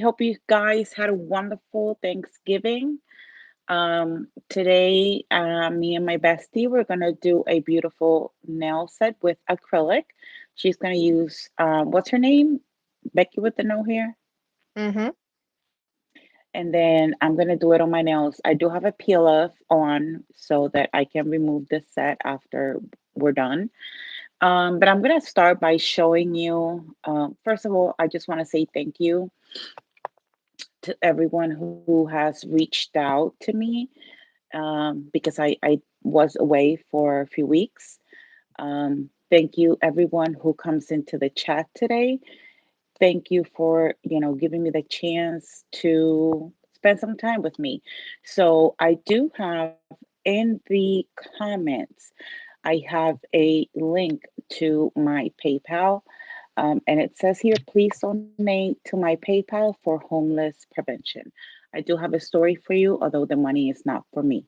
hope you guys had a wonderful Thanksgiving. Today, me and my bestie, we're gonna do a beautiful nail set with acrylic. She's gonna use what's her name? Becky with the no hair. Mm-hmm. And then I'm gonna do it on my nails. I do have a peel off on so that I can remove the set after we're done. But I'm gonna start by showing you. First of all, I just want to say thank you to everyone who has reached out to me because I was away for a few weeks. Thank you, everyone who comes into the chat today. Thank you for, giving me the chance to spend some time with me. So I do have in the comments, I have a link to my PayPal. And it says here, please donate to my PayPal for homeless prevention. I do have a story for you, although the money is not for me.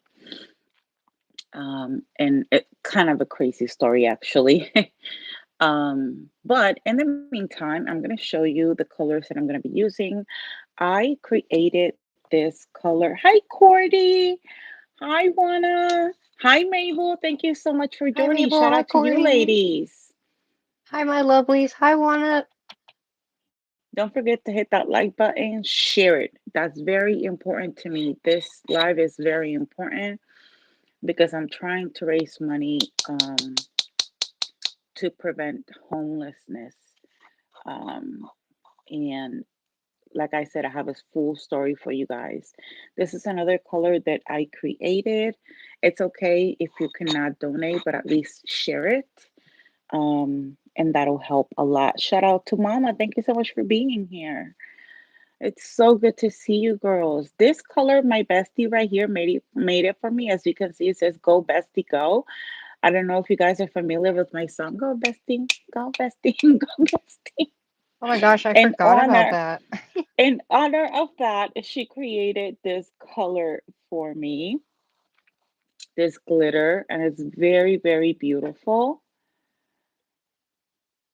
And it kind of a crazy story, actually. But in the meantime, I'm going to show you the colors that I'm going to be using. I created this color. Hi, Cordy. Hi, Juana. Hi, Mabel. Thank you so much for Hi, joining. Mabel. Shout Hi, out to you, Corey. ladies. Hi, my lovelies. Hi, Wanna. Don't forget to hit that like button, share it. That's very important to me. This live is very important because I'm trying to raise money to prevent homelessness. Um, and like I said, I have a full story for you guys. This is another color that I created. It's okay if you cannot donate, but at least share it. And that'll help a lot. Shout out to Mama. Thank you so much for being here. It's so good to see you girls. This color, my bestie right here made it for me. As you can see, it says "Go Bestie Go." I don't know if you guys are familiar with my song "Go Bestie, Go Bestie, Go Bestie." Oh my gosh, I In forgot about honor, that. in honor of that, she created this color for me, this glitter, and it's very, very beautiful.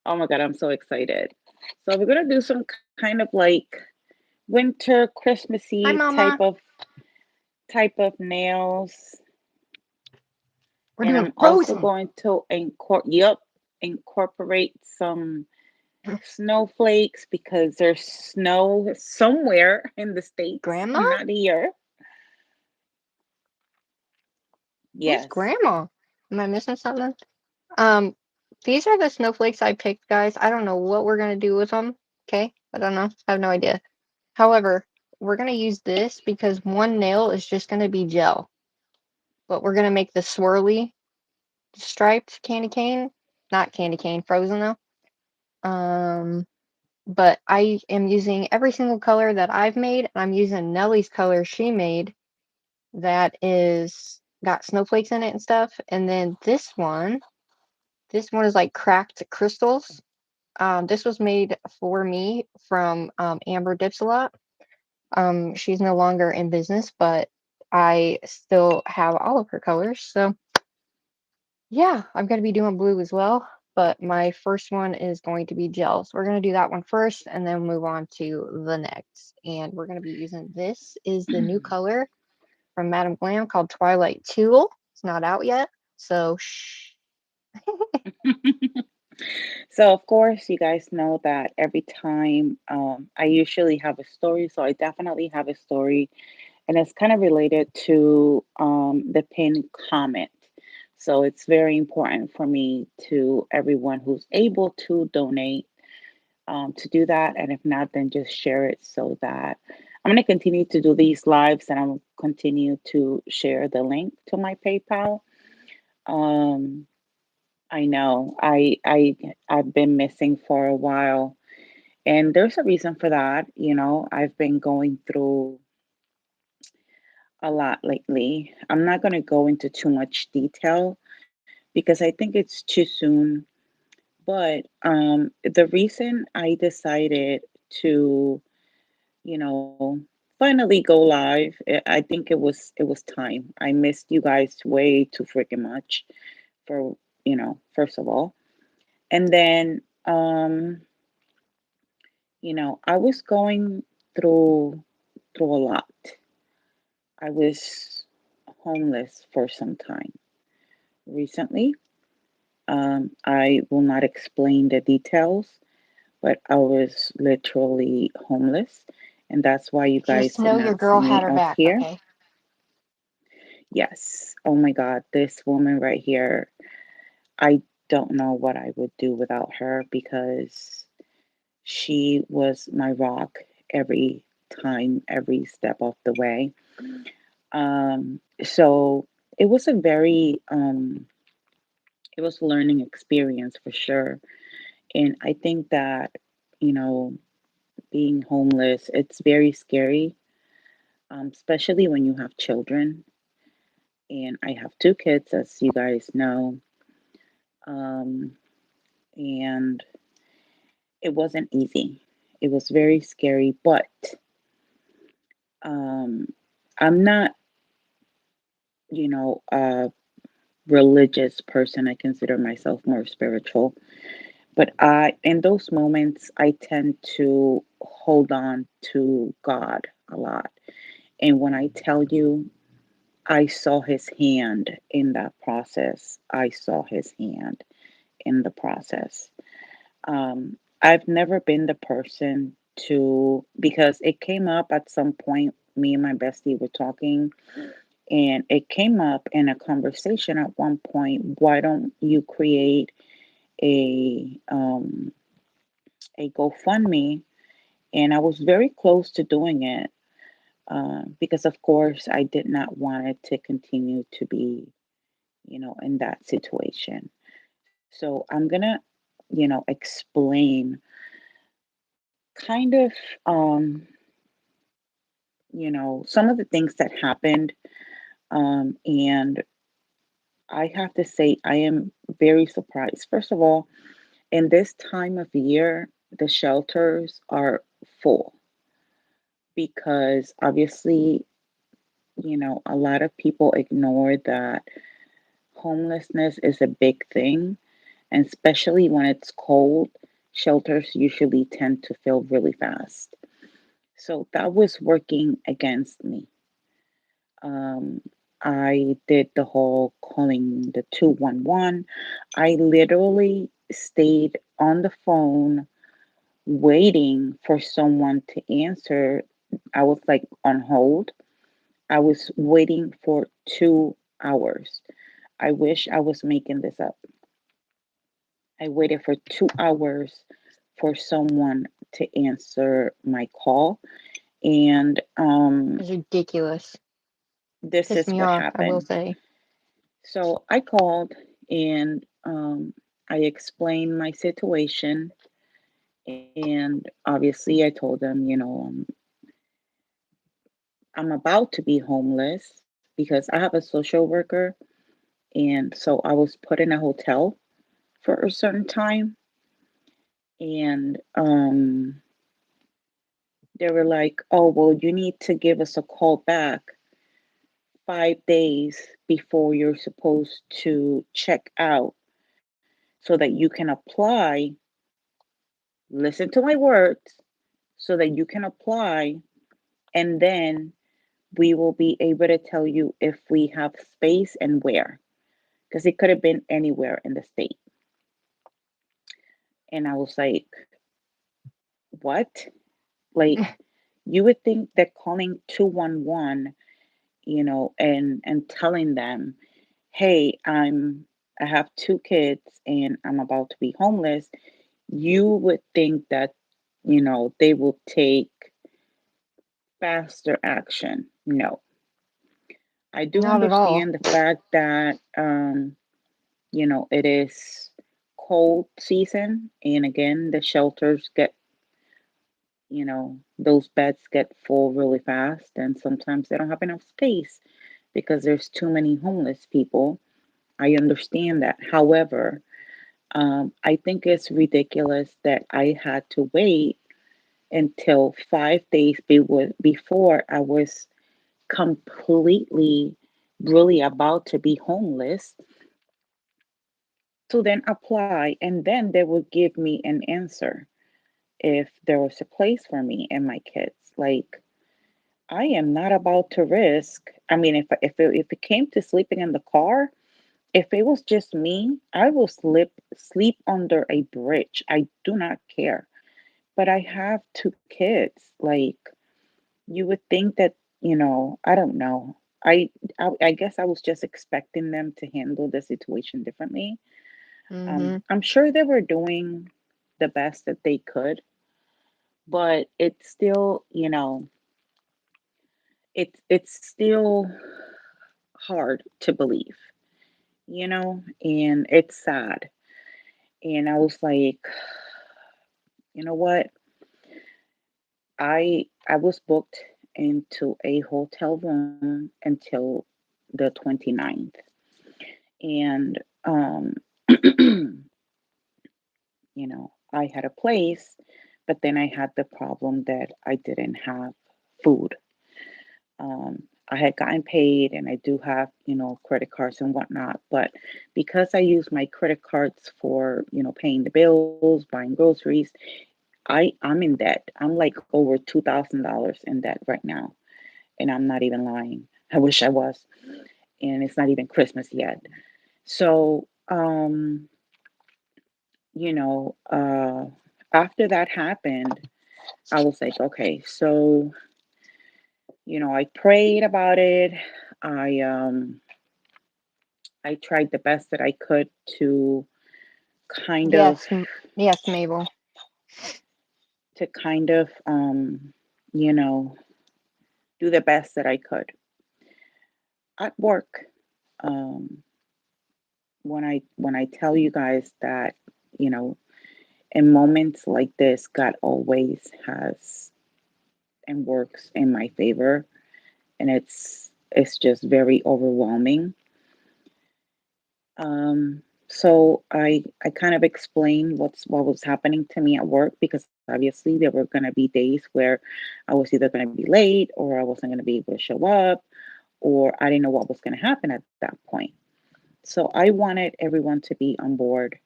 Oh my God, I'm so excited. So we're gonna do some kind of like winter, Hi, Christmassy Mama. type of nails. We're And doing I'm also Frozen. going to incorporate some snowflakes because there's snow somewhere in the States, Grandma? not here. Who's Yes. Grandma? Am I missing something? Um, these are the snowflakes I picked, guys. I don't know what we're gonna do with them. Okay, I don't know. I have no idea. However, we're gonna use this because one nail is just gonna be gel, but we're gonna make the swirly striped candy cane, not candy cane, frozen though. But I am using every single color that I've made. I'm using Nellie's color she made that is got snowflakes in it and stuff. And then this one is like cracked crystals. This was made for me from Amber Dips a lot. She's no longer in business, but I still have all of her colors. So yeah, I'm going to be doing blue as well, but my first one is going to be gel. So we're going to do that one first and then move on to the next. And we're going to be using this is the new color from Madame Glam called Twilight Tulle. It's not out yet, so shh. So, of course, you guys know that every time I usually have a story. So, I definitely have a story, and it's kind of related to the pinned comment. So, it's very important for me to everyone who's able to donate to do that. And if not, then just share it so that I'm going to continue to do these lives and I'll continue to share the link to my PayPal. Um, I know I've been missing for a while, and there's a reason for that. I've been going through a lot lately. I'm not going to go into too much detail because I think it's too soon. But the reason I decided to, finally go live, I think it was time. I missed you guys way too freaking much for, first of all. And then I was going. through through a lot. I was homeless for some time recently. I will not explain the details, but I was literally homeless, and that's why you guys Just did know your not see girl me had her up back, here. okay? Yes. Oh my God, this woman right here, I don't know what I would do without her because she was my rock every time, every step of the way. So it was a very, it was a learning experience for sure. And I think that, you know, being homeless, it's very scary, especially when you have children. And I have two kids, as you guys know. Um, and it wasn't easy. It was very scary, but um, I'm not, a religious person. I consider myself more spiritual. But in those moments, I tend to hold on to God a lot. And when I tell you, I saw his hand in that process, I saw his hand in the process. I've never been the person to, because it came up at some point, me and my bestie were talking, and it came up in a conversation at one point. Why don't you create a a GoFundMe? And I was very close to doing it because, of course, I did not want it to continue to be, in that situation. So I'm gonna, explain kind of, um, some of the things that happened. And I have to say, I am very surprised. First of all, in this time of year, the shelters are full because obviously, a lot of people ignore that homelessness is a big thing, and especially when it's cold, shelters usually tend to fill really fast. So that was working against me. Um, I did the whole calling the 211. I literally stayed on the phone waiting for someone to answer. I was like on hold. I was waiting for 2 hours. I wish I was making this up. I waited for 2 hours for someone to answer my call. And It's ridiculous. this Pissed is me what off, I will happened. say. So I called and I explained my situation. And obviously, I told them, I'm about to be homeless because I have a social worker. And so I was put in a hotel for a certain time. And they were like, oh, well, you need to give us a call back 5 days before you're supposed to check out so that you can apply. Listen to my words, so that you can apply, and then we will be able to tell you if we have space and where, because it could have been anywhere in the state. And I was like, what? Like, you would think that calling 211, and telling them, hey, I have two kids and I'm about to be homeless, you would think that, they will take faster action. No, I do Not at all. understand the fact that, it is cold season. And again, the shelters get, those beds get full really fast. And sometimes they don't have enough space because there's too many homeless people. I understand that. However, I think it's ridiculous that I had to wait until 5 days before I was completely really about to be homeless to then apply, and then they would give me an answer if there was a place for me and my kids. Like, I am not about to risk. I mean, if it came to sleeping in the car, if it was just me, I will sleep under a bridge. I do not care. But I have two kids. Like, you would think that, I don't know. I guess I was just expecting them to handle the situation differently. Mm-hmm. I'm sure they were doing the best that they could, but it's still, it's still hard to believe, and it's sad. And I was like, you know what? I was booked into a hotel room until the 29th. And I had a place, but then I had the problem that I didn't have food. I had gotten paid and I do have, credit cards and whatnot, but because I use my credit cards for, paying the bills, buying groceries, I'm in debt. I'm like over $2,000 in debt right now, and I'm not even lying. I wish I was, and it's not even Christmas yet. So, you know, uh, after that happened, I was like, okay, so, I prayed about it. I um I tried the best that I could to kind of Yes, yes, Mabel. you know, do the best that I could at work. Um, when I tell you guys that, you know, in moments like this, God always has and works in my favor, and it's just very overwhelming. So I kind of explained what was happening to me at work, because obviously there were going to be days where I was either going to be late or I wasn't going to be able to show up, or I didn't know what was going to happen at that point. So I wanted everyone to be on board,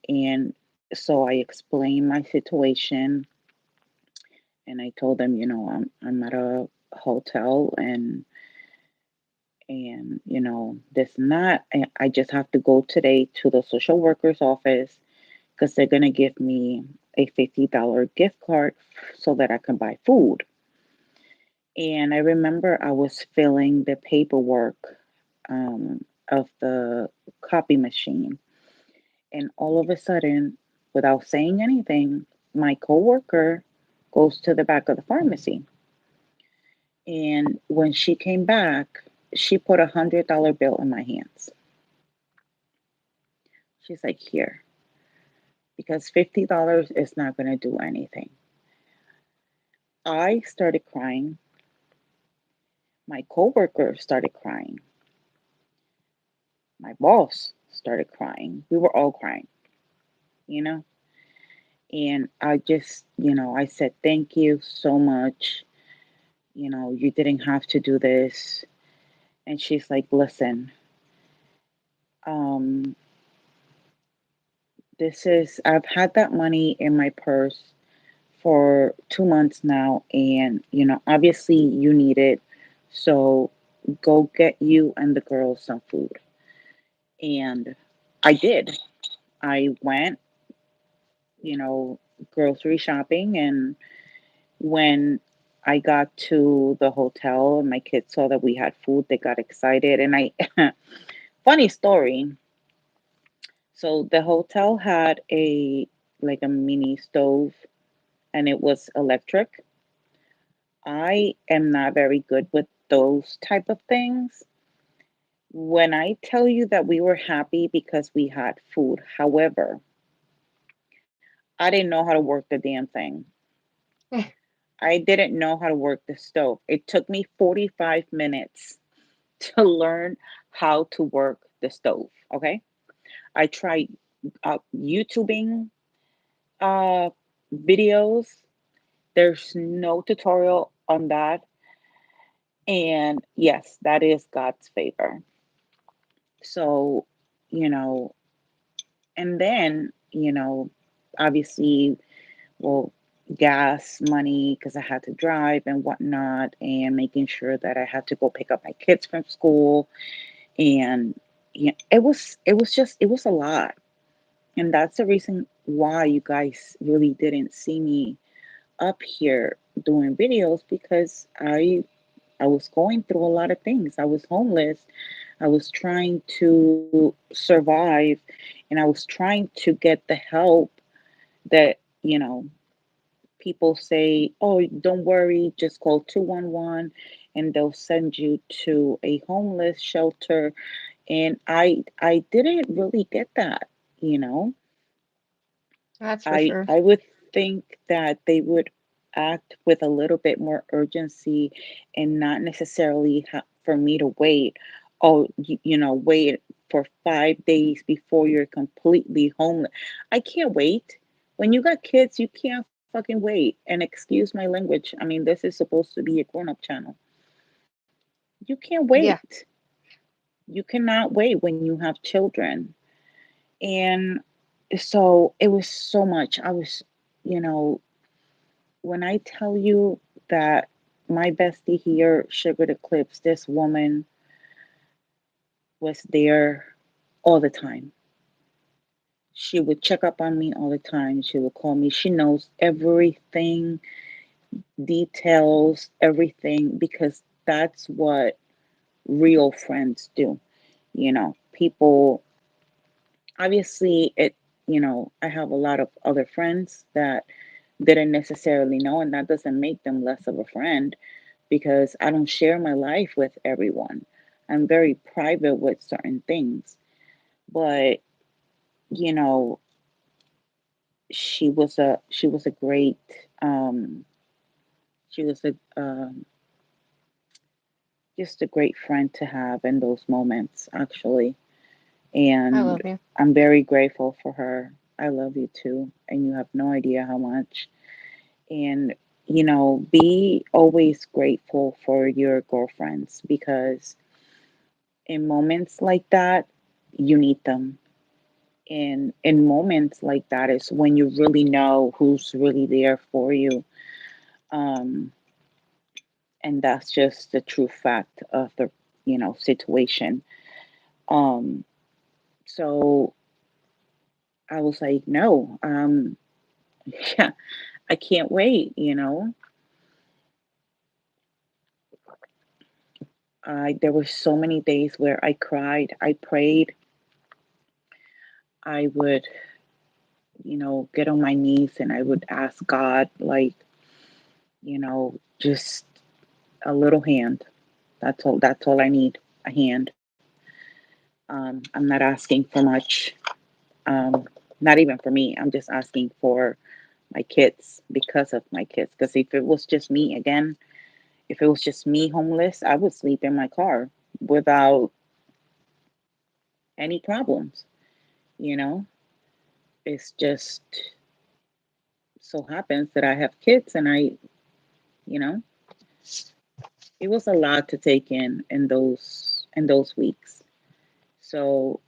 and so I explained my situation, and I told them, I'm at a hotel, and this and that. And I just have to go today to the social worker's office because they're going to give me a $50 gift card so that I can buy food. And I remember I was filling the paperwork of the copy machine, and all of a sudden, without saying anything, my coworker goes to the back of the pharmacy. And when she came back, she put $100 bill in my hands. She's like, here, because $50 is not going to do anything. I started crying. My coworker started crying. My boss started crying. We were all crying, you know? And I just, I said, thank you so much. You didn't have to do this. And she's like, listen, um, I've had that money in my purse for 2 months now. And, obviously you need it. So go get you and the girls some food. And I did. I went, you know, grocery shopping. And when I got to the hotel and my kids saw that we had food, they got excited. And funny story. So the hotel had like a mini stove, and it was electric. I am not very good with those type of things. When I tell you that we were happy because we had food, however, I didn't know how to work the damn thing. I didn't know how to work the stove. It took me 45 minutes to learn how to work the stove. Okay. I tried YouTubing uh, videos. There's no tutorial on that. And yes, that is God's favor. So, you know, and then, obviously, well, gas money because I had to drive and whatnot, and making sure that I had to go pick up my kids from school. And yeah, it was a lot. And that's the reason why you guys really didn't see me up here doing videos, because I was going through a lot of things. I was homeless. I was trying to survive, and I was trying to get the help that, people say, "Oh, don't worry, just call 211 and they'll send you to a homeless shelter." And I didn't really get that, you know. That's for sure. I would think that they would act with a little bit more urgency, and not necessarily for me to wait. Oh, wait for 5 days before you're completely homeless. I can't wait. When you got kids, you can't fucking wait. And excuse my language. I mean, this is supposed to be a grown-up channel. You can't Yeah. wait. You cannot wait when you have children. And so it was so much. You know, when I tell you that my bestie here, Sugar the Clips, this woman was there all the time. She would check up on me all the time. She would call me. She knows everything, details, everything, because that's what real friends do. People, obviously, I have a lot of other friends that didn't necessarily know, and that doesn't make them less of a friend, because I don't share my life with everyone. I'm very private with certain things. But, you know, she was a great she was a just a great friend to have in those moments, actually. I And love you. I'm very grateful for her. I love you too, and you have no idea how much. And, be always grateful for your girlfriends, because in moments like that, you need them. And in moments like that is when you really know who's really there for you. Um, and that's just the true fact of the, situation. Um, so I was like, no, yeah, I can't wait. There were so many days where I cried, I prayed, I would, get on my knees and I would ask God, like, just a little hand. That's all I need, a hand. I'm not asking for much. Um, Not even for me. I'm just asking for my kids, because of my kids. Because if it was just me again, if it was just me homeless, I would sleep in my car without any problems. You know, it's just so happens that I have kids, and you know, it was a lot to take in those weeks. So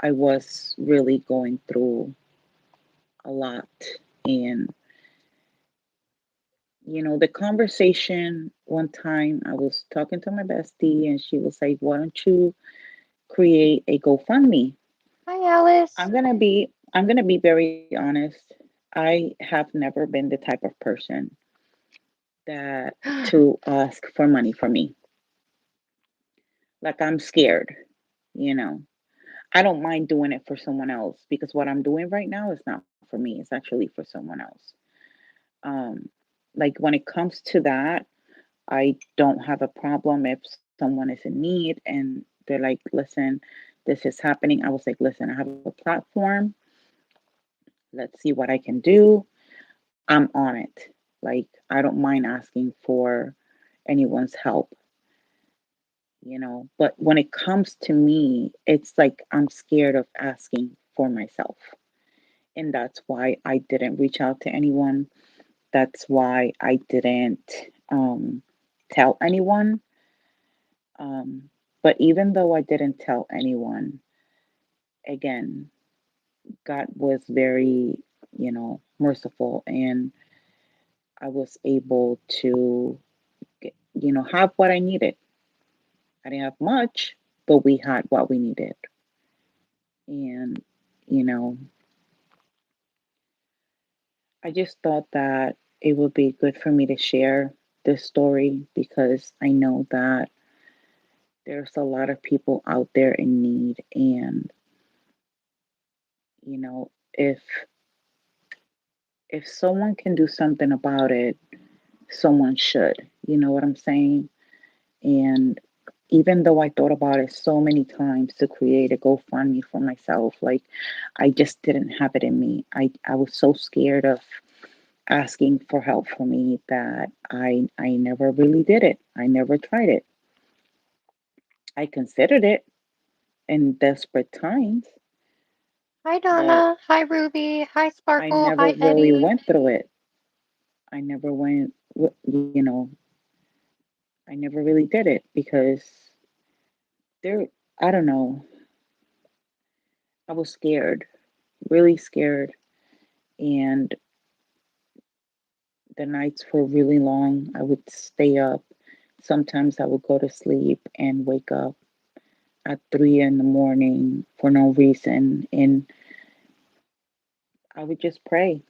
I was really going through a lot. And, the conversation one time, I was talking to my bestie, and she was like, "Why don't you create a GoFundMe?" Hi, Alice. I'm gonna be very honest. I have never been the type of person that to ask for money from me. Like, I'm scared, you know. I don't mind doing it for someone else, because what I'm doing right now is not for me. It's actually for someone else. Um, like, when it comes to that, I don't have a problem if someone is in need and they're like, "Listen, this is happening." I was like, "Listen, I have a platform. Let's see what I can do." I'm on it. Like, I don't mind asking for anyone's help. But when it comes to me, it's like I'm scared of asking for myself. And that's why I didn't reach out to anyone. That's why I didn't tell anyone. Um, but even though I didn't tell anyone, again, God was very, merciful. And I was able to have what I needed. I didn't have much, but we had what we needed. And, you know, I just thought that it would be good for me to share this story because I know that there's a lot of people out there in need. And, you know, if someone can do something about it, someone should. You know what I'm saying? And even though I thought about it so many times to create a GoFundMe for myself, like I just didn't have it in me. I was so scared of asking for help for me that I never really did it. I never tried it. I considered it in desperate times, Hi, but Donna. Hi, Ruby. Hi, I Sparkle. never Hi, really Eddie. went through it. I never went, I never really did it because there, I don't know, I was scared, really scared. And the nights were really long. I would stay up. Sometimes I would go to sleep and wake up at 3 in the morning for no reason. And I would just pray.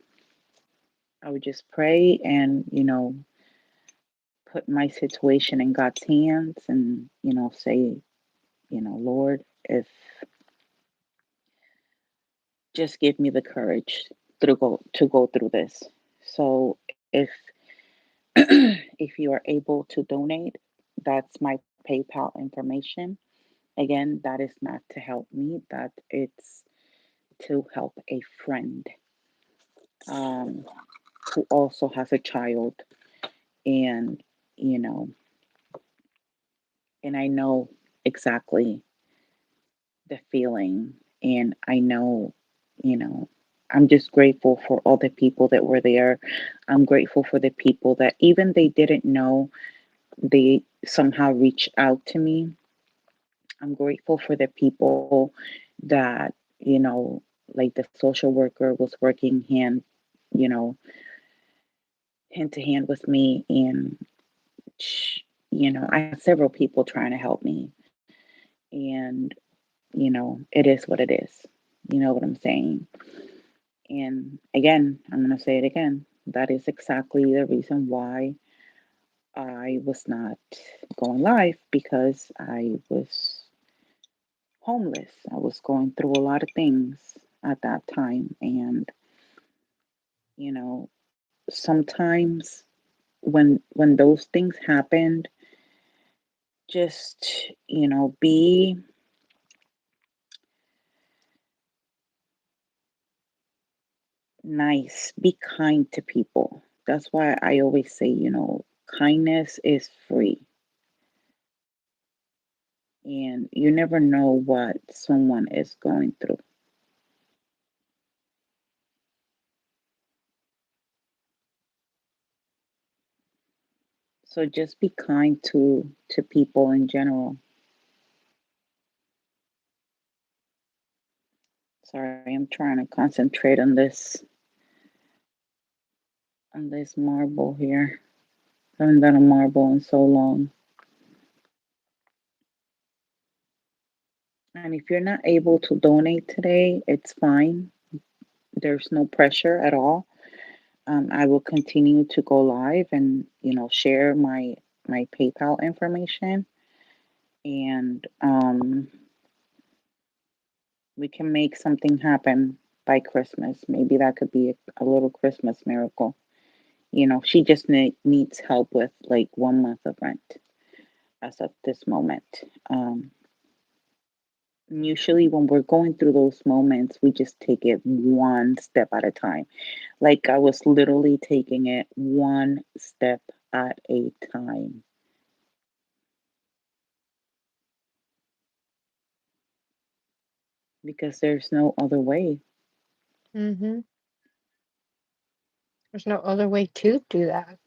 I would just pray and, put my situation in God's hands and, say, Lord, if just give me the courage to go through this. So if you are able to donate, that's my PayPal information. Again, that is not to help me, that it's to help a friend um, who also has a child. And, you know, and I know exactly the feeling. And I know, you know, I'm just grateful for all the people that were there. I'm grateful for the people that even they didn't know, they somehow reached out to me. I'm grateful for the people that, like the social worker was working you know, hand to hand with me. And, I had several people trying to help me. And, it is what it is. You know what I'm saying? And again, I'm going to say it again. That is exactly the reason why I was not going live because I was homeless. I was going through a lot of things at that time. And, you know, sometimes when those things happened, just, be nice, be kind to people. That's why I always say, kindness is free. And you never know what someone is going through. So just be kind to people in general. Sorry, I'm trying to concentrate on this marble here. I haven't done a marble in so long. And if you're not able to donate today, it's fine. There's no pressure at all. I will continue to go live and share my PayPal information, and we can make something happen by Christmas. Maybe that could be a little Christmas miracle. She just needs help with like 1 month of rent as of this moment. Usually, when we're going through those moments, we just take it one step at a time. Like I was literally taking it one step at a time because there's no other way. Mm-hmm. There's no other way to do that.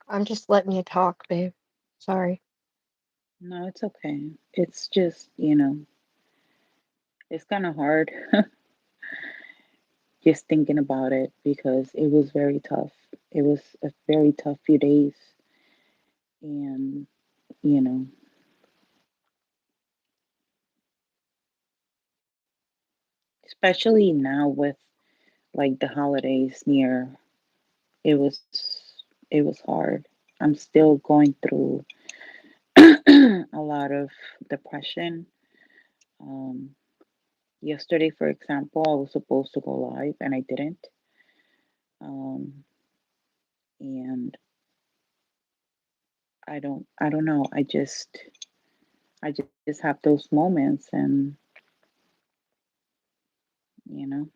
I'm just letting you talk, babe. Sorry. No, it's okay. It's just, it's kind of hard just thinking about it because it was very tough. It was a very tough few days. And, you know, especially now with like the holidays near, it was it was hard. I'm still going through a lot of depression. Um, Yesterday, for example, I was supposed to go live and I didn't. Um, and I don't know. I just have those moments and, you know,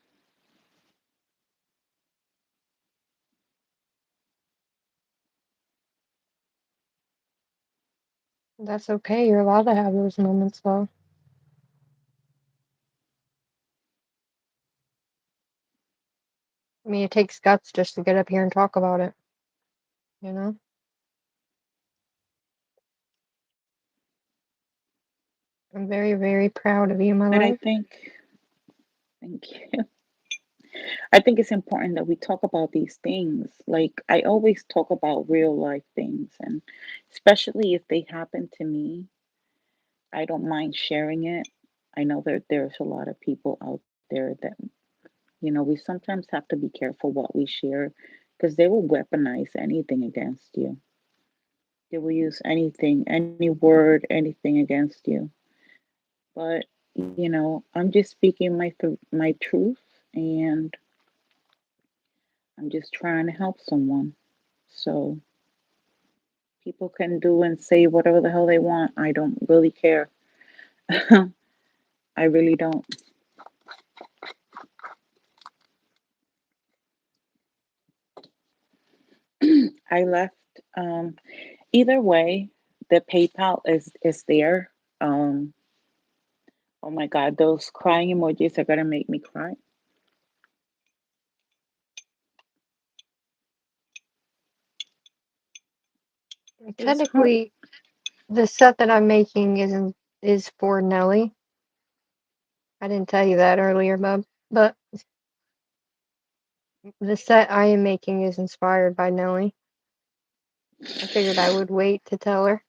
That's okay. You're allowed to have those moments, though. I mean, it takes guts just to get up here and talk about it, you know? I'm very, very proud of you, my but I love. think, thank you. I think it's important that we talk about these things. Like, I always talk about real life things, and especially if they happen to me, I don't mind sharing it. I know that there's a lot of people out there that, we sometimes have to be careful what we share because they will weaponize anything against you. They will use anything, any word, anything against you. But, I'm just speaking my truth, and I'm just trying to help someone. So people can do and say whatever the hell they want. I don't really care. I really don't. I left. Either way, the PayPal is there. Um, oh my God, those crying emojis are gonna make me cry. It's hard. Technically, the set that I'm making is for Nelly. I didn't tell you that earlier, bub. But the set I am making is inspired by Nelly. I figured I would wait to tell her.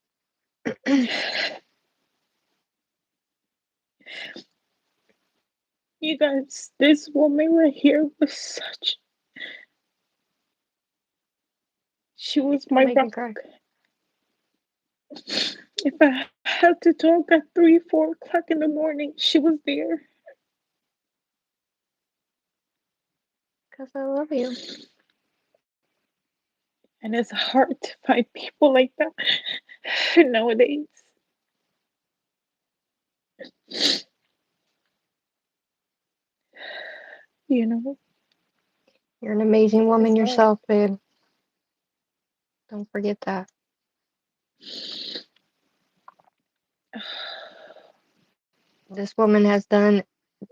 You guys, this woman right here was she was Don't my make me rock. cry. If I had to talk at 3, 4 o'clock in the morning, she was there. Because I love you. And it's hard to find people like that nowadays. You know, You're an amazing woman it's hard. yourself, babe. Don't forget that. This woman has done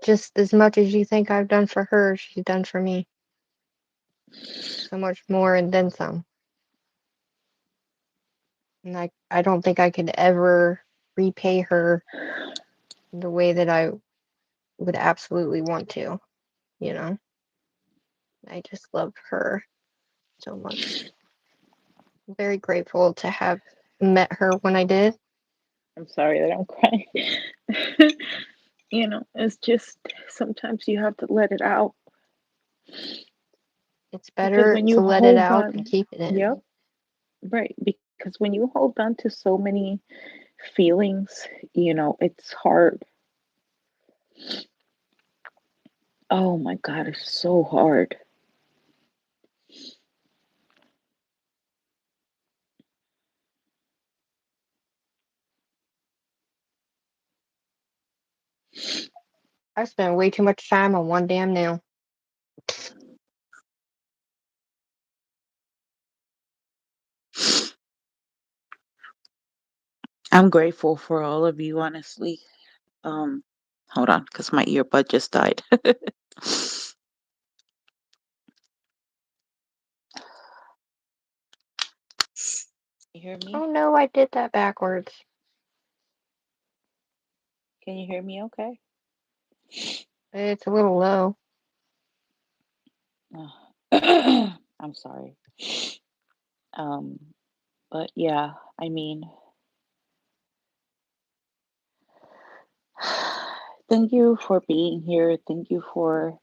just as much as you think I've done for her, she's done for me. So much more and then some. And I don't think I could ever repay her the way that I would absolutely want to, you know? I just love her so much. I'm very grateful to have met her when I did. I'm sorry that I'm crying. It's just sometimes you have to let it out It's because better when to you let it hold out than on, keep it in. yep, right, because when you hold on to so many feelings, it's hard. Oh my God, it's so hard. I spent way too much time on one damn nail. I'm grateful for all of you, honestly. Um, Hold on, because my earbud just died. You hear me? Oh no, I did that backwards. Can you hear me okay? It's a little low. I'm sorry. Um, but yeah, I mean, thank you for being here. Thank you for,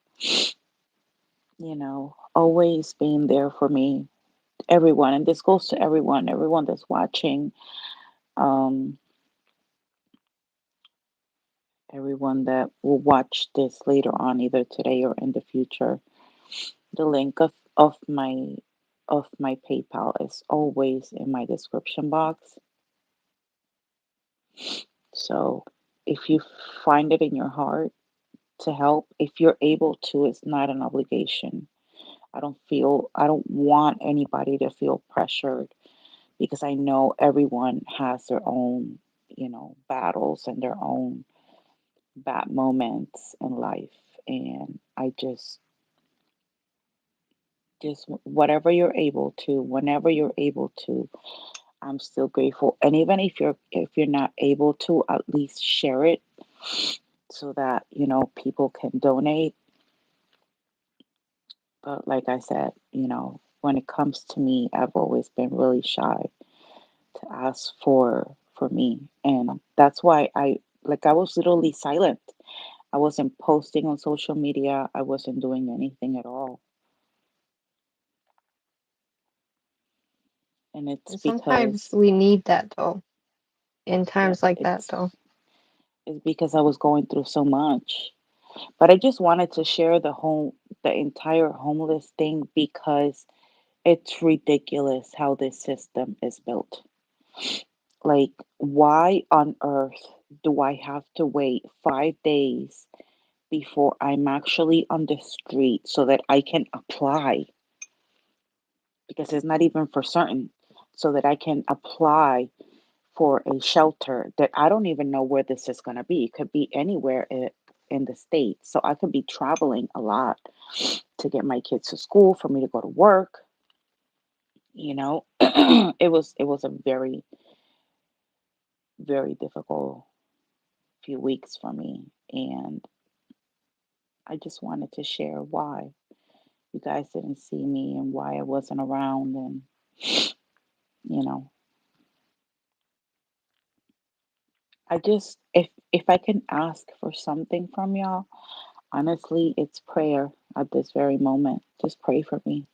always being there for me, everyone. And this goes to everyone, everyone that's watching, um, everyone that will watch this later on, either today or in the future. The link of my PayPal is always in my description box. So if you find it in your heart to help, if you're able to, it's not an obligation. I don't want anybody to feel pressured because I know everyone has their own, battles and their own bad moments in life. And I just whatever you're able to, whenever you're able to, I'm still grateful. And even if you're not able to, at least share it so that, people can donate. But like I said, when it comes to me, I've always been really shy to ask for me. And that's why I was literally silent. I wasn't posting on social media. I wasn't doing anything at all. And it's And sometimes because we need that though. In yep, times like that though. it's because I was going through so much. But I just wanted to share the entire homeless thing because it's ridiculous how this system is built. Like, why on earth do I have to wait 5 days before I'm actually on the street so that I can apply? Because it's not even for certain, so that I can apply for a shelter that I don't even know where this is going to be. It could be anywhere in the state. So I could be traveling a lot to get my kids to school, for me to go to work, it was a very, very difficult few weeks for me. And I just wanted to share why you guys didn't see me and why I wasn't around. And, you know, if I can ask for something from y'all, honestly, it's prayer at this very moment. Just pray for me.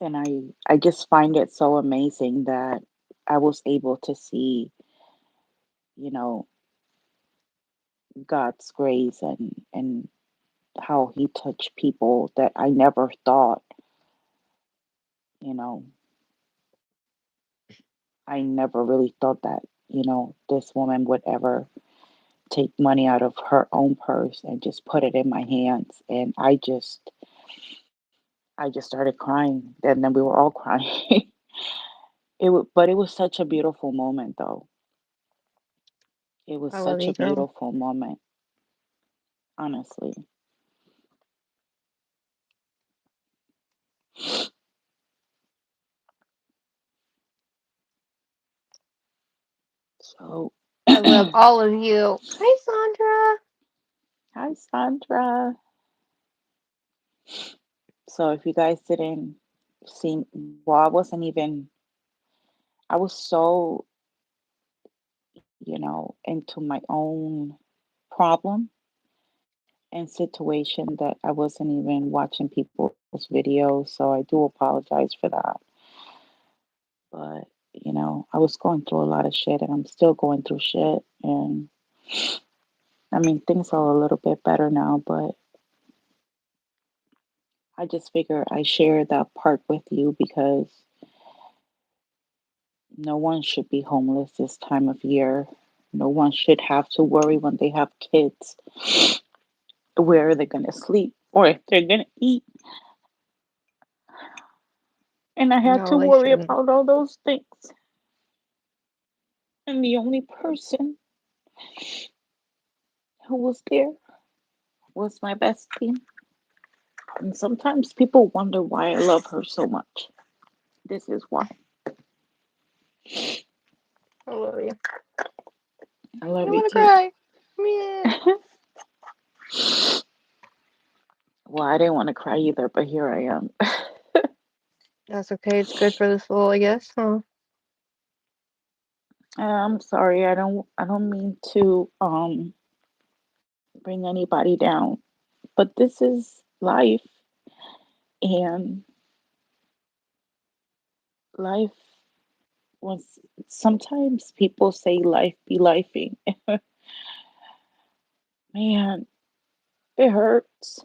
And I just find it so amazing that I was able to see, you know, God's grace and how he touched people that I never thought, you know, I never really thought that, this woman would ever take money out of her own purse and just put it in my hands. And I just started crying. And then we were all crying. But it was such a beautiful moment though. It was I love such you, a girl. beautiful moment, honestly. So, I love all of you. Hi, Sandra. hi, Sandra. So, if you guys didn't see, well, I was so, into my own problem and situation that I wasn't even watching people's videos. So, I do apologize for that. But, I was going through a lot of shit and I'm still going through shit. And I mean, things are a little bit better now, but I just figure I share that part with you because no one should be homeless this time of year. No one should have to worry when they have kids where they're going to sleep or if they're going to eat. And I had to No, they worry shouldn't. about all those things. And the only person who was there was my bestie. And sometimes people wonder why I love her so much. This is why. I love you. I I love don't you want to too. cry. Yeah. Well, I didn't want to cry either, but here I am. That's okay. It's good for the soul, I guess. Huh? I'm sorry. I don't mean to bring anybody down, but this is life, and life was sometimes people say life be lifing. Man, it hurts,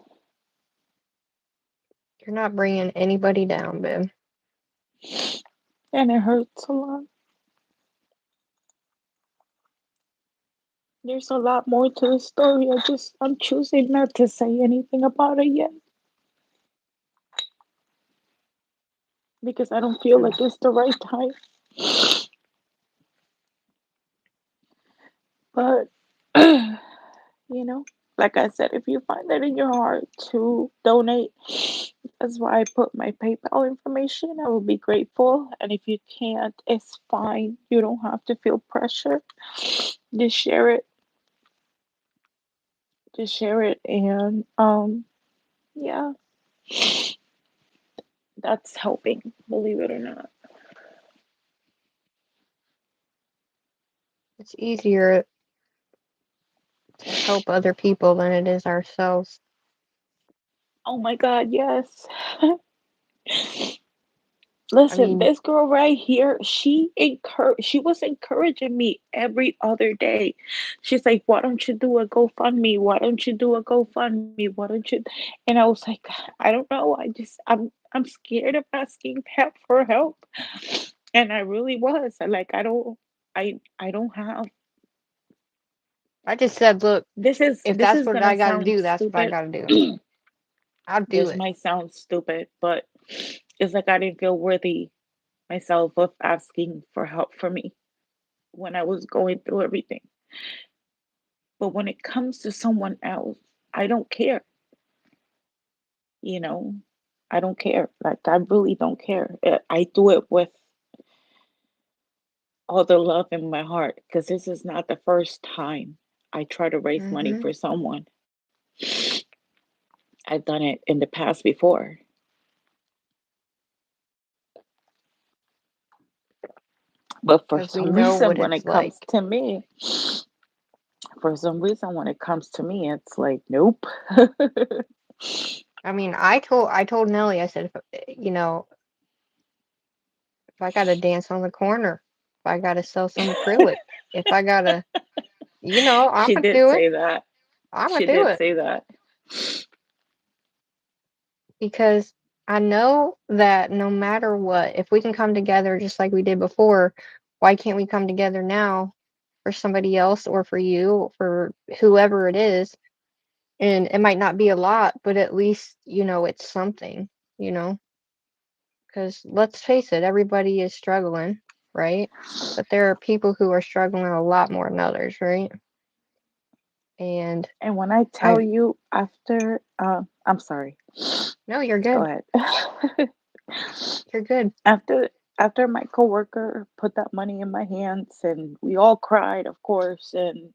You're not bringing anybody down, babe. and it hurts a lot. There's a lot more to the story. I'm choosing not to say anything about it yet because I don't feel like it's the right time. But you know, like I said, if you find it in your heart to donate, that's why I put my PayPal information. I will be grateful. And if you can't, it's fine. You don't have to feel pressure. Just share it. Just share it. And yeah, that's helping, believe it or not. It's easier to help other people than it is ourselves. Oh my God, yes. I Listen, mean, this girl right here, she was encouraging me every other day. She's like, "Why don't you do a GoFundMe? Why don't you do a GoFundMe? Why don't you?" And I was like, "I don't know. I'm scared of asking help for help." And I really was. Like, I don't have. I just said, look, if This that's is what gonna I got to sound do, that's what I stupid. got to do. I'll do This it. might sound stupid, but it's like I didn't feel worthy myself of asking for help for me when I was going through everything. But when it comes to someone else, I don't care, you know? I don't care. Like, I really don't care. I do it with all the love in my heart because this is not the first time I try to raise money Mm-hmm. for someone. I've done it in the past before. But for Because we some know reason, what when it's it comes like. to me, for some reason, when it comes to me, it's like, nope. I mean, I told Nelly, I said, if I got to dance on the corner, if I got to sell some acrylic, if I got to, I'm She going to did do it. say that. I'm going She to do did it say that. because I know that no matter what, if we can come together just like we did before, why can't we come together now for somebody else or for you, for whoever it is? And it might not be a lot, but at least, it's something, you know? Because let's face it, everybody is struggling, right? But there are people who are struggling a lot more than others, right? And And when I tell I, you after, I'm sorry. no, you're Go good. ahead. You're good. after after my coworker put that money in my hands, and we all cried, of course, and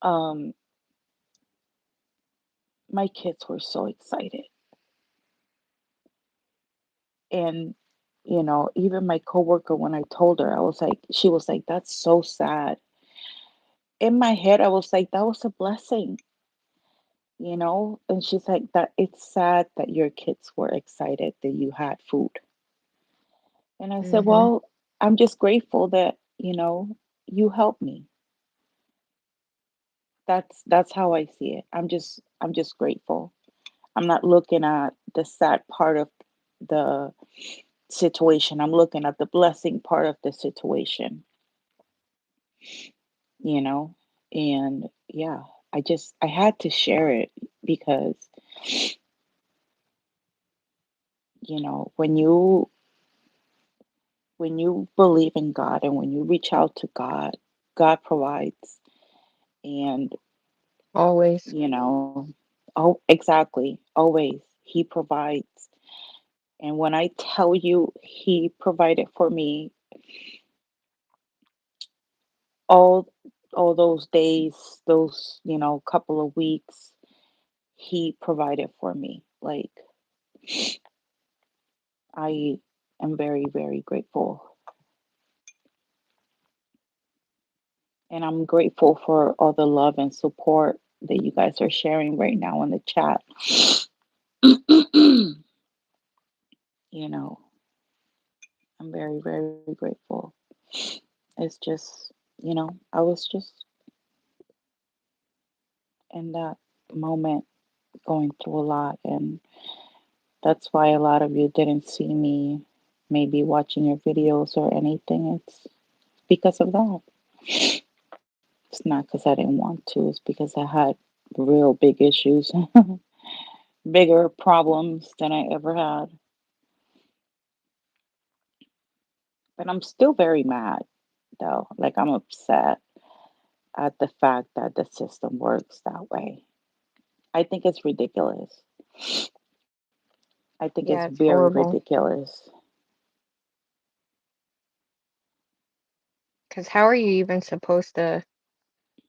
um, my kids were so excited, and even my coworker, when I told her, I was like, she was like, "That's so sad." In my head, I was like, "That was a blessing." And she's like, that it's sad that your kids were excited that you had food. And I said, Hmm. well, I'm just grateful that, you helped me. That's how I see it. I'm just grateful. I'm not looking at the sad part of the situation. I'm looking at the blessing part of the situation, you know? And yeah, I had to share it because, when you believe in God and when you reach out to God, God provides. And, Always. you know, Oh, exactly. Always. He provides. And when I tell you he provided for me all all those days, those, couple of weeks, he provided for me. Like I am very, very grateful. And I'm grateful for all the love and support that you guys are sharing right now in the chat. you know, I'm very, very grateful. It's just, I was just in that moment going through a lot. And that's why a lot of you didn't see me maybe watching your videos or anything. It's because of that. It's not because I didn't want to, it's because I had real big issues, bigger problems than I ever had. But I'm still very mad, though. Like, I'm upset at the fact that the system works that way. I think it's ridiculous. I think it's Yeah, it's very horrible. ridiculous. Because how are you even supposed to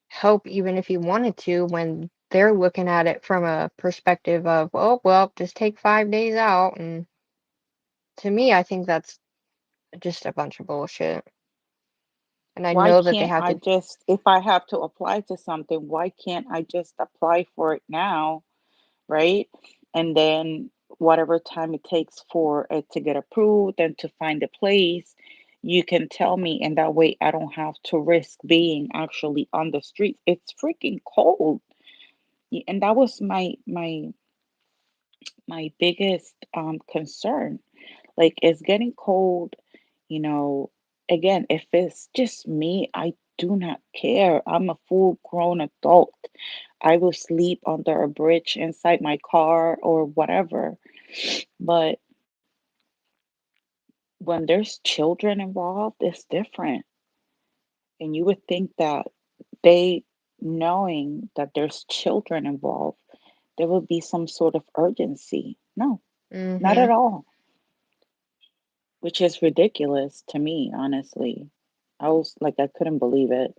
help even if you wanted to when they're looking at it from a perspective of, oh, well, just take 5 days out. And to me, I think that's just a bunch of bullshit. And I Why know that they can't have I to, just, if I have to apply to something, why can't I just apply for it now, right? And then whatever time it takes for it to get approved and to find a place, you can tell me, and that way I don't have to risk being actually on the streets. It's freaking cold. And that was my biggest concern. Like, it's getting cold, you know. Again, if it's just me, I do not care. I'm a full grown adult. I will sleep under a bridge inside my car or whatever. But when there's children involved, it's different. And you would think that they, knowing that there's children involved, there would be some sort of urgency. No, not mm-hmm. at all, which is ridiculous to me, honestly. I was like, I couldn't believe it.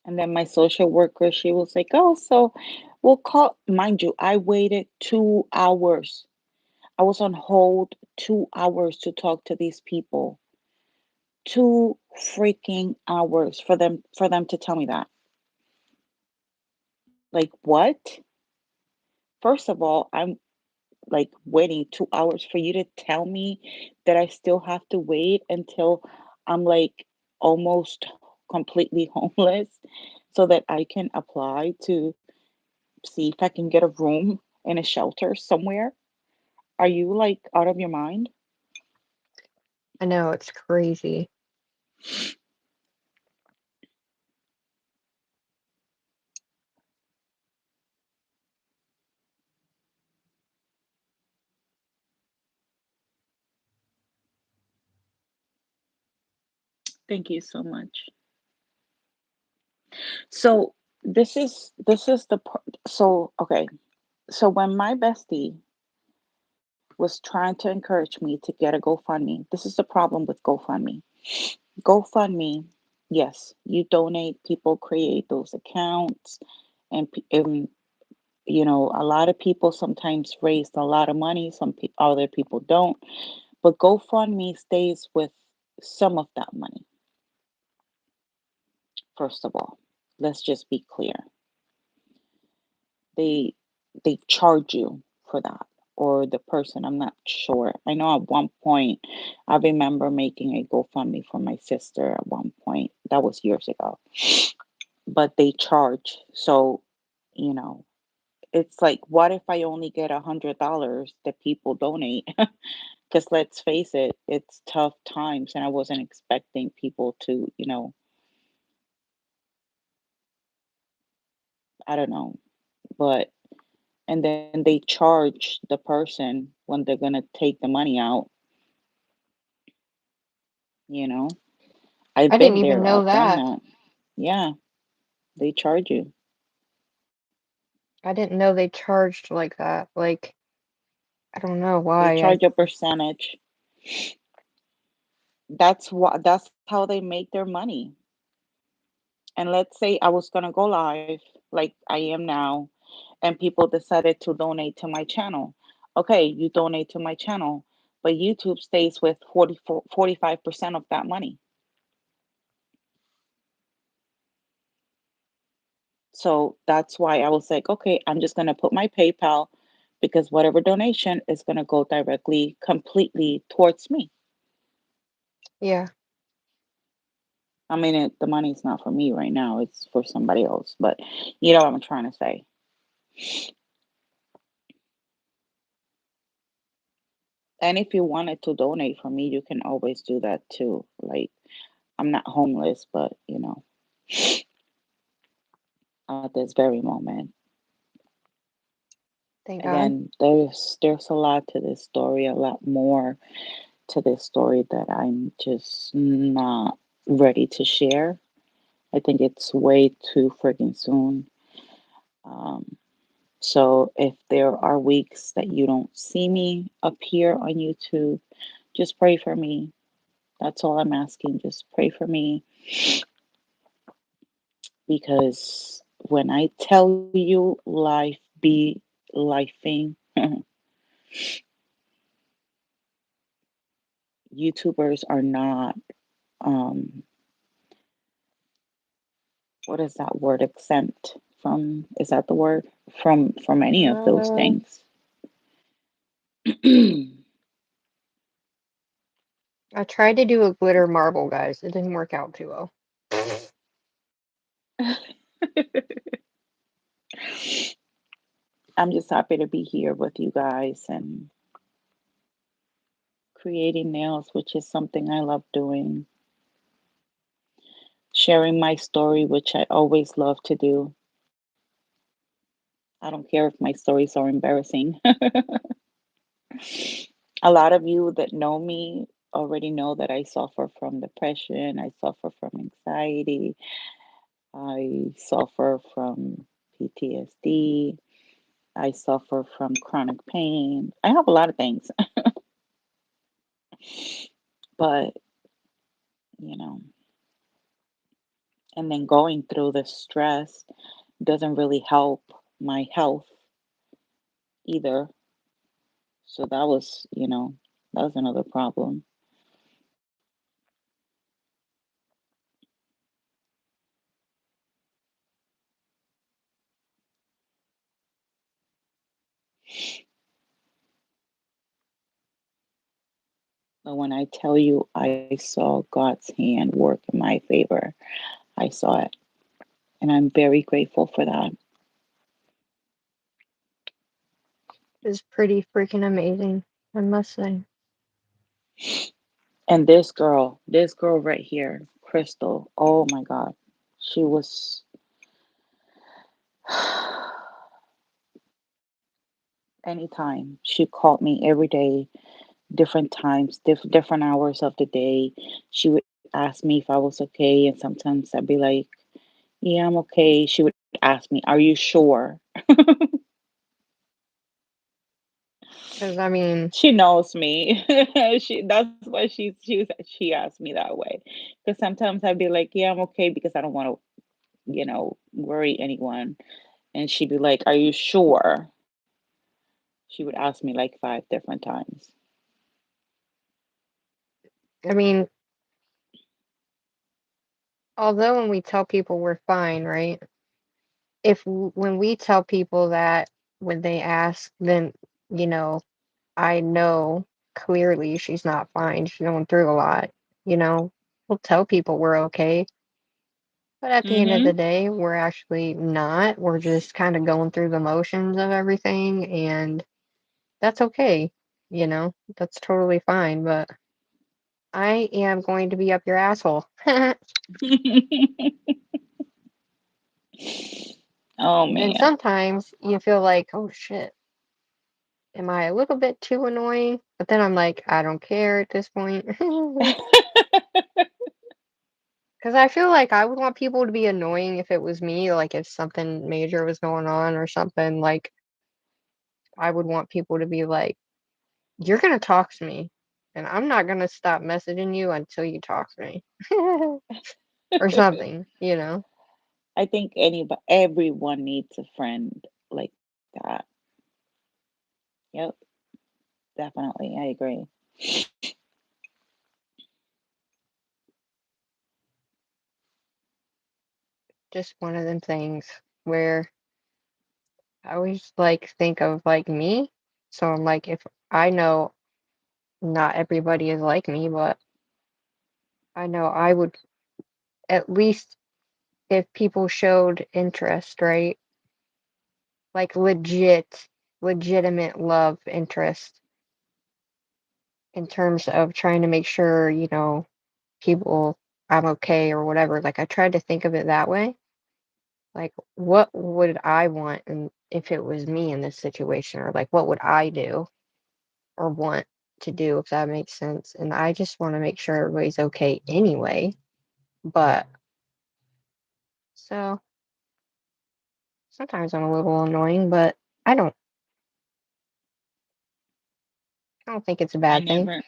And then my social worker, she was like, oh, so we'll call. Mind you, I waited 2 hours. I was on hold 2 hours to talk to these people. 2 freaking hours for them to tell me that. Like, what? First of all, I'm like waiting 2 hours for you to tell me that I still have to wait until I'm like almost completely homeless so that I can apply to see if I can get a room in a shelter somewhere. Are you like out of your mind? I know it's crazy. Thank you so much. So this is so okay. So when my bestie was trying to encourage me to get a GoFundMe, this is the problem with GoFundMe. GoFundMe, yes, you donate, people create those accounts, and a lot of people sometimes raise a lot of money, other people don't, but GoFundMe stays with some of that money, first of all. Let's just be clear. They they charge you for that, or the person, I'm not sure. I know at one point I remember making a GoFundMe for my sister at one point. That was years ago. But they charge. So, you know, it's like, what if I only get $100 that people donate? Because let's face it, it's tough times, and I wasn't expecting people to, I don't know, but and then they charge the person when they're gonna take the money out, you know. I I've didn't been even there. know I've done that. that. Yeah, they charge you. I didn't know they charged like that. Like, I don't know They why. charge a percentage. That's how they make their money. And let's say I was gonna go live like I am now, and people decided to donate to my channel. Okay, you donate to my channel, but YouTube stays with 45% of that money. So that's why I was like, okay, I'm just gonna put my PayPal because whatever donation is gonna go directly, completely towards me. Yeah, I mean, the money's not for me right now; it's for somebody else. But you know what I'm trying to say. And if you wanted to donate for me, you can always do that too. Like, I'm not homeless, but at this very moment. thank God. Again, there's a lot to this story, a lot more to this story that I'm just not ready to share. I think it's way too freaking soon. Um, so if there are weeks that you don't see me appear on YouTube, just pray for me. That's all I'm asking. Just pray for me because when I tell you life be lifing, YouTubers are not um what is that word exempt from, is that the word, from any of those Uh, things. I tried to do a glitter marble, guys. It didn't work out too well. I'm just happy to be here with you guys and creating nails, which is something I love doing. Sharing my story, which I always love to do. I don't care if my stories are embarrassing. A lot of you that know me already know that I suffer from depression, I suffer from anxiety, I suffer from PTSD, I suffer from chronic pain. I have a lot of things, but you know, and then going through the stress doesn't really help my health either. So that was another problem. But when I tell you I saw God's hand work in my favor, I saw it. And I'm very grateful for that. It's pretty freaking amazing, I must say. And this girl right here, Crystal, oh my God. She was anytime. She called me every day, different times, different hours of the day. She would ask me if I was okay. And sometimes I'd be like, yeah, I'm okay. She would ask me, are you sure? Because, I mean, She knows me. That's why she asked me that way. Because sometimes I'd be like, yeah, I'm okay because I don't want to, worry anyone. And she'd be like, are you sure? She would ask me like five different times. I mean, although when we tell people we're fine, right? When we tell people that when they ask, then, you know, I know clearly she's not fine. She's going through a lot, you know. We'll tell people we're okay, but at the end of Mm-hmm. the day, we're actually not. We're just kind of going through the motions of everything, and that's okay. You know, that's totally fine. But I am going to be up your asshole. Oh And man. sometimes you feel like, oh shit, am I a little bit too annoying? But then I'm like, I don't care at this point. Because I feel like I would want people to be annoying if it was me, like if something major was going on or something, like I would want people to be like, "You're gonna talk to me, and I'm not gonna stop messaging you until you talk to me." Or something, you know? I think everyone needs a friend like that. Yep, definitely. I agree. Just one of them things where I always like think of like me. So I'm like, if I know not everybody is like me, but I know I would at least if people showed interest, right? Like legitimate love interest in terms of trying to make sure, people I'm okay or whatever. Like I tried to think of it that way. Like what would I want and if it was me in this situation or like what would I do or want to do if that makes sense. And I just want to make sure everybody's okay anyway. But so sometimes I'm a little annoying, but I don't I don't think it's a I bad thing. never,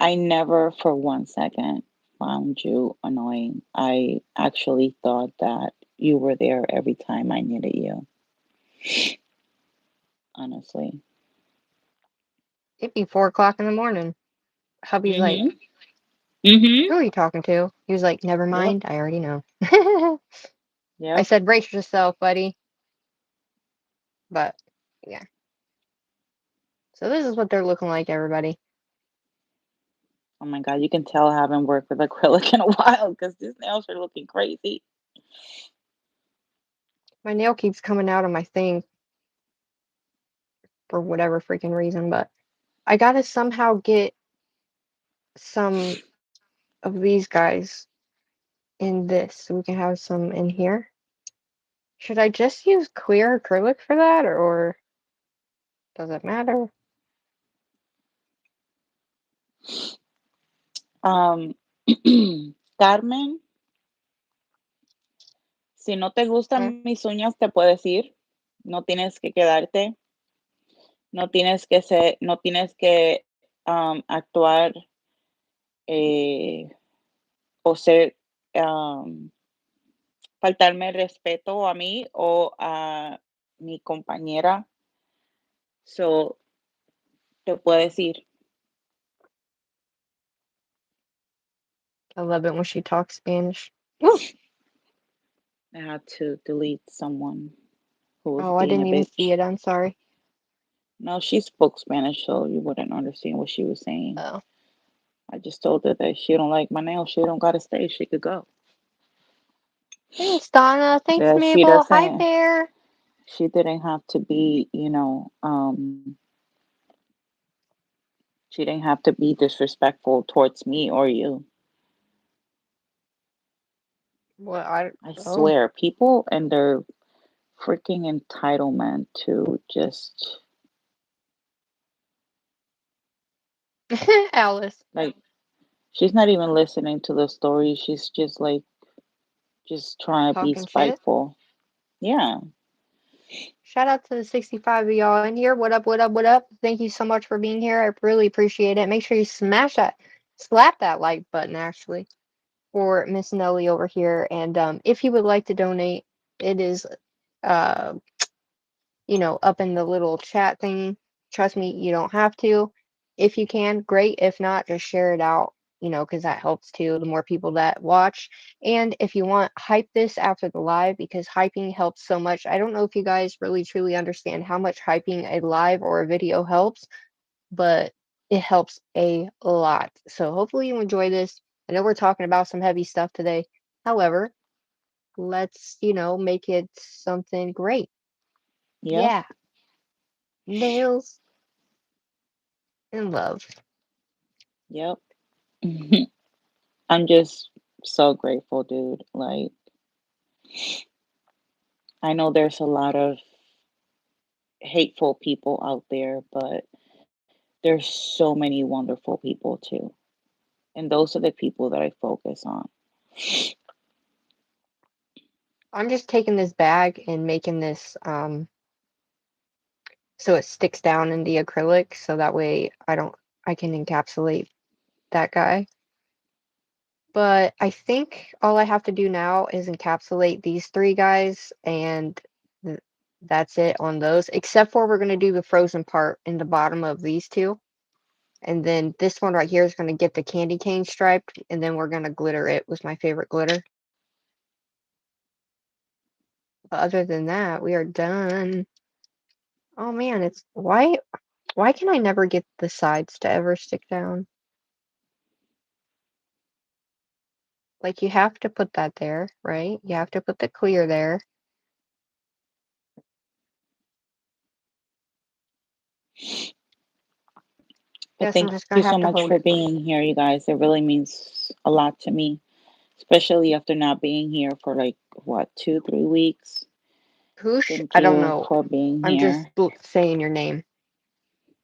I never for 1 second found you annoying. I actually thought that you were there every time I needed you, honestly. It'd be 4 o'clock in the morning. Hubby's like, Mhm. Mhm. "Who are you talking to?" He was like, "Never Yep. mind, I already know." I Yep. said, "Brace yourself, buddy." But yeah. So this is what they're looking like, everybody. Oh my God, you can tell I haven't worked with acrylic in a while because these nails are looking crazy. My nail keeps coming out of my thing for whatever freaking reason, but I gotta somehow get some of these guys in this so we can have some in here. Should I just use clear acrylic for that or does it matter? Um, Carmen, si no te Huh? gustan mis uñas, te puedes ir. No tienes que quedarte. No tienes que ser, no tienes que actuar eh, o ser, um, faltarme el respeto a mí o a mi compañera. So, te puedes ir. I love it when she talks Spanish. Woo! I had to delete someone who was Oh, I being a didn't even see bitch. it. I'm sorry. No, she spoke Spanish, so you wouldn't understand what she was saying. Oh. I just told her that she don't like my nails. She don't gotta stay. She could go. Thanks, Donna. Thanks, Yeah, she Mabel. Hi, doesn't. Bear. She didn't have to be, she didn't have to be disrespectful towards me or you. What I I oh swear, people and their freaking entitlement to just Alice like she's not even listening to the story. She's just like just trying to be talking shit. spiteful. Yeah. Shout out to the 65 of y'all in here. What up, what up, what up? Thank you so much for being here. I really appreciate it. Make sure you slap that like button actually for Miss Nelly over here. And if you would like to donate, it is uh up in the little chat thing. Trust me, you don't have to. If you can, great. If not, just share it out, because that helps too. The more people that watch. And if you want, hype this after the live because hyping helps so much. I don't know if you guys really truly understand how much hyping a live or a video helps, but it helps a lot. So hopefully you enjoy this. I know we're talking about some heavy stuff today. However, let's, make it something great. Yep. Yeah, nails and love. Yep. I'm just so grateful, dude. Like I know there's a lot of hateful people out there, but there's so many wonderful people too. And those are the people that I focus on. I'm just taking this bag and making this so it sticks down in the acrylic so that way I can encapsulate that guy. But I think all I have to do now is encapsulate these three guys and th that's it on those, except for we're going to do the frozen part in the bottom of these two. And then this one right here is going to get the candy cane striped, and then we're going to glitter it with my favorite glitter. But other than that, we are done. Oh man, it's why can I never get the sides to ever stick down? Like you have to put that there, right? You have to put the clear there. But Guess I'm thank just you gonna so have to much hold for it. being here, you guys. It really means a lot to me, especially after not being here for like what, 2, 3 weeks. Whoosh, Thank I don't you know. for being I'm just here. saying your name.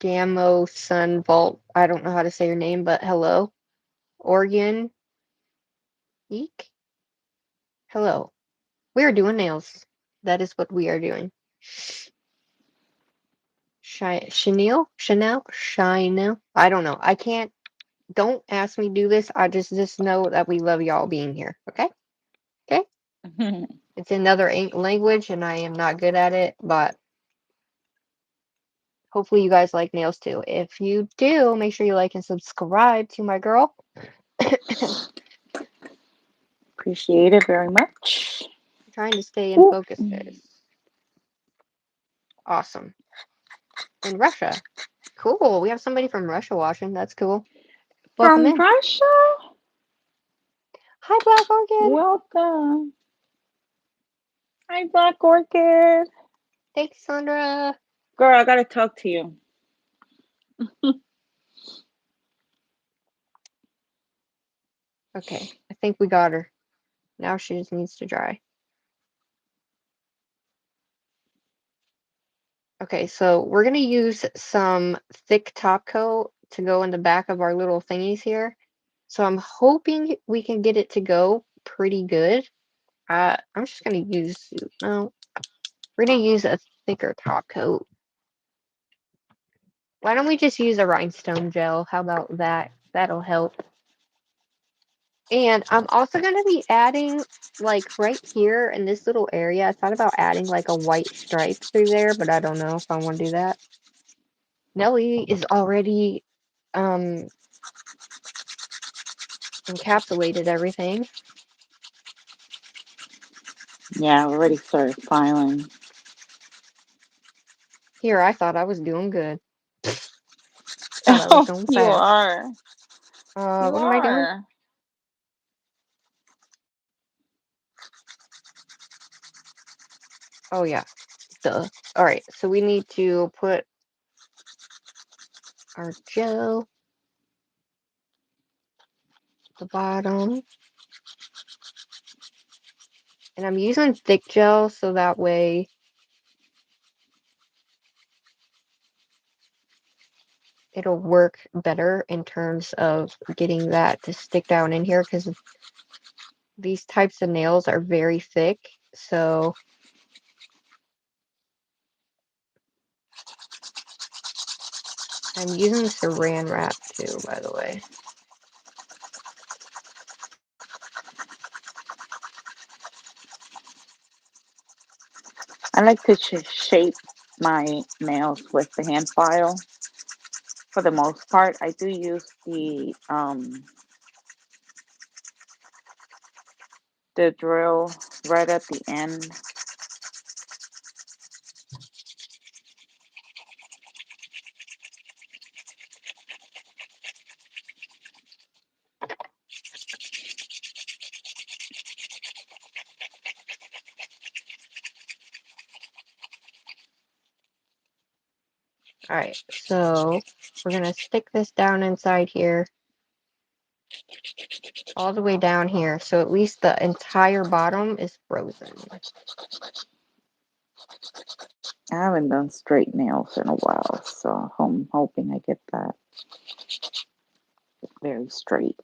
Gamo Sun Vault. I don't know how to say your name, but hello. Oregon Eek? Hello. We are doing nails. That is what we are doing. Chanel? I don't know. I can't. Don't ask me to do this. I just know that we love y'all being here. Okay? Okay? It's another language, and I am not good at it, but hopefully you guys like nails too. If you do, make sure you like and subscribe to my girl. Appreciate it very much. Trying to stay in Ooh. focus, guys. Awesome. In Russia. Cool. We have somebody from Russia watching. That's cool. Welcome From in. Russia? Hi, Black Orchid. Welcome. Hi, Black Orchid. Thanks, Sandra. Girl, I gotta talk to you. Okay, I think we got her. Now she just needs to dry. Okay, so we're gonna use some thick top coat to go in the back of our little thingies here. So I'm hoping we can get it to go pretty good. I'm just gonna use, no, we're gonna use a thicker top coat. Why don't we just use a rhinestone gel? How about that? That'll help. And I'm also going to be adding, like right here in this little area, I thought about adding like a white stripe through there, but I don't know if I want to do that. Nelly is already um, encapsulated everything. Yeah, we already started filing. Here, I thought I was doing good. Thought I was Oh, going you fast. are. You What am I doing? are. Oh, yeah. Duh. All right, so we need to put our gel at the bottom. And I'm using thick gel so that way it'll work better in terms of getting that to stick down in here because these types of nails are very thick. So I'm using saran wrap too, by the way. I like to shape my nails with the hand file. For the most part, I do use the drill right at the end. All right, so we're gonna stick this down inside here, all the way down here, so at least the entire bottom is frozen. I haven't done straight nails in a while, so I'm hoping I get that very straight.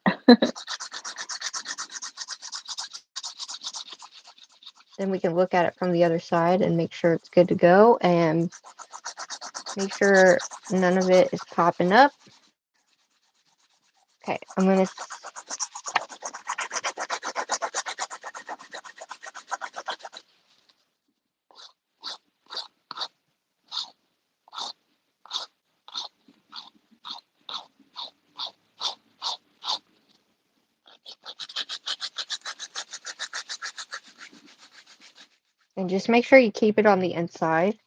Then we can look at it from the other side and make sure it's good to go and make sure none of it is popping up. Okay, and just make sure you keep it on the inside.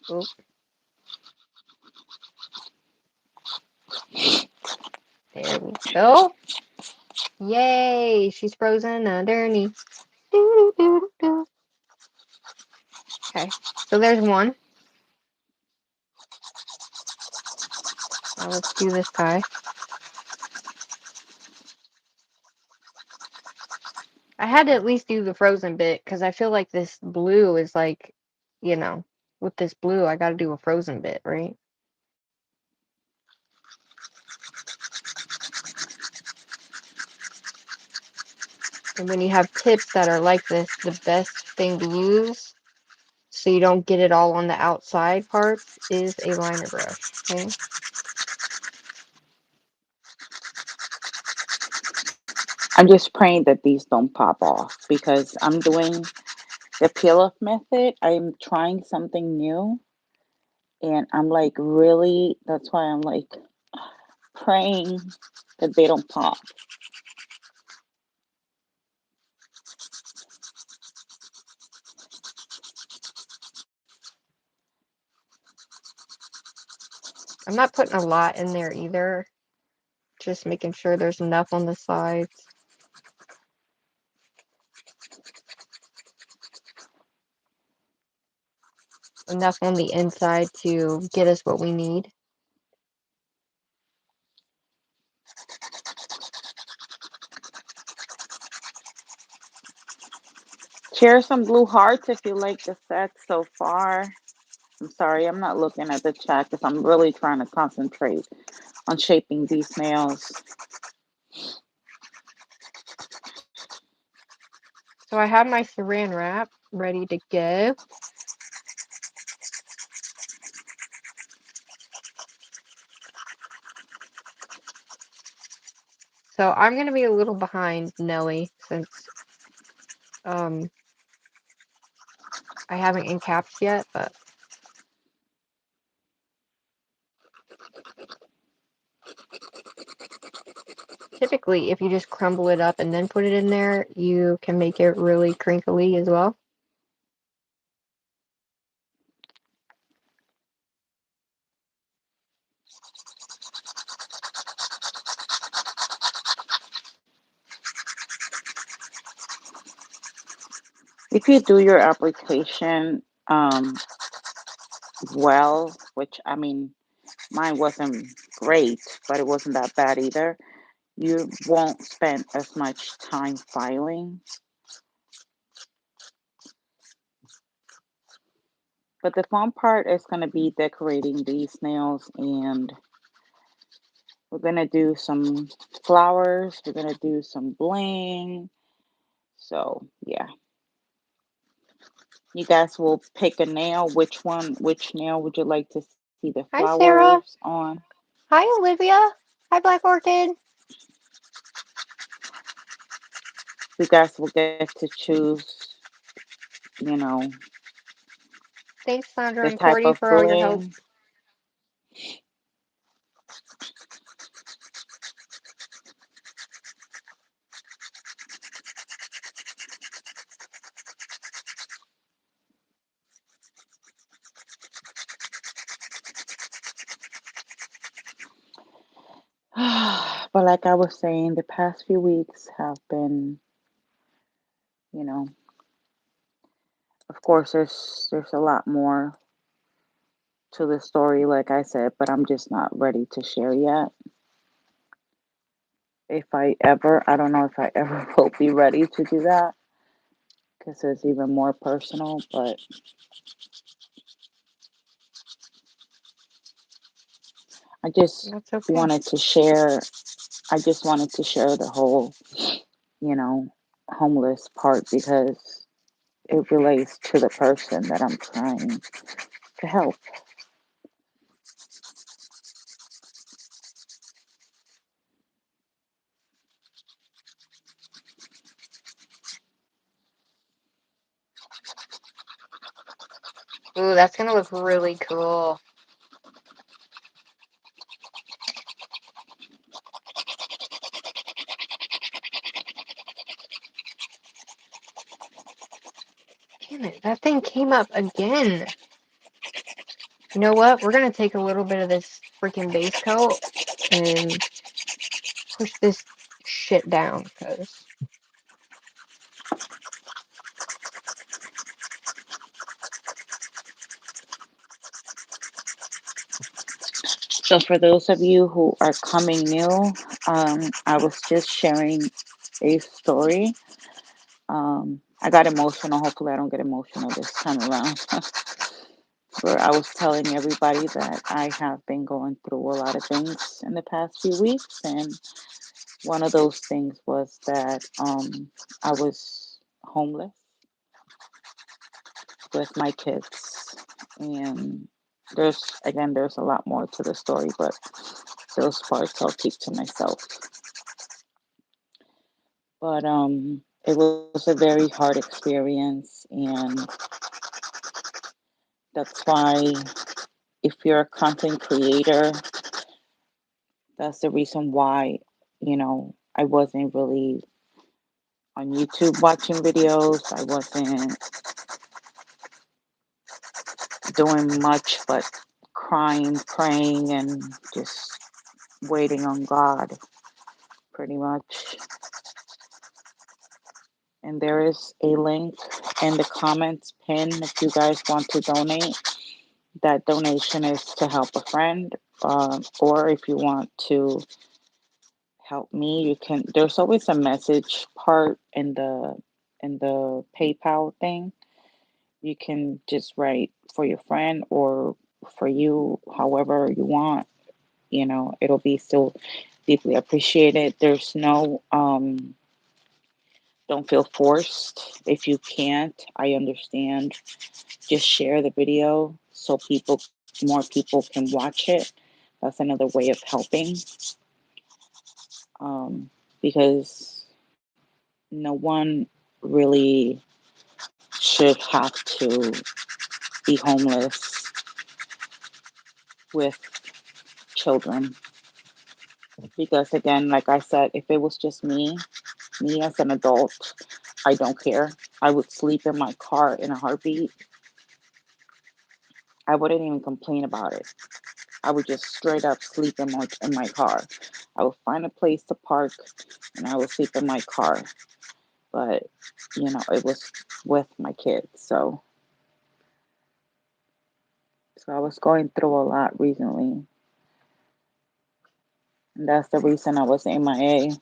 Oh, there we go. Yay, she's frozen underneath. Doo, doo, doo, doo. Okay, so there's one. Now let's do this guy. I had to at least do the frozen bit because I feel like this blue is like, you know, with this blue, I got to do a frozen bit, right? And when you have tips that are like this, the best thing to use so you don't get it all on the outside parts is a liner brush, okay? I'm just praying that these don't pop off because I'm doing the peel off method. I'm trying something new and I'm like really, that's why I'm like praying that they don't pop. I'm not putting a lot in there either, just making sure there's enough on the sides, enough on the inside to get us what we need. Share some blue hearts if you like the set so far. I'm sorry, I'm not looking at the chat because I'm really trying to concentrate on shaping these nails. So I have my saran wrap ready to go. So I'm going to be a little behind Nelly since um I haven't encapped yet, but typically if you just crumble it up and then put it in there, you can make it really crinkly as well. If you do your application well, which I mean, mine wasn't great, but it wasn't that bad either, you won't spend as much time filing. But the fun part is going to be decorating these nails, and we're going to do some flowers, we're going to do some bling. So, yeah. You guys will pick a nail. Which nail would you like to see the Hi, Sarah. flowers on? Hi, Olivia. Hi, Black Orchid. You guys will get to choose, you know, Thanks, Sandra the and type Cordy, of for all your help. bling. But like I was saying, the past few weeks have been, you know, of course there's a lot more to the story, like I said, but I'm just not ready to share yet. If I ever, I don't know if I ever will be ready to do that because it's even more personal, but I just That's okay. wanted to share, I just wanted to share the whole, you know. homeless part because it relates to the person that I'm trying to help. Ooh, that's gonna look really cool. Damn it, that thing came up again. You know what? We're gonna take a little bit of this freaking base coat and push this shit down, because So, for those of you who are coming new, I was just sharing a story. I got emotional. Hopefully, I don't get emotional this time around. Where I was telling everybody that I have been going through a lot of things in the past few weeks, and one of those things was that I was homeless with my kids, and there's a lot more to the story, but those parts I'll keep to myself. But it was a very hard experience, and that's why if you're a content creator, that's the reason why, I wasn't really on YouTube watching videos. I wasn't doing much but crying, praying, and just waiting on God, pretty much. And there is a link in the comments pin if you guys want to donate. That donation is to help a friend, or if you want to help me, you can. There's always a message part in the PayPal thing. You can just write for your friend or for you, however you want. It'll be still deeply appreciated. There's no don't feel forced. If you can't, I understand. Just share the video so more people can watch it. That's another way of helping, because no one really should have to be homeless with children. Because again, like I said, if it was just me as an adult, I don't care. I would sleep in my car in a heartbeat. I wouldn't even complain about it. I would just straight up sleep in my car. I would find a place to park and I would sleep in my car. But it was with my kids, so I was going through a lot recently, and that's the reason I was MIA.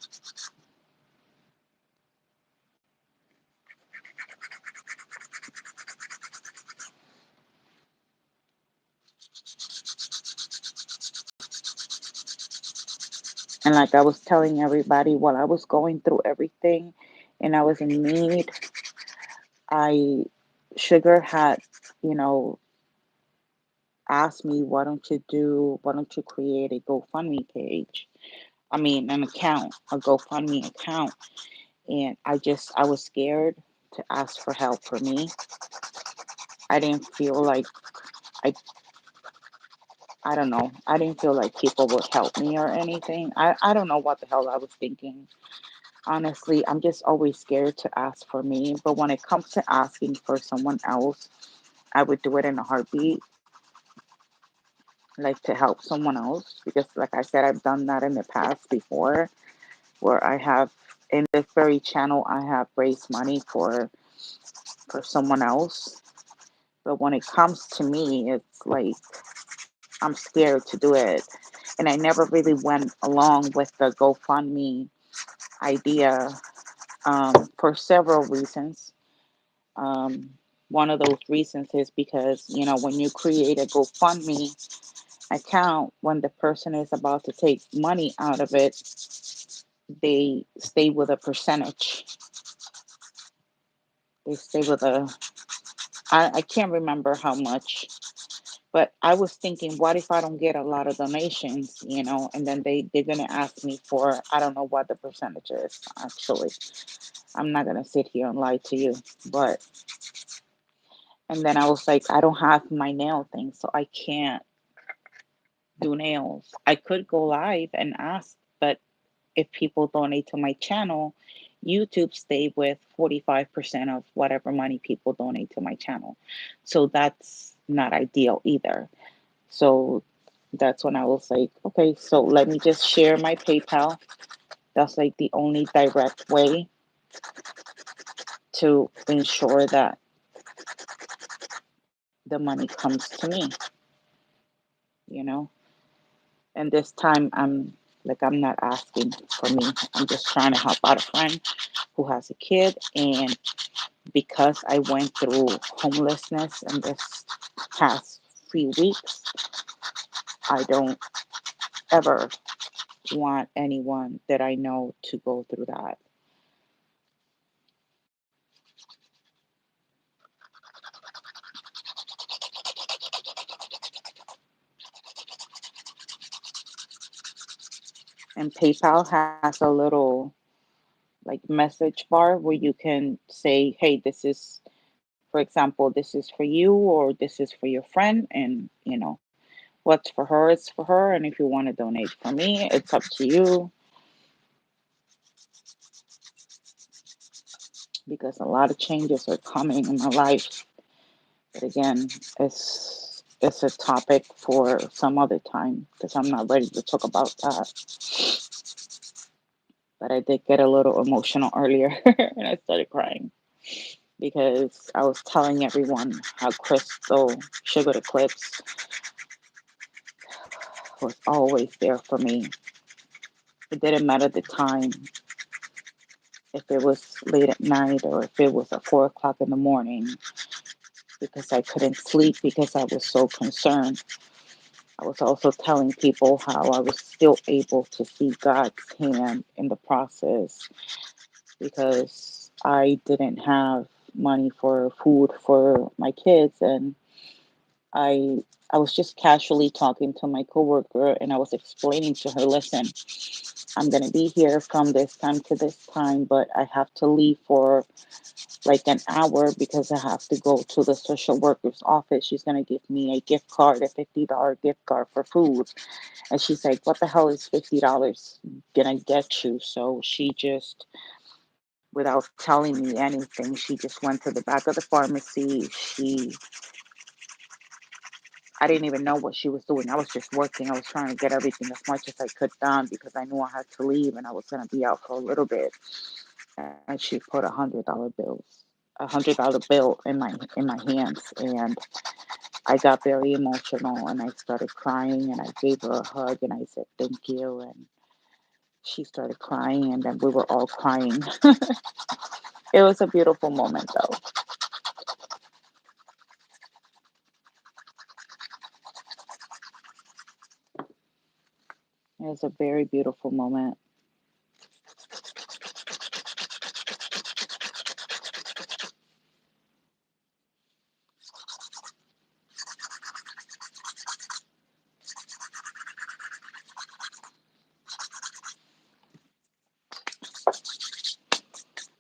And like I was telling everybody, while I was going through everything, and I was in need, I Sugar had, you know, asked me, why don't you create a GoFundMe page? I mean, an account, a GoFundMe account. And I was scared to ask for help for me. I didn't feel like I, I don't know. I didn't feel like people would help me or anything. I don't know what the hell I was thinking. Honestly, I'm just always scared to ask for me. But when it comes to asking for someone else, I would do it in a heartbeat, like to help someone else. Because, like I said, I've done that in the past before, where I have, in this very channel, I have raised money for someone else. But when it comes to me, it's like I'm scared to do it. And I never really went along with the GoFundMe idea, for several reasons. Um, One of those reasons is because, when you create a GoFundMe account, when the person is about to take money out of it, they stay with a percentage. They stay with I can't remember how much, but I was thinking, what if I don't get a lot of donations, and then they're gonna ask me for, I don't know what the percentage is actually. I'm not gonna sit here and lie to you, but and then I was like, I don't have my nail thing, so I can't do nails. I could go live and ask, but if people donate to my channel, YouTube stay with 45% of whatever money people donate to my channel. So that's not ideal either. So that's when I was like, okay, so let me just share my PayPal. That's like the only direct way to ensure that the money comes to me, you know? And this time I'm not asking for me. I'm just trying to help out a friend who has a kid. And because I went through homelessness in this past few weeks, I don't ever want anyone that I know to go through that. And PayPal has a little like message bar where you can say, hey, this is, for example, this is for you or this is for your friend. And, what's for her is for her. And if you want to donate for me, it's up to you, because a lot of changes are coming in my life. But again, it's a topic for some other time because I'm not ready to talk about that. But I did get a little emotional earlier and I started crying because I was telling everyone how Crystal Sugar Eclipse was always there for me. It didn't matter the time, if it was late at night or if it was at 4 o'clock in the morning, because I couldn't sleep because I was so concerned. I was also telling people how I was still able to see God's hand in the process because I didn't have money for food for my kids. And I I was just casually talking to my coworker and I was explaining to her, listen, I'm going to be here from this time to this time, but I have to leave for like an hour because I have to go to the social worker's office. She's going to give me a gift card, a $50 gift card for food. And she's like, what the hell is $50 going to get you? So she just, without telling me anything, she just went to the back of the pharmacy. I didn't even know what she was doing. I was just working. I was trying to get everything as much as I could done because I knew I had to leave and I was going to be out for a little bit. And she put $100 bill in my hands, and I got very emotional and I started crying and I gave her a hug and I said thank you, and she started crying and then we were all crying. It was a beautiful moment though. It was a very beautiful moment.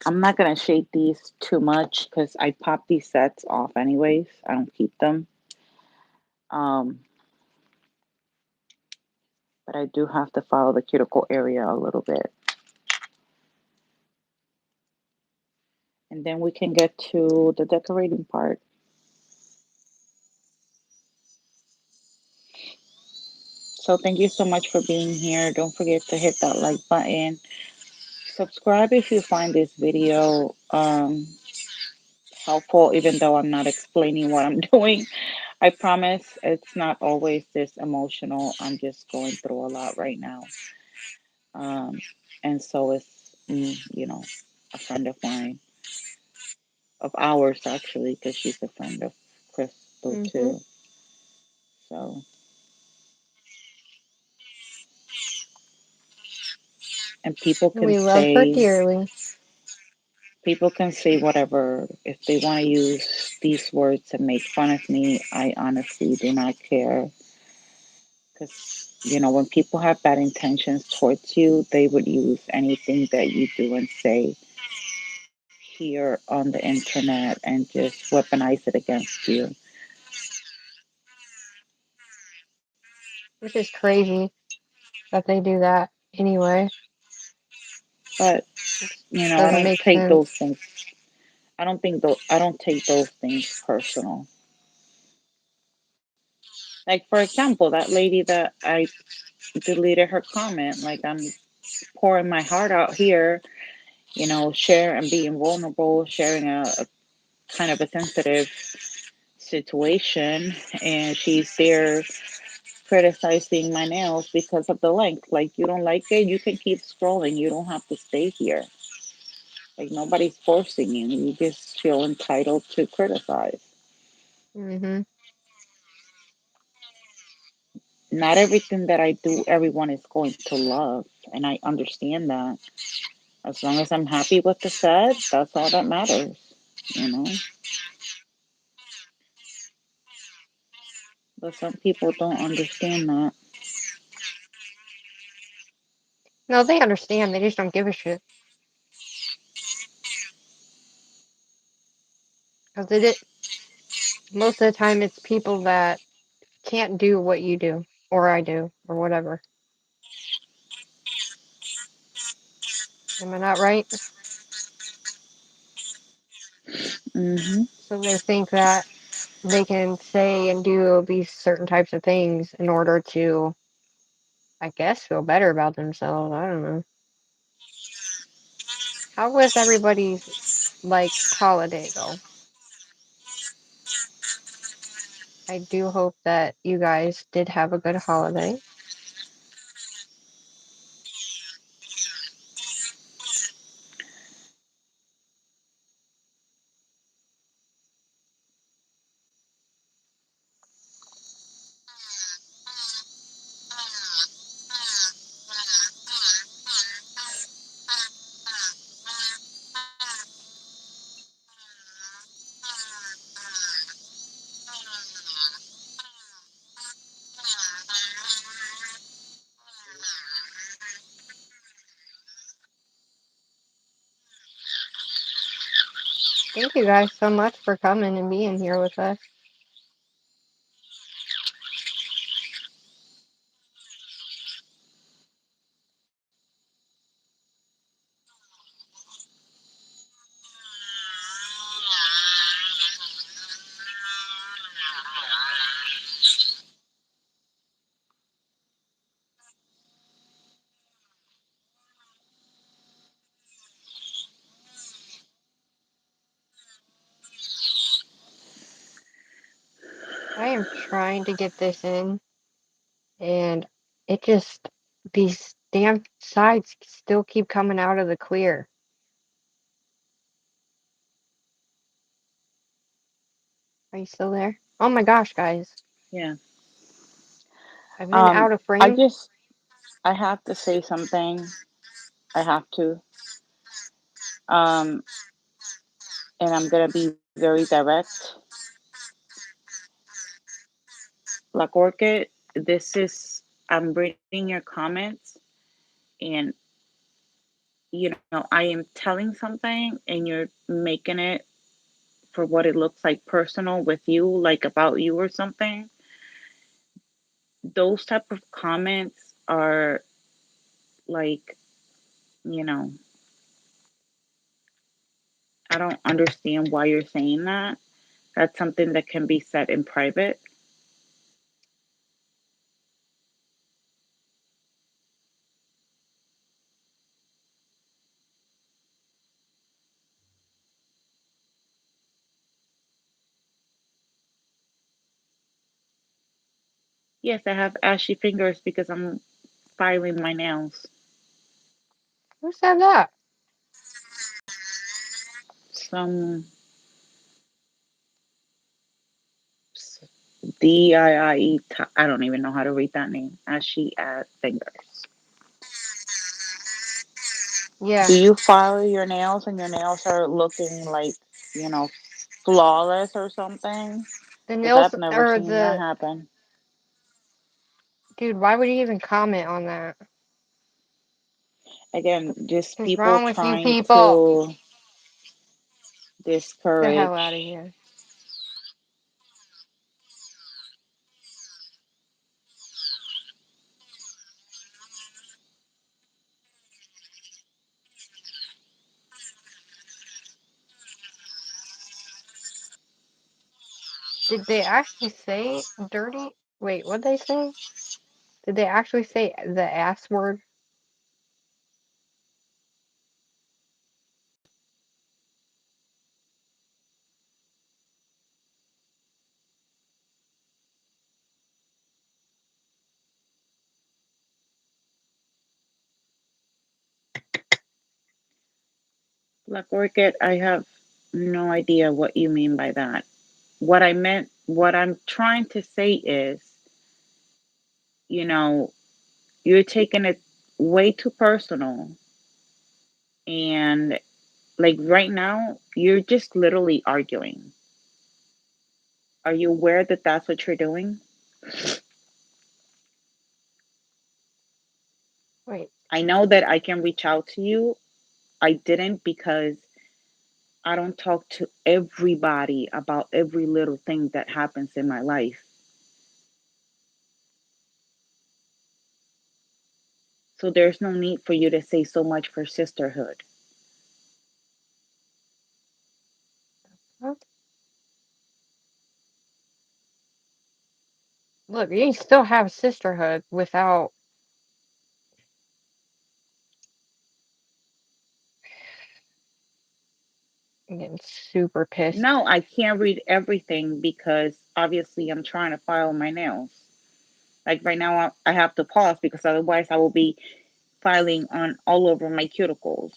I'm not gonna shade these too much because I pop these sets off anyways. I don't keep them. Um, but I do have to follow the cuticle area a little bit. And then we can get to the decorating part. So thank you so much for being here. Don't forget to hit that like button. Subscribe if you find this video helpful, even though I'm not explaining what I'm doing. I promise it's not always this emotional. I'm just going through a lot right now. Um, and so is, a friend of mine, of ours actually, because she's a friend of Crystal Hmm. too. So, and people can We love her say, dearly. People can say whatever. If they want to use these words to make fun of me, I honestly do not care. Because, when people have bad intentions towards you, they would use anything that you do and say here on the internet and just weaponize it against you. which is crazy that they do that anyway. But, It I doesn't don't make take those sense. things. I don't take those things personal. Like, for example, that lady that I deleted her comment, like, I'm pouring my heart out here, share and being vulnerable, sharing a kind of a sensitive situation, and she's there criticizing my nails because of the length. Like, you don't like it, you can keep scrolling. You don't have to stay here. Like, nobody's forcing you. You just feel entitled to criticize. Hmm. Not everything that I do, everyone is going to love, and I understand that. As long as I'm happy with the set, that's all that matters, you know. But some people don't understand that. No, they understand. They just don't give a shit. Because most of the time it's people that can't do what you do, or I do, or whatever. Am I not right? Hmm. So they think that they can say and do these certain types of things in order to, I guess, feel better about themselves. I don't know. How was everybody's like holiday though? I do hope that you guys did have a good holiday. Thank you guys so much for coming and being here with us. I am trying to get this in, and it just, these damn sides still keep coming out of the clear. Are you still there? Oh my gosh, guys. Yeah. I've been out of I frame. just, I have to say something. I have to. Um, and I'm going to be very direct. Like Orchid, this is, I'm reading your comments, and, I am telling something, and you're making it for what it looks like personal with you, like about you or something. Those type of comments are like, you know, I don't understand why you're saying that. That's something that can be said in private. Yes, I have ashy fingers because I'm filing my nails. Who said that? Some DIIE, I don't even know how to read that name. Ashy fingers. Yeah, Do you file your nails and your nails are looking like, you know, flawless or something? the Because nails I've never or seen that the happen. dude. Why would you even comment on that? Again, just What's people wrong with you trying people? to The hell out of discourage. here. Did they actually say dirty? Wait, what'd they say? Did they actually say the ass word? Black Orchid, I have no idea what you mean by that. What I meant, what I'm trying to say is, you know, you're taking it way too personal. And like right now, you're just literally arguing. Are you aware that that's what you're doing? Wait, I know that I can reach out to you. I didn't because I don't talk to everybody about every little thing that happens in my life. So there's no need for you to say so much for sisterhood. what? Look, you can still have sisterhood without getting super pissed. No, I can't read everything because obviously I'm trying to file my nails. Like right now, I have to pause because otherwise I will be filing on all over my cuticles.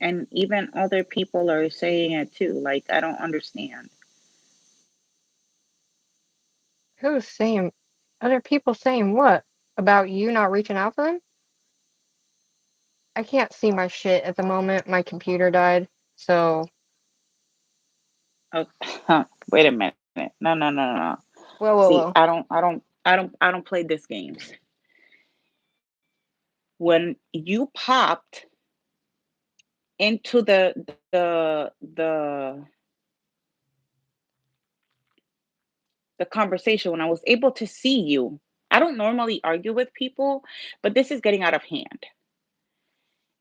And even other people are saying it too. Like I don't understand. Who's saying? Other people saying what? About you not reaching out to them? I can't see my shit at the moment. My computer died. So, Oh, wait a minute. No. whoa, See, whoa, whoa. I don't play this games. When you popped into the conversation, when I was able to see you, I don't normally argue with people, but this is getting out of hand.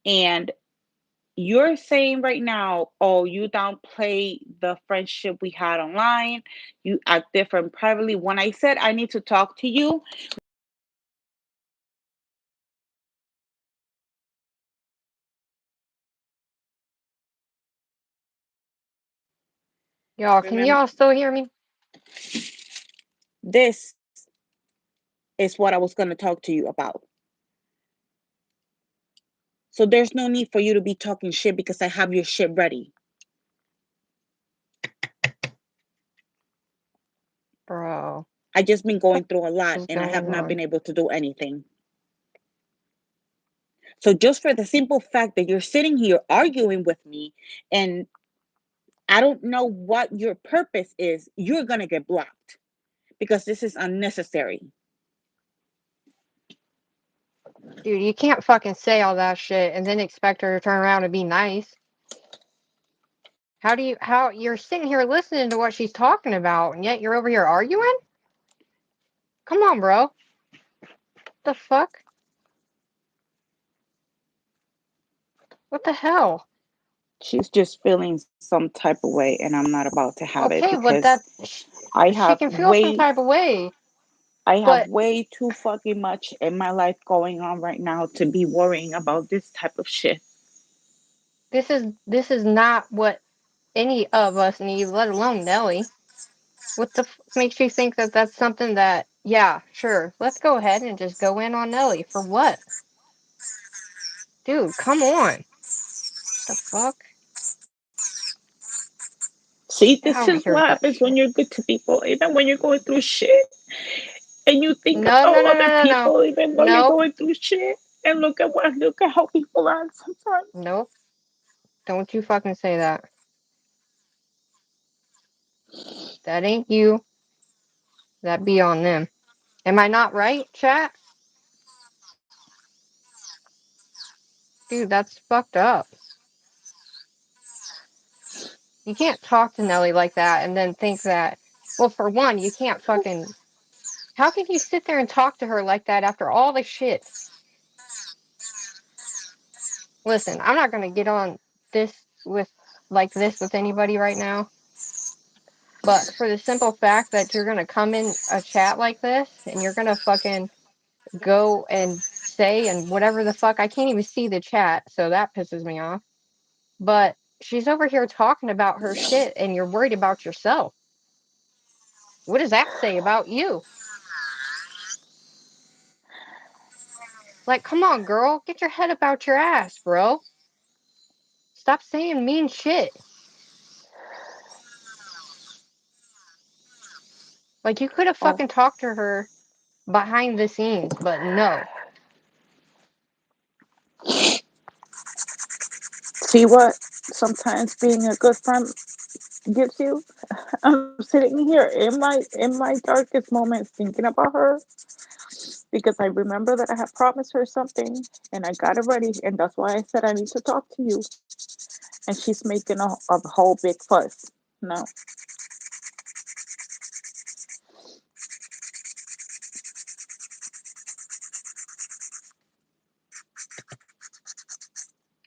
And you're saying right now, oh, you downplay the friendship we had online, you act different privately. When I said I need to talk to you, Y'all, can remember, y'all still hear me? this is what I was going to talk to you about. So there's no need for you to be talking shit because I have your shit ready. Bro, I just been what going through a lot is and I have going not on? been able to do anything. So just for the simple fact that you're sitting here arguing with me and I don't know what your purpose is, you're going to get blocked because this is unnecessary. Dude, you can't fucking say all that shit and then expect her to turn around and be nice. How you're sitting here listening to what she's talking about and yet you're over here arguing? Come on, bro. The fuck? What the hell? She's just feeling some type of way and I'm not about to have it Okay, but because that I she have can feel some way type of way, I have but way too fucking much in my life going on right now to be worrying about this type of shit. this is not what any of us need, let alone Nelly. What the makes you think that that's something that, yeah, sure, let's go ahead and just go in on Nelly for what? Dude, come on. The fuck? See, Get this out of is here what with that happens when shit. you're good to people, even when you're going through shit, and you think No, about no, no, other no, no, no. people, even though you're Nope. going through shit. And look at how people are sometimes. Nope. Don't you fucking say that. That ain't you. That be on them. Am I not right, chat? Dude, that's fucked up. You can't talk to Nelly like that and then think that, well, for one, you can't fucking. How can you sit there and talk to her like that after all the shit? Listen, I'm not gonna get on this with like this with anybody right now, but for the simple fact that you're gonna come in a chat like this and you're gonna fucking go and say and whatever the fuck, I can't even see the chat, so that pisses me off. But she's over here talking about her shit and you're worried about yourself. What does that say about you? Like, come on, girl, get your head about your ass, bro. Stop saying mean shit. Like, you could have Oh, fucking talked to her behind the scenes, but no. see what sometimes being a good friend gives you. I'm sitting here in my darkest moments thinking about her because I remember that I had promised her something and I got it ready, and that's why I said I need to talk to you. And she's making a whole big fuss. No,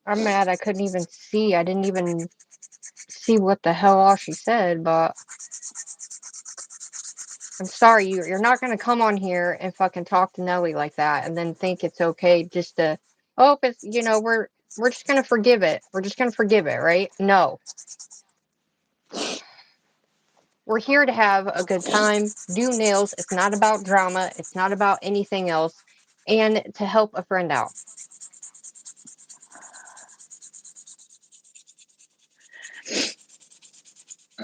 I'm mad I couldn't even see. I didn't even see what the hell all she said, but I'm sorry, you're not gonna come on here and fucking talk to Nelly like that and then think it's okay just to, oh, it's, we're just gonna forgive it. We're just gonna forgive it, right? No. We're here to have a good time, do nails. It's not about drama. It's not about anything else. And to help a friend out.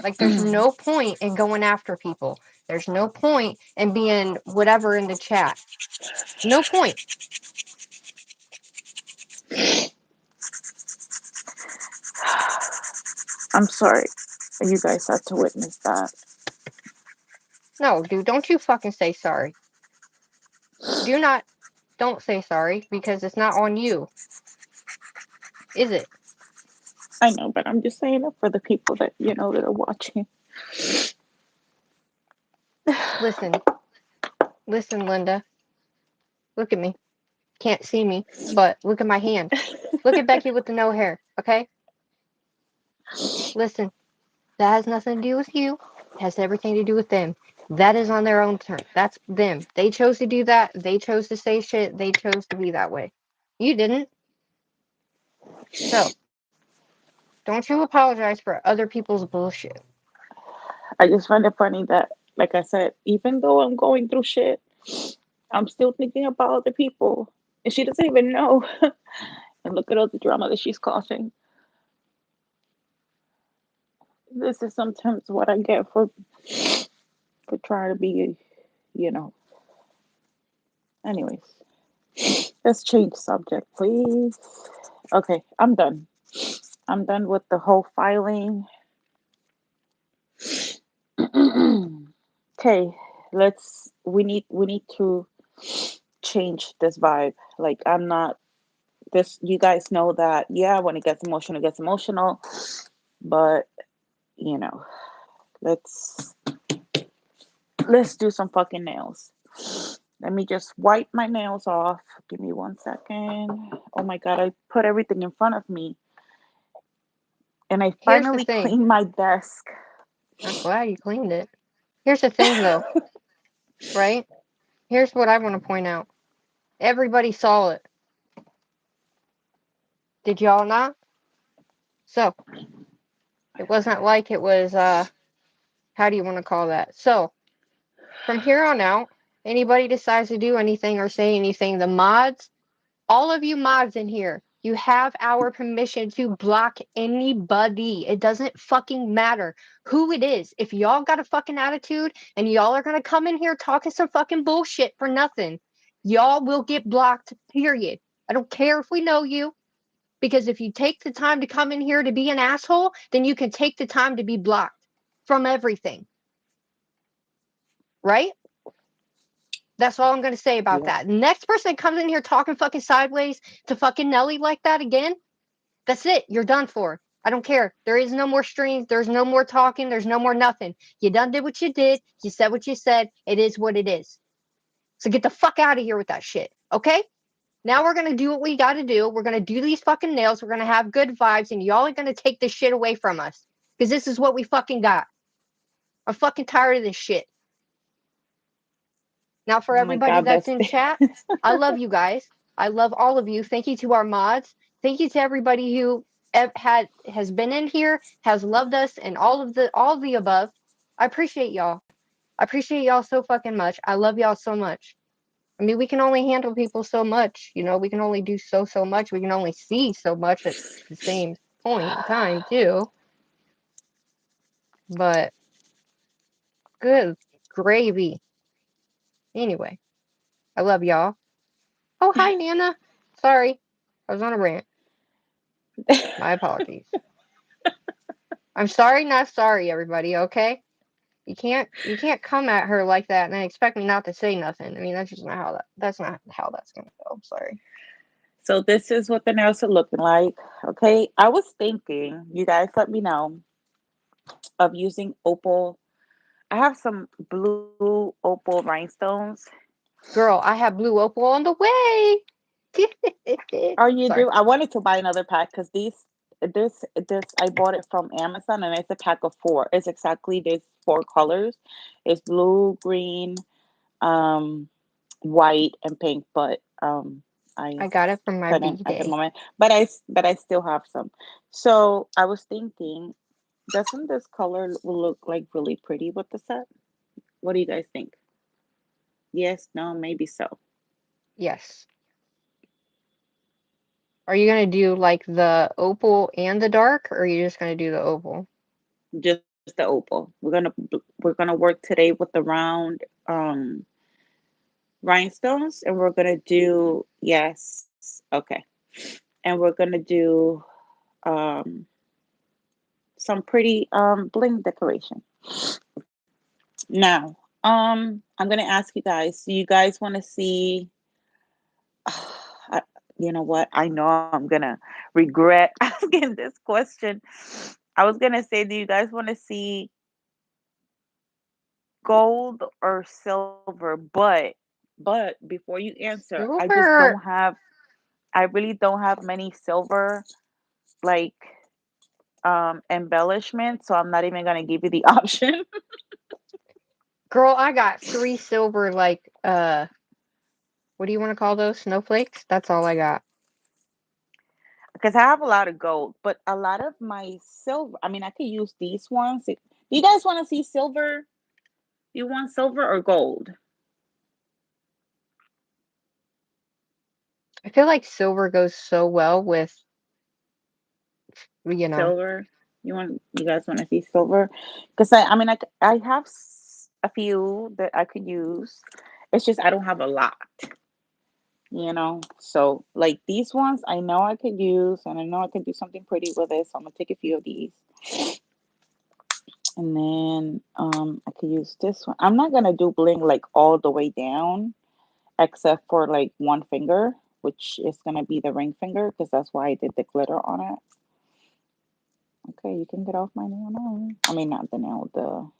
Like, there's no point in going after people. There's no point in being whatever in the chat. No point. I'm sorry. You guys had to witness that. No, dude, don't you fucking say sorry. Do not, don't say sorry because it's not on you, is it? I know, but I'm just saying it for the people that that are watching. Listen, listen, Linda. Look at me. Can't see me, but look at my hand. Look at Becky with the no hair, okay? Listen, that has nothing to do with you. It has everything to do with them. That is on their own terms. That's them. They chose to do that. They chose to say shit. They chose to be that way. You didn't. So, don't you apologize for other people's bullshit. I just find it funny that, like I said, even though I'm going through shit, I'm still thinking about other people, and she doesn't even know. And look at all the drama that she's causing. This is sometimes what I get for trying to be, you know. Anyways, let's change subject, please. Okay, I'm done. I'm done with the whole filing. Okay, we need to change this vibe. Like I'm not this you guys know that yeah, when it gets emotional, but you know, let's let's do some fucking nails. Let me just wipe my nails off. Give me 1 second. Oh my god, I put everything in front of me and I Here's the finally thing. cleaned my desk. I'm glad you cleaned it. Here's the thing, though, right? Here's what I want to point out. Everybody saw it. Did y'all not? So, it wasn't like it was, how do you want to call that? So, from here on out, anybody decides to do anything or say anything, the mods, all of you mods in here, You have our permission to block anybody. It doesn't fucking matter who it is. If y'all got a fucking attitude and y'all are gonna come in here talking some fucking bullshit for nothing, y'all will get blocked, period. I don't care if we know you, because if you take the time to come in here to be an asshole, then you can take the time to be blocked from everything, right? That's all I'm gonna say about Yep. that. Next person that comes in here talking fucking sideways to fucking Nelly like that again, that's it. You're done for. I don't care. There is no more streams. There's no more talking. There's no more nothing. You done did what you did. You said what you said. It is what it is. So get the fuck out of here with that shit. Okay? Now we're gonna do what we gotta do. We're gonna do these fucking nails. We're gonna have good vibes, and y'all are gonna take this shit away from us. Because this is what we fucking got. I'm fucking tired of this shit. Now, for Oh my everybody God, that's in bestie. chat, I love you guys. I love all of you. Thank you to our mods. Thank you to everybody who has been in here, has loved us, and all of the above. I appreciate y'all. I appreciate y'all so fucking much. I love y'all so much. I mean, we can only handle people so much. We can only do so much. We can only see so much at the same point in time too. But good gravy. Anyway, I love y'all. Oh, hi, Nana. Sorry, I was on a rant. My apologies. I'm sorry, not sorry, everybody. Okay, you can't come at her like that and then expect me not to say nothing. I mean, that's just not how that's gonna go. I'm sorry. So this is what the nails are looking like. Okay. I was thinking, you guys let me know, of using opal. I have some blue opal rhinestones. Girl, I have blue opal on the way. Oh, you Sorry. do? I wanted to buy another pack because this I bought it from Amazon and it's a pack of four. It's exactly these four colors. It's blue, green, um, white, and pink. But I I got it from my couldn't B at the day. moment. But I still have some. So I was thinking, doesn't this color will look like really pretty with the set? What do you guys think? Yes, no, maybe so. Yes. Are you gonna do like the opal and the dark, or are you just gonna do the opal? Just the opal. We're gonna work today with the round rhinestones, and we're gonna do, yes, okay, and we're gonna do um some pretty bling decoration. Now, I'm gonna ask you guys. Do you guys want to see? I- you know what? I know I'm gonna regret asking this question. I was gonna say, do you guys want to see gold or silver? But before you answer, I just don't Silver. have. I really don't have many silver like embellishments, so I'm not even gonna give you the option Girl, I got 3 silver, like, what do you want to call those? Snowflakes? That's all I got. because I have a lot of gold, but a lot of my silver. I mean, I could use these ones. Do you guys want to see silver? Do you want silver or gold? I feel like silver goes so well with, you know, Silver. You guys want to see silver? Because I mean, I have a few that I could use. It's just I don't have a lot. So like these ones, I know I could use, and I know I could do something pretty with it. So I'm gonna take a few of these, and then I could use this one. I'm not gonna do bling like all the way down, except for like one finger, which is gonna be the ring finger, because that's why I did the glitter on it. Okay, you can get off my nail now. I mean, not the nail, the.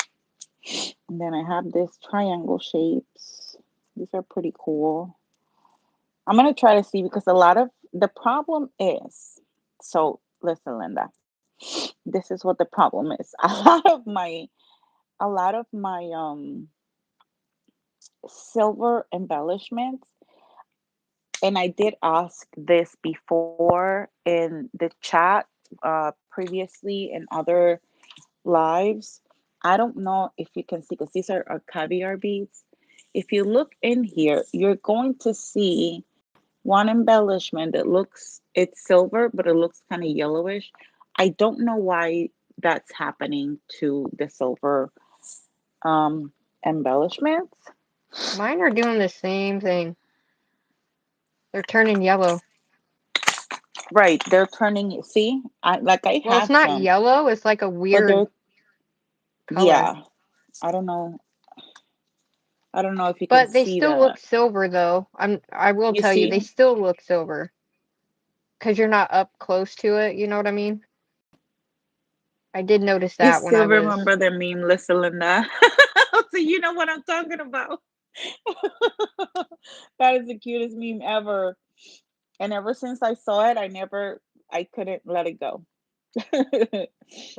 And then I have this triangle shapes. These are pretty cool. I'm gonna try to see because a lot of the problem is. So listen, Linda. This is what the problem is. A lot of my silver embellishments, and I did ask this before in the chat previously in other lives. I don't know if you can see because these are caviar beads. If you look in here, you're going to see one embellishment that looks, it's silver, but it looks kind of yellowish. I don't know why that's happening to the silver um embellishments. Mine are doing the same thing. They're turning yellow. Right, they're turning, see, I Well, it's had not some, yellow, it's like a but they're, weird color. yeah, I don't know. I don't know if you can But they see still look that. silver though. I will You tell you, see? they still look silver. Because you're not up close to it, you know what I mean? I did notice You that when I still was remember the meme, Lisa Linda? So you know what I'm talking about. That is the cutest meme ever. And ever since I saw it, I couldn't let it go.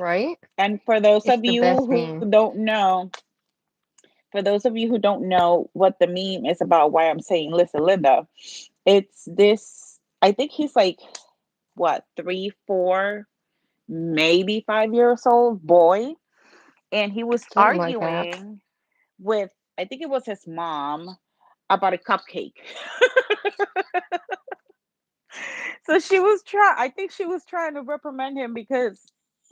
right. And for those It's of the you best who meme. don't know, for those of you who don't know what the meme is about, why I'm saying Lisa Linda, it's this, I think he's like, what, 3, 4, maybe 5 years old boy. And he was Something like that. arguing with, I think it was his mom, about a cupcake. So I think she was trying to reprimand him because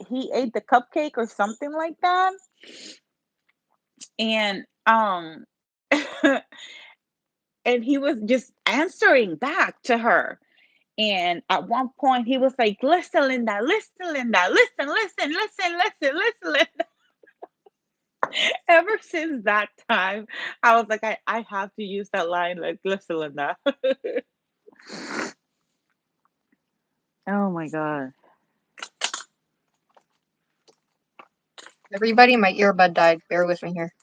he ate the cupcake or something like that. And and he was just answering back to her. And at one point he was like, listen, Linda, listen, Linda, listen, listen, listen, listen, listen, Linda. Ever since that time, I was like, I have to use that line, like, listen, Linda. Oh my God. Everybody, my earbud died. Bear with me here.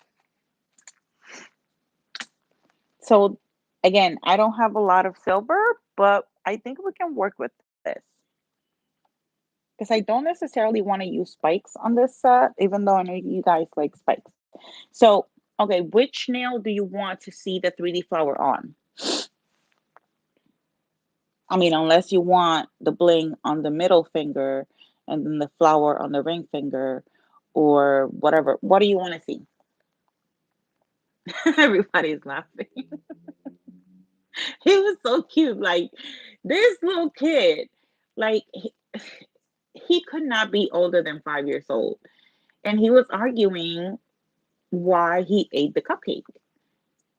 So again, I don't have a lot of silver, but I think we can work with this because I don't necessarily want to use spikes on this set, even though I know you guys like spikes. So, okay, which nail do you want to see the 3D flower on? I mean, unless you want the bling on the middle finger and then the flower on the ring finger or whatever. What do you want to see? Everybody's laughing. He was so cute. Like this little kid, like he could not be older than 5 years old. And he was arguing why he ate the cupcake.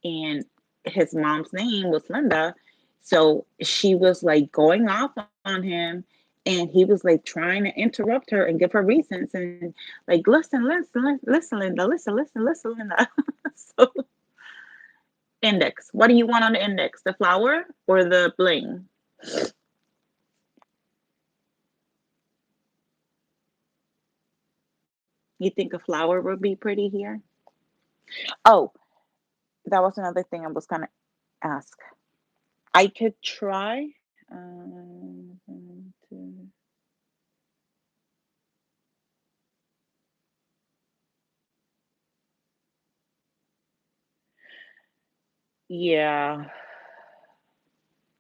And his mom's name was Linda. So she was like going off on him. And he was like trying to interrupt her and give her reasons and like, listen, listen, listen, Linda, listen, listen, listen, Linda. So, index. What do you want on the index? The flower or the bling? You think a flower would be pretty here? Oh, that was another thing I was gonna ask. I could try. Yeah.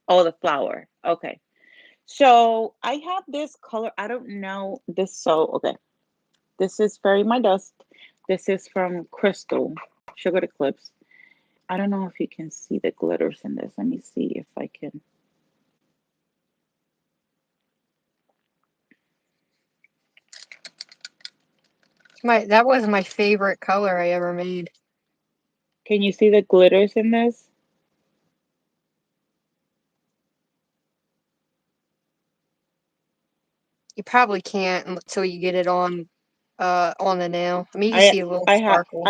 Oh, the flower. Okay. So I have this color. I don't know this. So, okay. This is Fairy My Dust. This is from Crystal Sugar Eclipse. I don't know if you can see the glitters in this. Let me see if I can. That was my favorite color I ever made. Can you see the glitters in this? You probably can't until you get it on the nail. I mean, you can I see a little I had sparkle.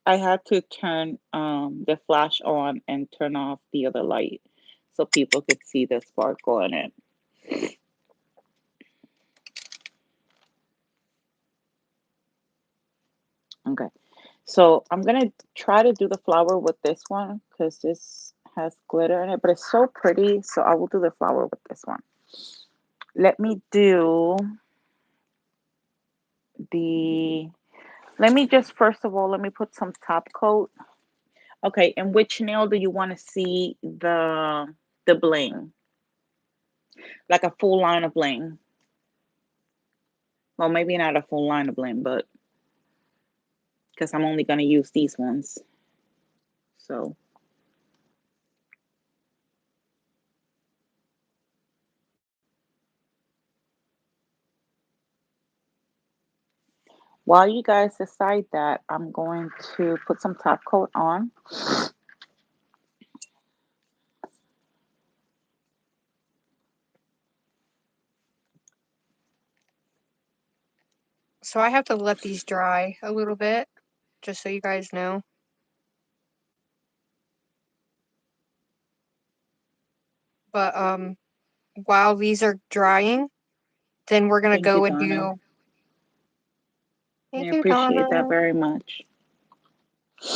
I had to turn the flash on and turn off the other light so people could see the sparkle in it. Okay. So I'm gonna try to do the flower with this one because this has glitter in it, but it's so pretty. So I will do the flower with this one. Let me do the, let me just, first of all, let me put some top coat. Okay, and which nail do you want to see the bling? Like a full line of bling. Well, maybe not a full line of bling, but because I'm only gonna use these ones. So While you guys decide that, I'm going to put some top coat on. So I have to let these dry a little bit, just so you guys know. But while these are drying, then we're gonna Thank you, go and Donna. do. I Thank you, appreciate that Donna. very much.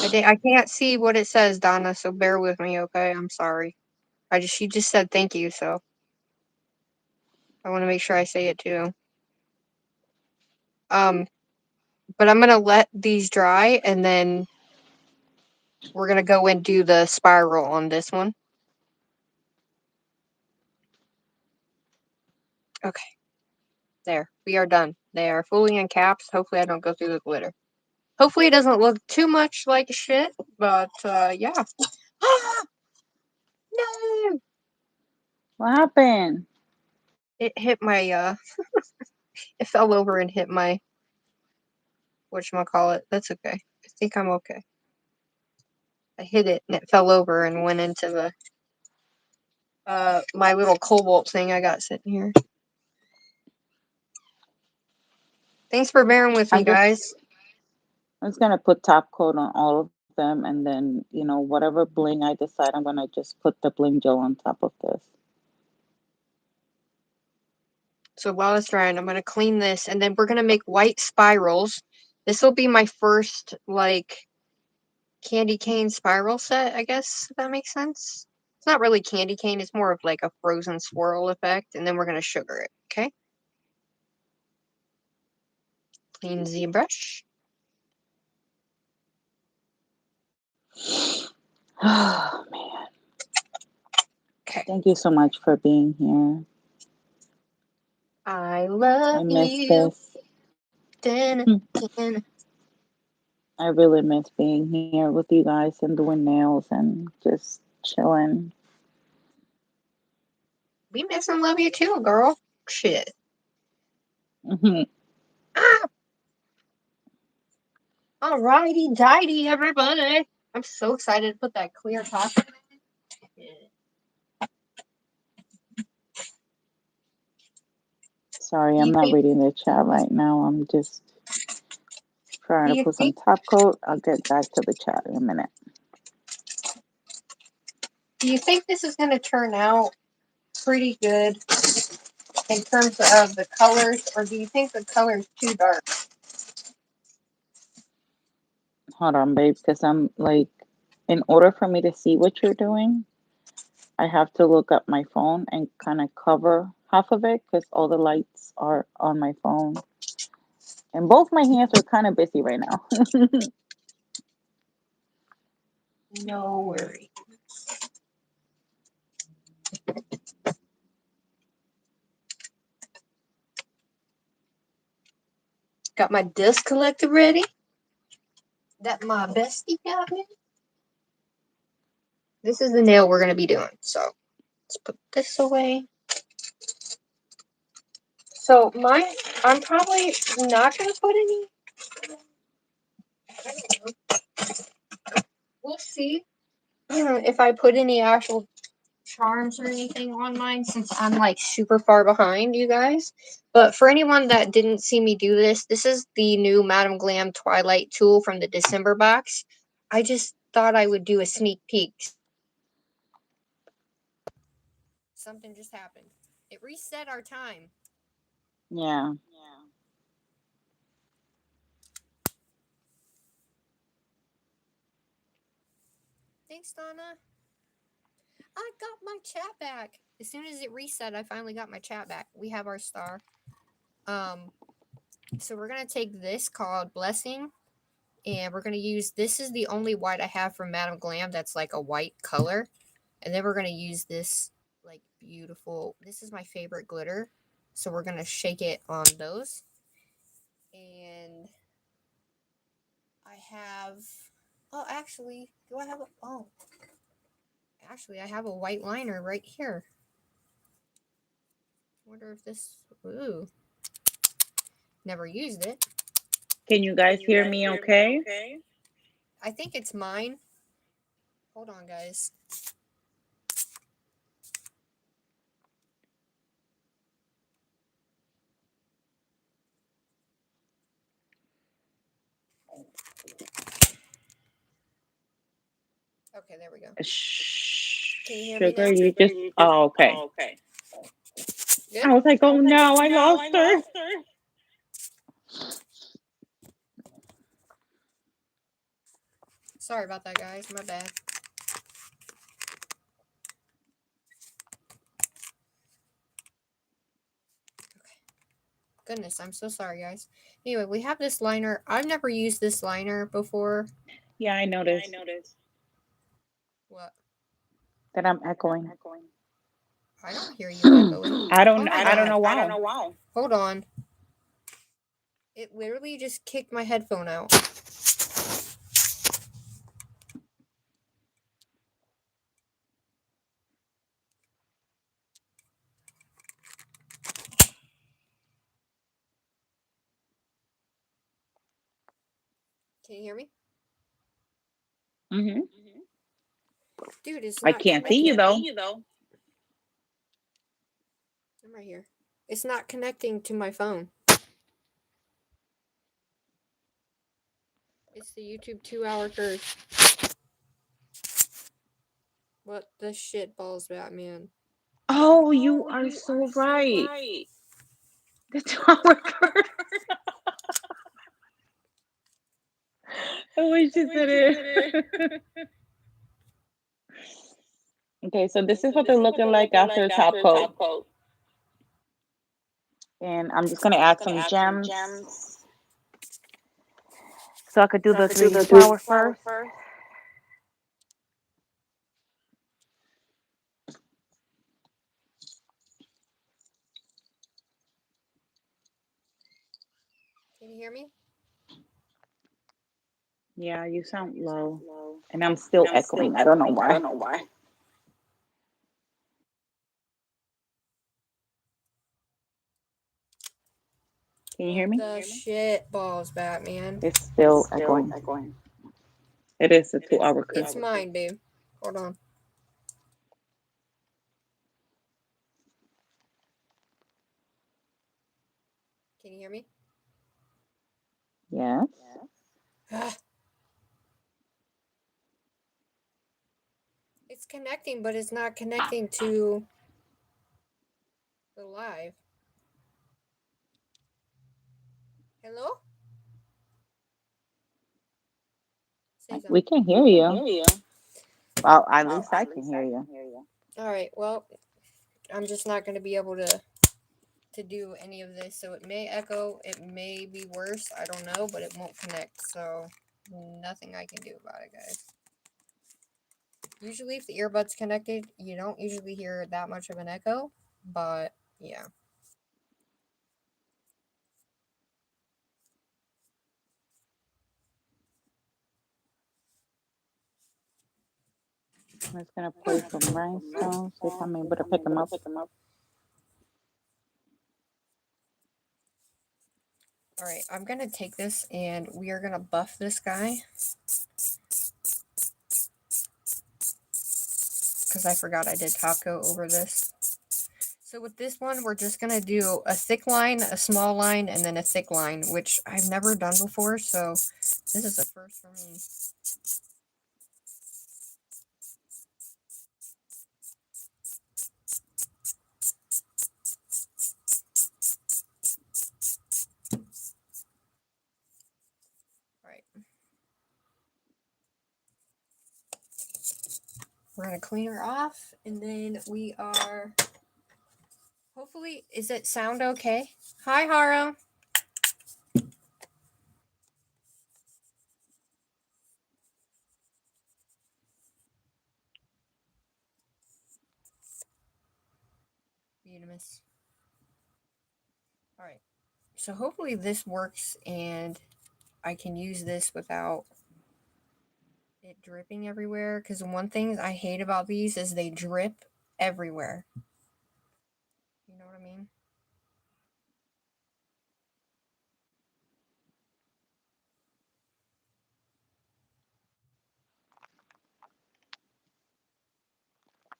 I can't see what it says, Donna, so bear with me, okay? I'm sorry. She just said thank you, so I want to make sure I say it too. Um, but I'm gonna let these dry, and then we're gonna go and do the spiral on this one. Okay, there. We are done. They are fully in caps. Hopefully I don't go through the glitter. Hopefully it doesn't look too much like shit, but yeah. No! What happened? It hit my it fell over and hit my whatchamacallit. That's okay. I think I'm okay. I hit it and it fell over and went into the my little cobalt thing I got sitting here. Thanks for bearing with me, I'm just guys. I'm just gonna put top coat on all of them, and then whatever bling I decide, I'm gonna just put the bling gel on top of this. So while it's drying, I'm gonna clean this, and then we're gonna make white spirals. This will be my first like candy cane spiral set, I guess, if that makes sense. It's not really candy cane, it's more of like a frozen swirl effect, and then we're gonna sugar it, okay? Clean Z brush. Oh man, Okay. thank you so much for being here. I I love miss you. this. Then again. I really miss being here with you guys and doing nails and just chilling. We miss and love you too, girl. Shit. Mhm. Ah! Alrighty, tighty, everybody. I'm so excited to put that clear top. Sorry, Do I'm you not think? reading the chat right now. I'm just trying Do to you put some think? top coat. I'll get back to the chat in a minute. Do you think this is gonna turn out pretty good in terms of the colors, or do you think the color's too dark? Hold on, babe, because I'm like, in order for me to see what you're doing, I have to look up my phone and kind of cover half of it because all the lights are on my phone. And both my hands are kind of busy right now. No worry. Got my dust collector ready. That my bestie got me. This is the nail we're gonna be doing. So let's put this away. So I'm probably not gonna put any. We'll see if I put any actual charms or anything on mine since I'm like super far behind you guys. But for anyone that didn't see me do this, this is the new Madam Glam Twilight tool from the December box. I just thought I would do a sneak peek. Something just happened. It reset our time. Yeah. Yeah. Thanks, Donna. I got my chat back. As soon as it reset, I finally got my chat back. We have our star. Um, so we're gonna take this called Blessing, and we're gonna use this is the only white I have from Madame Glam that's like a white color, and then we're gonna use this like beautiful. This is my favorite glitter, so we're gonna shake it on those, and I have. Oh, actually, do I have a? Oh, actually, I have a white liner right here. Wonder if this. Ooh, never used it. Can you guys hear me okay? I think it's mine. Hold on, guys. Okay, there we go. Can you hear me now? Sugar, you just, oh, okay. Good? I was like, oh no, I lost her. Sorry about that, guys. My bad. Goodness, I'm so sorry, guys. Anyway, we have this liner. I've never used this liner before. Yeah, I noticed What? that I'm echoing. I don't hear you echoing. Oh my I don't god. know why. Hold on. It literally just kicked my headphone out. Can you hear me? Hmm. Dude, it's I not can't see you connecting. though. I'm right here. It's not connecting to my phone. It's the YouTube 2 hour curse. What the shit balls, Batman? Oh, you are so right. The tower curse. I wish you said it. Okay, so this is what they're looking like after the top coat. And I'm just gonna add some gems. So I could do the 3D flower first. Can you hear me? Yeah, you sound low. And I'm still echoing. I don't know why. Can you hear What me? the shit balls, Batman? It's still echoing. It is a 2 hour It's curse. mine, babe. Hold on. Can you hear me? Yes. It's connecting, but it's not connecting to the live. Hello? Say We something. can hear you. Well, at least I can hear you. Alright, well, I'm just not going to be able to do any of this, so it may echo, it may be worse, I don't know, but it won't connect, so nothing I can do about it, guys. Usually if the earbud's connected, you don't usually hear that much of an echo, but yeah. I'm just gonna place some rhinestones, see if I'm able to pick them up. Alright, I'm going to take this and we are going to buff this guy. Because I forgot I did top coat over this. So with this one, we're just going to do a thick line, a small line, and then a thick line, which I've never done before, so this is a first for me. Alright. We're going to clean her off, and then we are... Hopefully, is it sound okay? Hi, Haro. Venomous. Alright. So hopefully this works, and I can use this without it dripping everywhere, because one thing I hate about these is they drip everywhere. You know what I mean?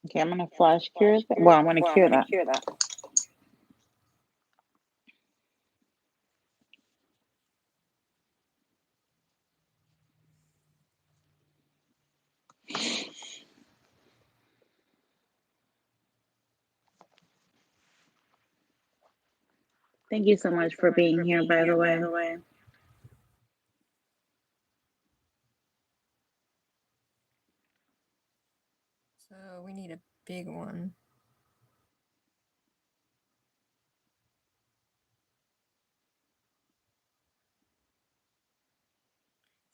Okay, I'm gonna flash cure that. Well, I'm gonna cure that. Thank you so much for being here, by the way. So we need a big one.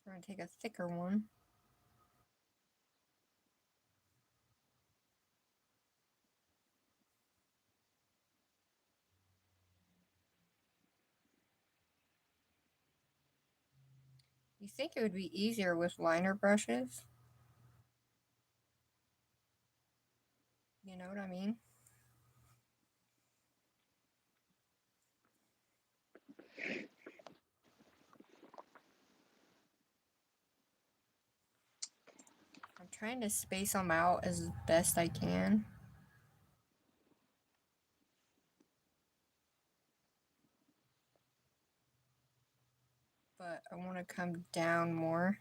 We're going to take a thicker one. You think it would be easier with liner brushes? You know what I mean? I'm trying to space them out as best I can. But I want to come down more.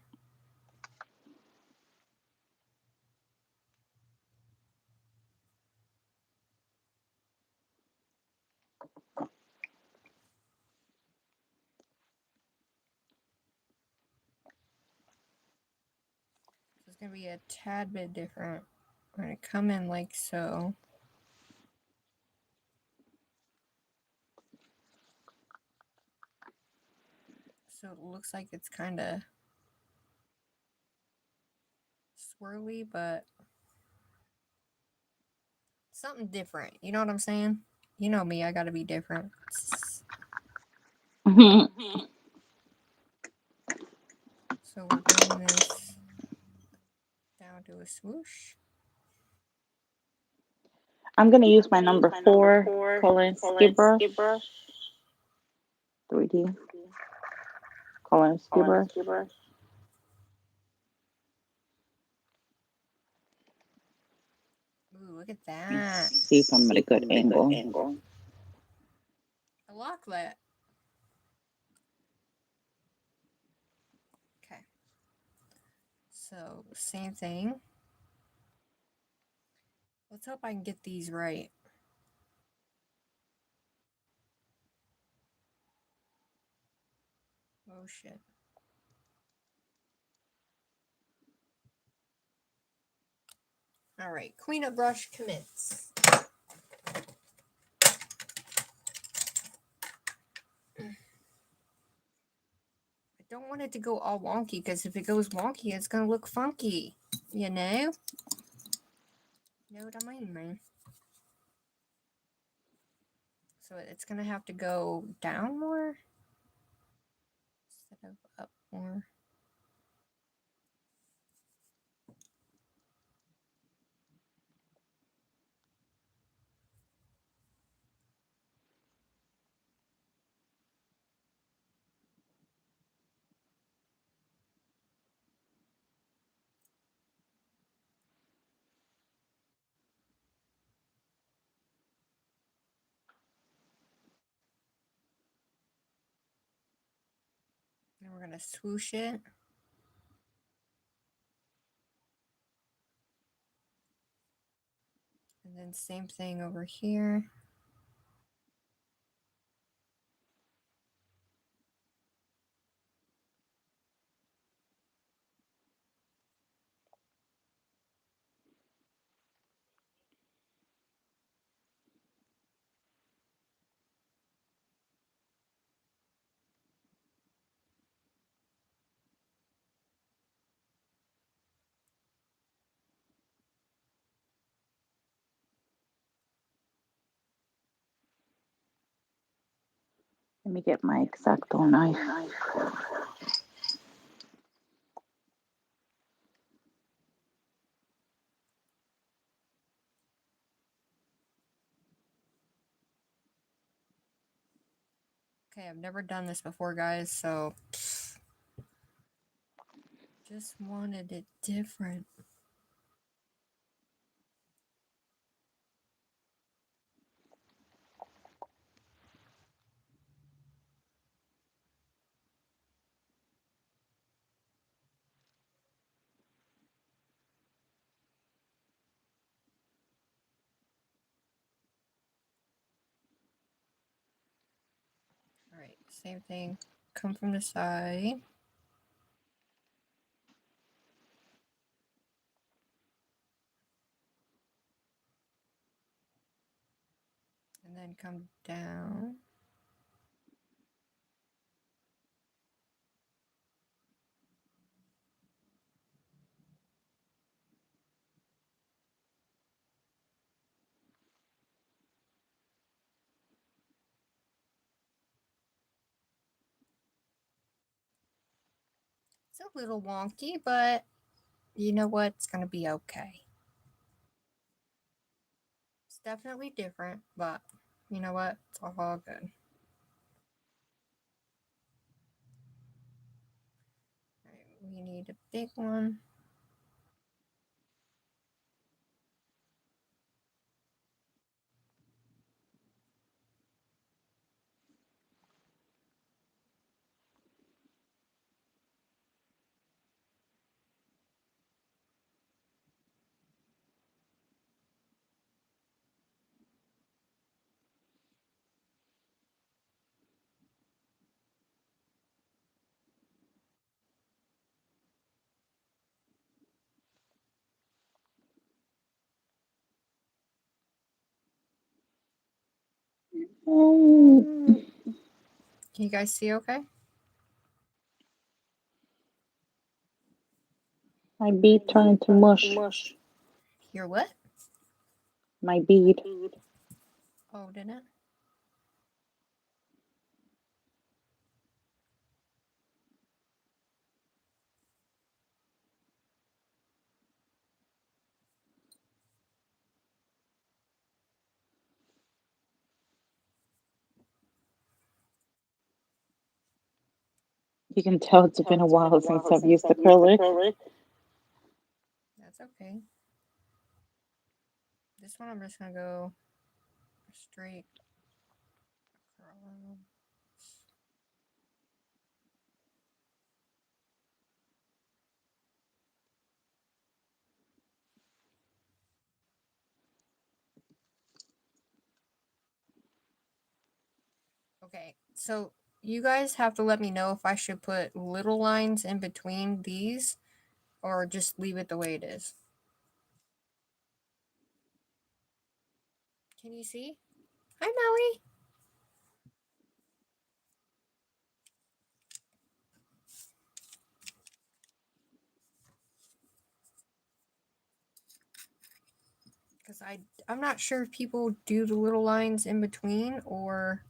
So it's going to be a tad bit different. I'm going to come in like so. So it looks like it's kind of swirly, but something different. You know what I'm saying? You know me, I gotta be different. So we're bringing this down to a swoosh. I'm gonna use my number 4 Kolinsky brush, 3D Kolinsky brush. Ooh, look at Let me that. see if I'm at a good angle. I like that. Okay. So, same thing. Let's hope I can get these right. Oh shit. Alright, cleanup brush commence. I don't want it to go all wonky because if it goes wonky, it's gonna look funky. You know? You know what I mean, man? So it's gonna have to go down more instead of up more. And we're gonna swoosh it. And then same thing over here. Let me get my X-Acto knife. Okay, I've never done this before, guys, so just wanted it different. Same thing. Come from the side. And then come down. It's a little wonky, but you know what? It's going to be okay. It's definitely different, but you know what? It's all good. Right, we need a big one. Oh, Can you guys see okay? my bead turned into mush. Your what? My bead. Oh, didn't it? You can tell it's been a while since I've used acrylic. That's okay. This one I'm just going to go straight across. Okay, so you guys have to let me know if I should put little lines in between these or just leave it the way it is. Can you see? Hi, Melly. Because I'm not sure if people do the little lines in between or...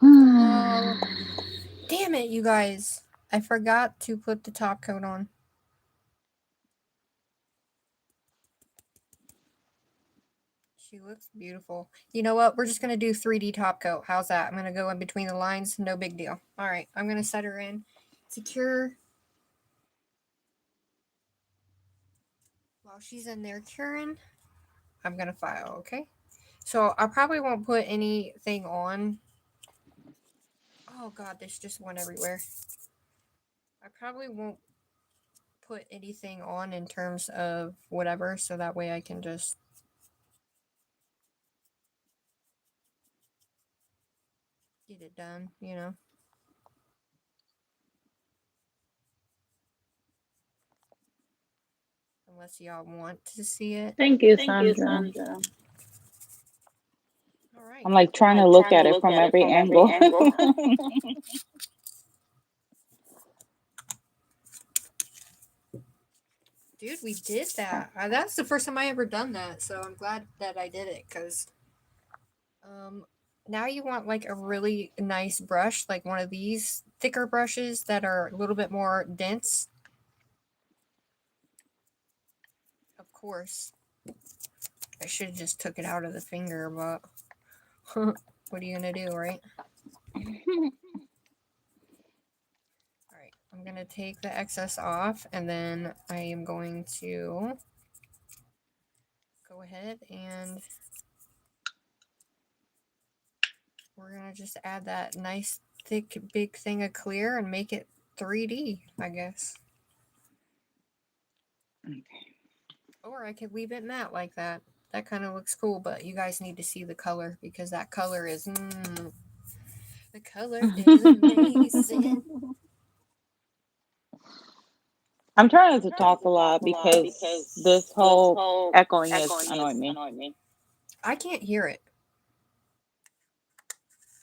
Oh, damn it, you guys. I forgot to put the top coat on. She looks beautiful. You know what? We're just going to do 3D top coat. How's that? I'm going to go in between the lines. No big deal. All right. I'm going to set her in. Secure. While she's in there curing, I'm going to file, okay? So I probably won't put anything on. Oh, God, there's just one everywhere. I probably won't put anything on in terms of whatever, so that way I can just get it done, you know? Unless y'all want to see it. Thank you, Thank you, Sandra. Sandra. All right. I'm like I'm trying to like look trying at to it look from at it every from every angle. angle. Dude, we did that. That's the first time I ever done that, so I'm glad that I did it, because now you want like a really nice brush, like one of these thicker brushes that are a little bit more dense. Of course, I should have just took it out of the finger, but what are you gonna do, right? Alright, I'm gonna take the excess off, and then I am going to go ahead and we're gonna just add that nice thick big thing of clear and make it 3D, I guess. Or I could leave it matte like that. That kind of looks cool, but you guys need to see the color because that color is the color is amazing. I'm trying not to talk a lot because this whole echoing is annoying me. I can't hear it.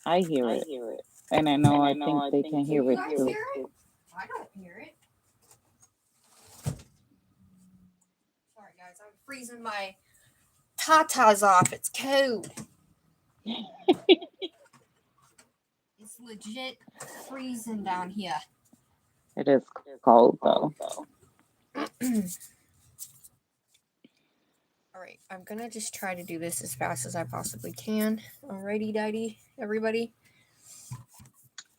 I hear it, and I know I think they can Can hear you it guys too. hear it? I don't hear it. Sorry, guys. I'm freezing my tatas off. It's cold. It's legit freezing down here. It is cold though. Alright, I'm gonna just try to do this as fast as I possibly can. Alrighty, dighty, everybody.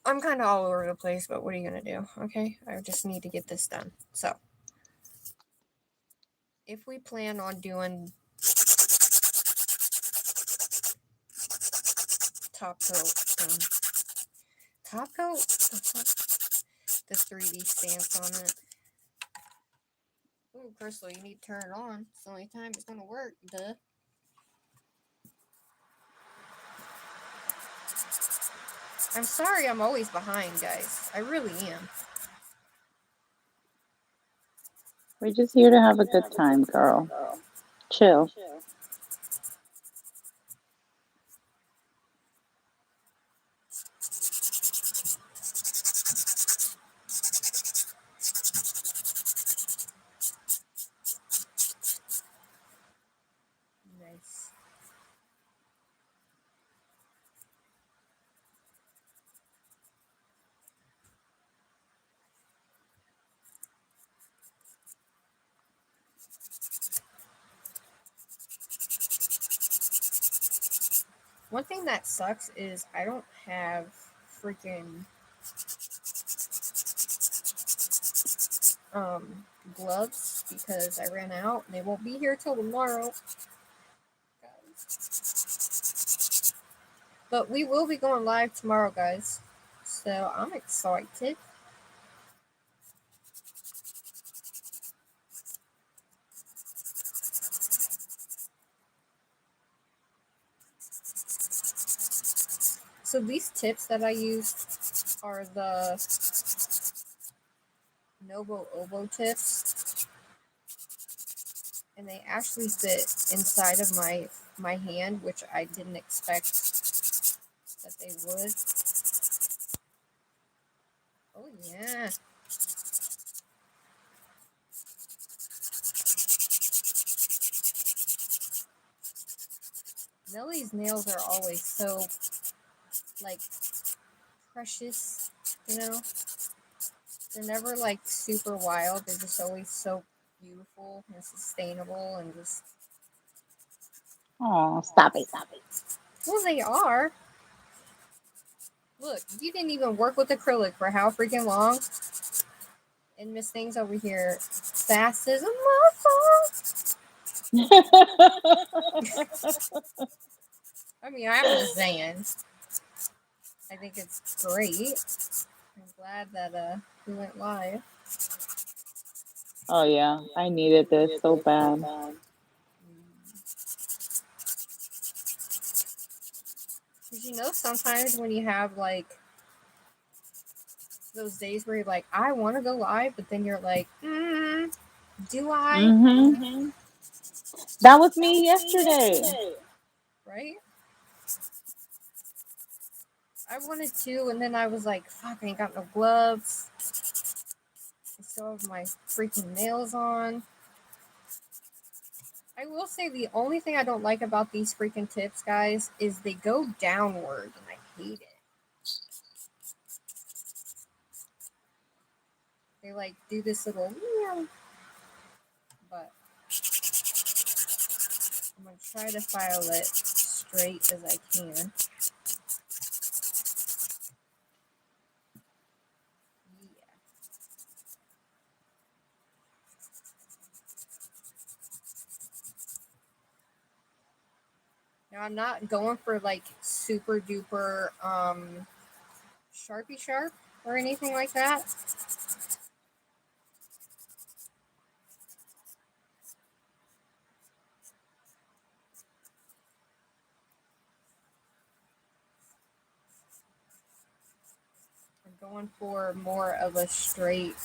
I'm kind of all over the place, but what are you gonna do? Okay, I just need to get this done. So, if we plan on doing top coat, top coat, the 3D stance on it. Ooh, Crystal, you need to turn it on. It's the only time it's gonna work. Duh. I'm sorry I'm always behind, guys. I really am. We're just here to have a good time, girl. Chill. Nice. One thing that sucks is I don't have freaking gloves because I ran out. They won't be here till tomorrow. But we will be going live tomorrow, guys. So I'm excited. So these tips that I use are the Novo Obo tips, and they actually fit inside of my hand, which I didn't expect that they would. Oh yeah. Nellie's nails are always so like precious, you know? They're never like super wild. They're just always so beautiful and sustainable and just Oh, stop it. well they are. Look, you didn't even work with acrylic for how freaking long? And Miss Thing's over here fast as a motherfucker. I mean, I'm just saying. I think it's great. I'm glad that we went live. Oh yeah, I needed this so bad. Because you know, sometimes when you have like those days where you're like, I want to go live, but then you're like, do I? Mhm. That was me yesterday. Right? I wanted to, and then I was like, fuck, I ain't got no gloves. I still have my freaking nails on. I will say the only thing I don't like about these freaking tips, guys, is they go downward, and I hate it. They like do this little, but I'm going to try to file it straight as I can. Now I'm not going for like super duper Sharpie sharp or anything like that. I'm going for more of a straight.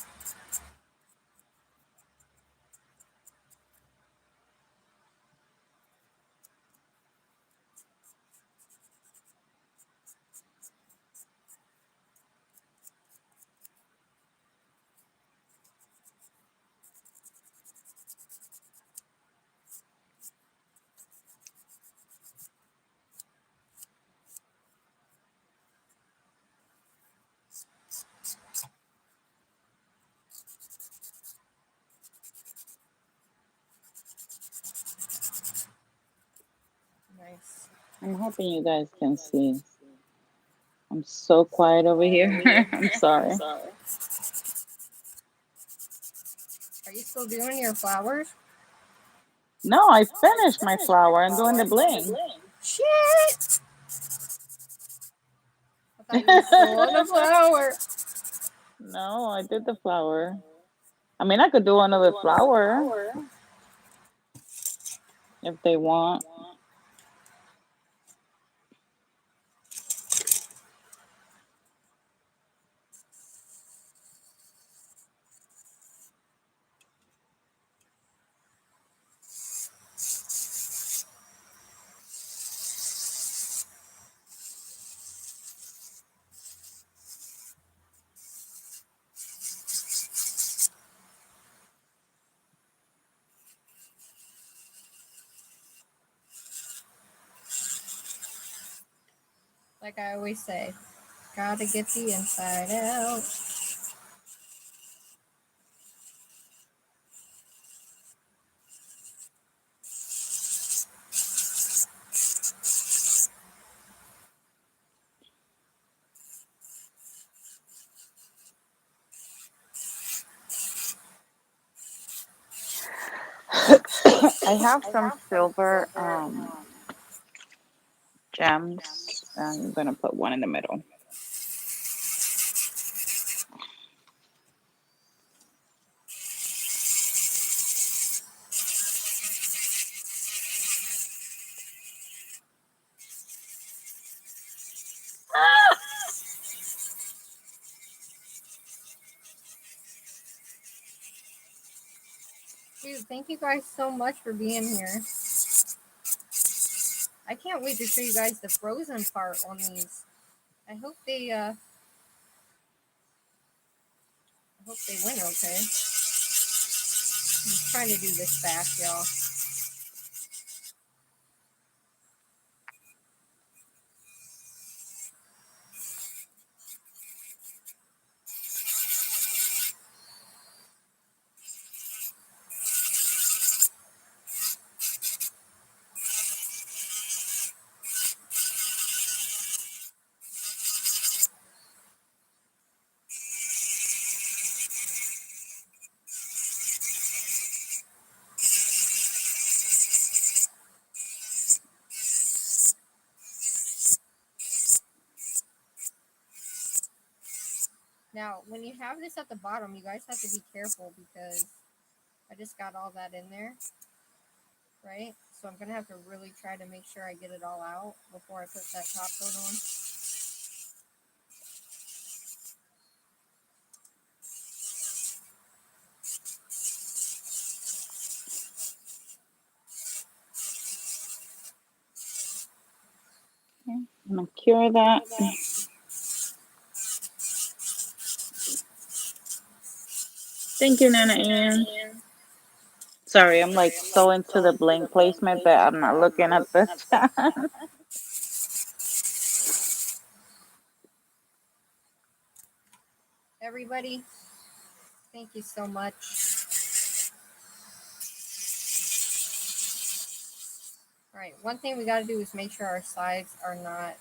Nice. I'm hoping you guys can see. I'm so quiet over here. I'm sorry. Are you still doing your flowers? No, I finished my flower. I'm doing the bling. Shit! I thought you were still on the flower. No, I did the flower. I mean, I could do another flower if they want. Like I always say, gotta get the inside out. I have some silver gems. I'm gonna put one in the middle. Dude, thank you guys so much for being here. I can't wait to show you guys the frozen part on these. I hope they went okay. I'm just trying to do this fast, y'all. Now, when you have this at the bottom, you guys have to be careful because I just got all that in there, right? So I'm going to have to really try to make sure I get it all out before I put that top coat on. Okay, I'm gonna cure that. Thank you, Nana Ann. Sorry, I'm like so into the bling placement that I'm not looking at the chat. Everybody, thank you so much. right, one thing we got to do is make sure our sides are not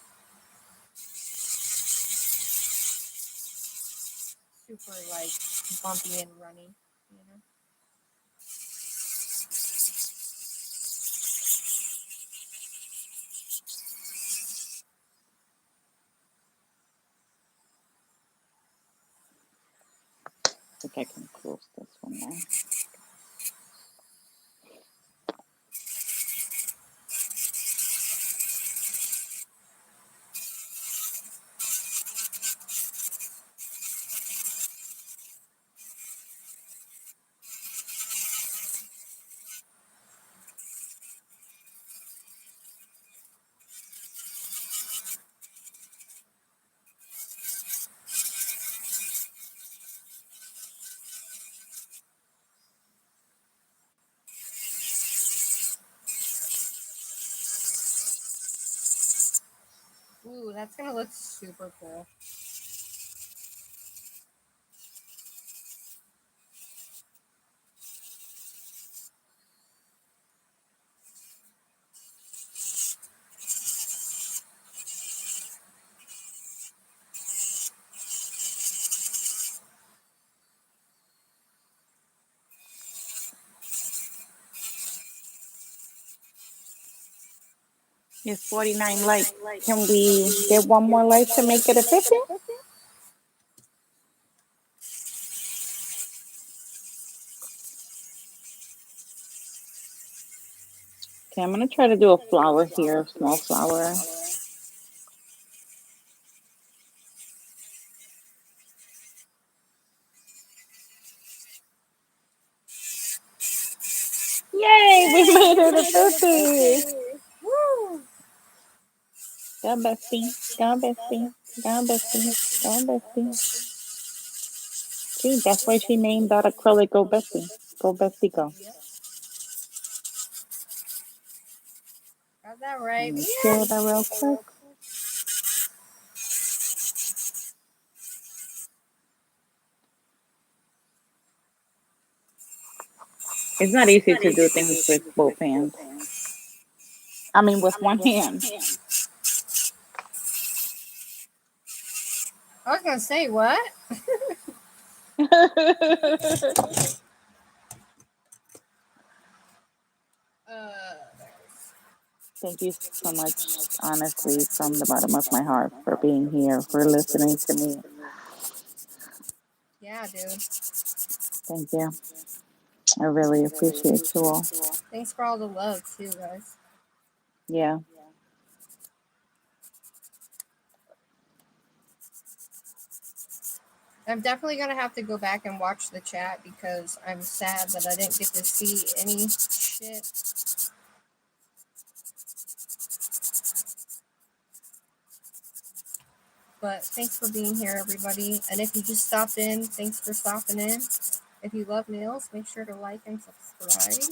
super like bumpy and runny, you know. I think I can close this one now. Ooh, that's gonna look super cool. It's 49 likes. Can we get one more like to make it a 50? Okay, I'm gonna try to do a flower here, small flower. Yay, we made it a 50. Woo! Go bestie, go bestie, go bestie, go bestie. See, that's why she named that acrylic Go Bestie. Go Bestie Go. Yep. Got that Let right. me share that real quick. Yes. It's not easy to do things with both hands. I mean, with one hand. I was gonna say what? Thank you so much, honestly, from the bottom of my heart, for being here, for listening to me. Yeah, dude. Thank you. I really appreciate you all. Thanks for all the love too, guys. Yeah. I'm definitely gonna have to go back and watch the chat because I'm sad that I didn't get to see any shit. But thanks for being here, everybody. And if you just stopped in, thanks for stopping in. If you love nails, make sure to like and subscribe.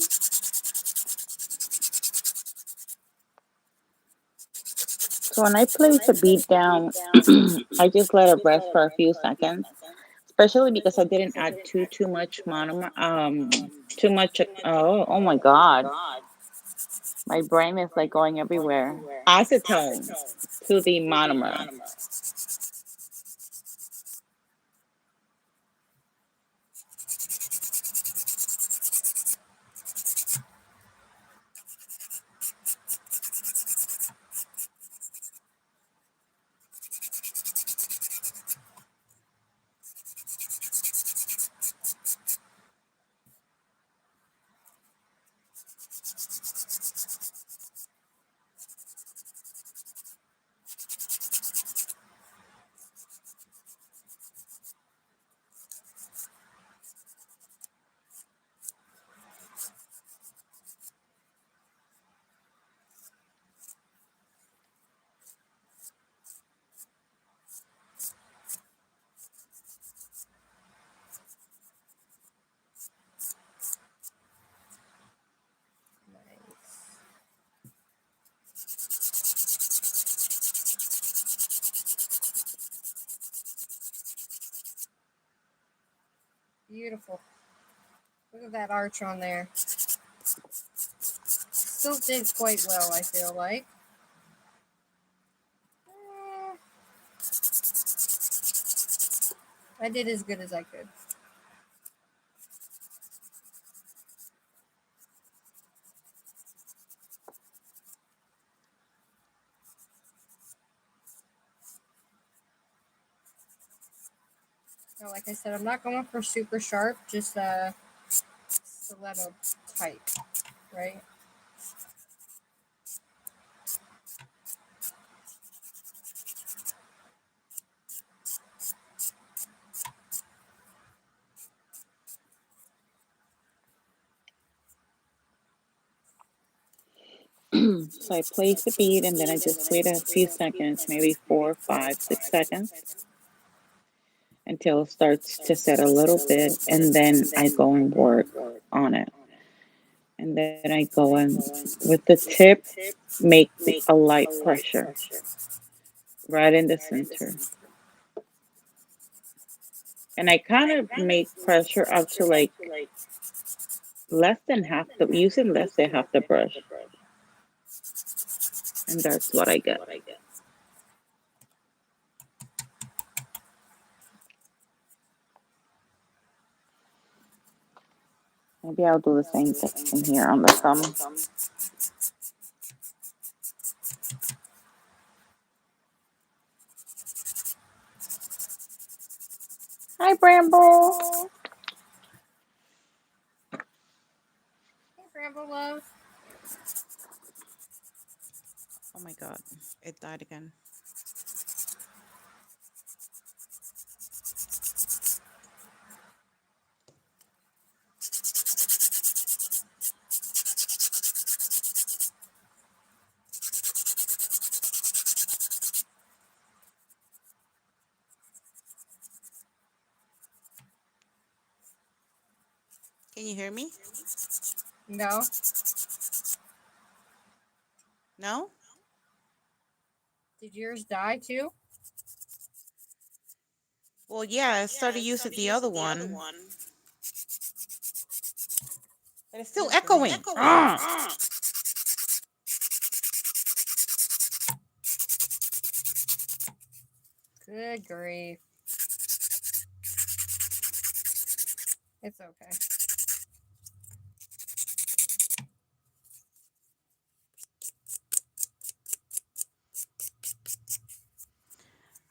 So when I place a bead down, I just let it rest for a few seconds, especially because I didn't add too much monomer. Too much. Oh my God, my brain is like going everywhere. Acetone to the monomer. Nice. Beautiful. Look at that arch on there. still did quite well, I feel like. I did as good as I could. So like I said, I'm not going for super sharp, just stiletto type, right? So I place the bead and then I just wait a few seconds, maybe 4, 5, 6 seconds until it starts to set a little bit. And then I go and work on it. And then I go and with the tip, make a light pressure right in the center. And I kind of make pressure up to like less than half the, using less than half the brush. And that's what I get. Maybe I'll do the same thing here on the thumb. Hi, Bramble. Hey, Bramble Love. Oh my God, it died again. Can you hear me? No. No? Did yours die too? Well, yeah, I started using the other one, but it's still echoing. Good grief. It's okay.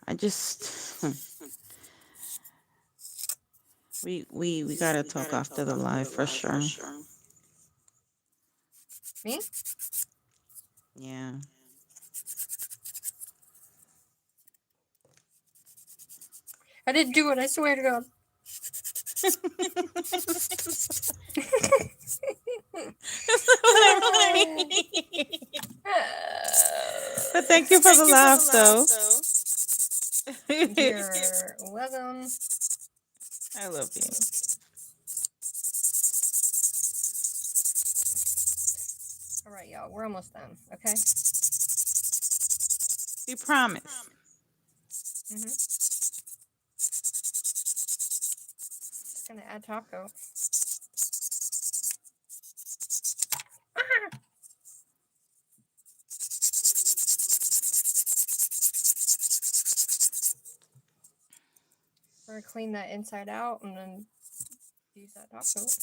I just we gotta talk after the live for sure. Me? Yeah. I didn't do it, I swear to God. But thank you for the laugh, though. You're welcome. I love you. All right, y'all, we're almost done, okay? We promise. Just gonna add top coat. We're gonna clean that inside out and then use that top coat.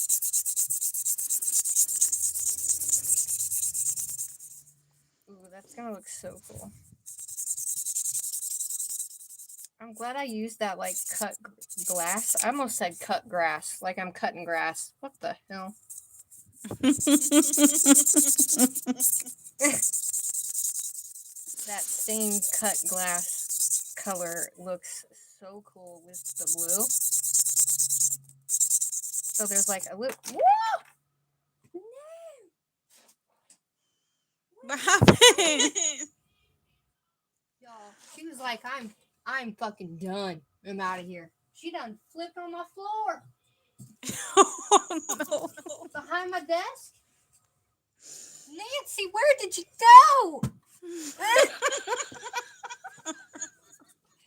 Ooh, that's gonna look so cool. I'm glad I used that like cut glass. I almost said cut grass, like I'm cutting grass. What the hell? That stained cut glass color looks so cool with the blue. So there's like a little. Whoa! No! What happened? Y'all, she was like, I'm fucking done. I'm out of here. She done flipped on my floor. Oh no. Behind my desk. Nancy, where did you go?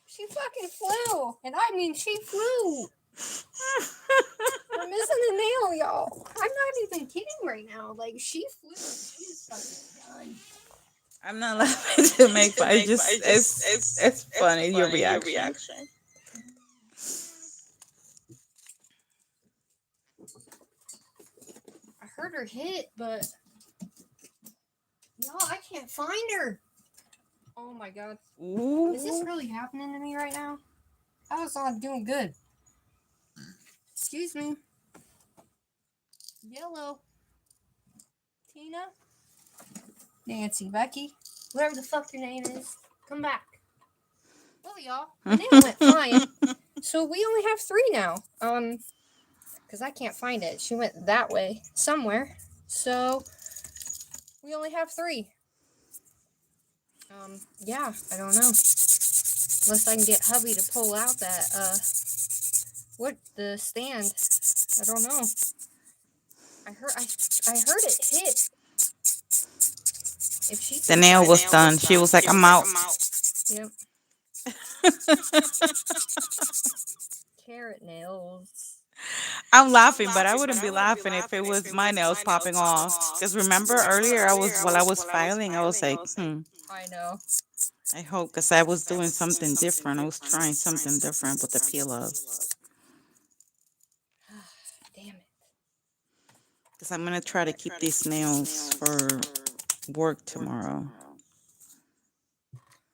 She fucking flew. And I mean, she flew. We're missing a nail, y'all. I'm not even kidding right now. Like, she flew. She is fucking done. I'm not laughing to make fun. It's just it's funny your reaction. I heard her hit, but y'all, I can't find her. Oh my god. Ooh. Is this really happening to me right now? I was not doing good. Excuse me. Yellow. Tina. Nancy. Becky. Whatever the fuck your name is. Come back. Well, y'all, the nail went flying. So we only have 3 now. Because I can't find it. She went that way somewhere. So we only have 3. Yeah, I don't know. Unless I can get hubby to pull out that, the stand. I don't know. I heard it hit. If she The says nail that. was done. She was like, I'm out. Yep. Carrot nails. I'm laughing, but I wouldn't be laughing if it was my nails popping off. Because remember earlier, while I was filing, I was like, I know. I hope, because I was doing something different. I was trying something different with the peel offs. Damn it. Because I'm gonna try to keep these nails for work tomorrow.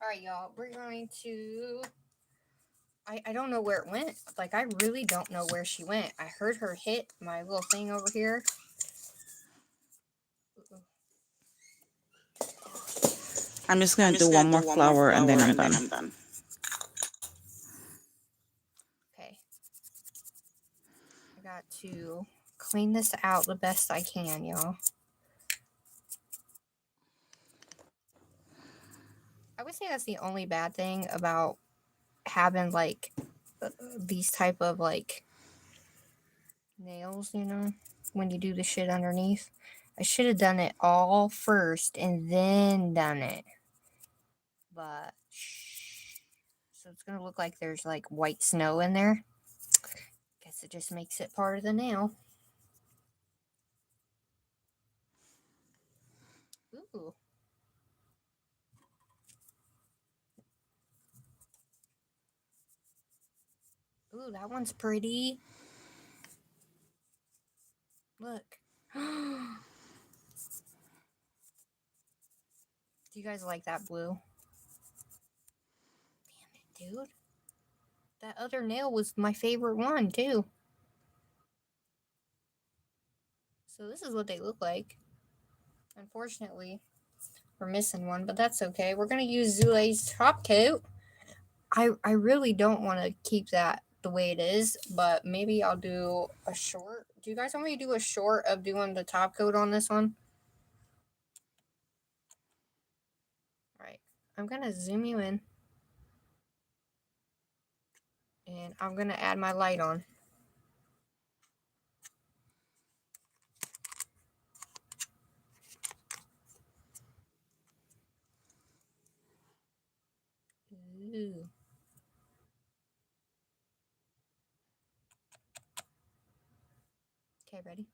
Alright, y'all. We're going to. I don't know where it went. Like, I really don't know where she went. I heard her hit my little thing over here. I'm just gonna do one more flower and then I'm done. Okay. I got to clean this out the best I can, y'all. I would say that's the only bad thing about having, like, these type of, like, nails, when you do the shit underneath. I should have done it all first and then done it. But, so it's going to look like there's, like, white snow in there. Guess it just makes it part of the nail. Ooh. Ooh, that one's pretty. Look. Do you guys like that blue? Damn it, dude. That other nail was my favorite one, too. So this is what they look like. Unfortunately, we're missing one, but that's okay. We're going to use Zule's top coat. I really don't want to keep that the way it is, but maybe I'll do a short. Do you guys want me to do a short of doing the top coat on this one? Alright, I'm going to zoom you in. And I'm going to add my light on. Ooh. Okay, ready?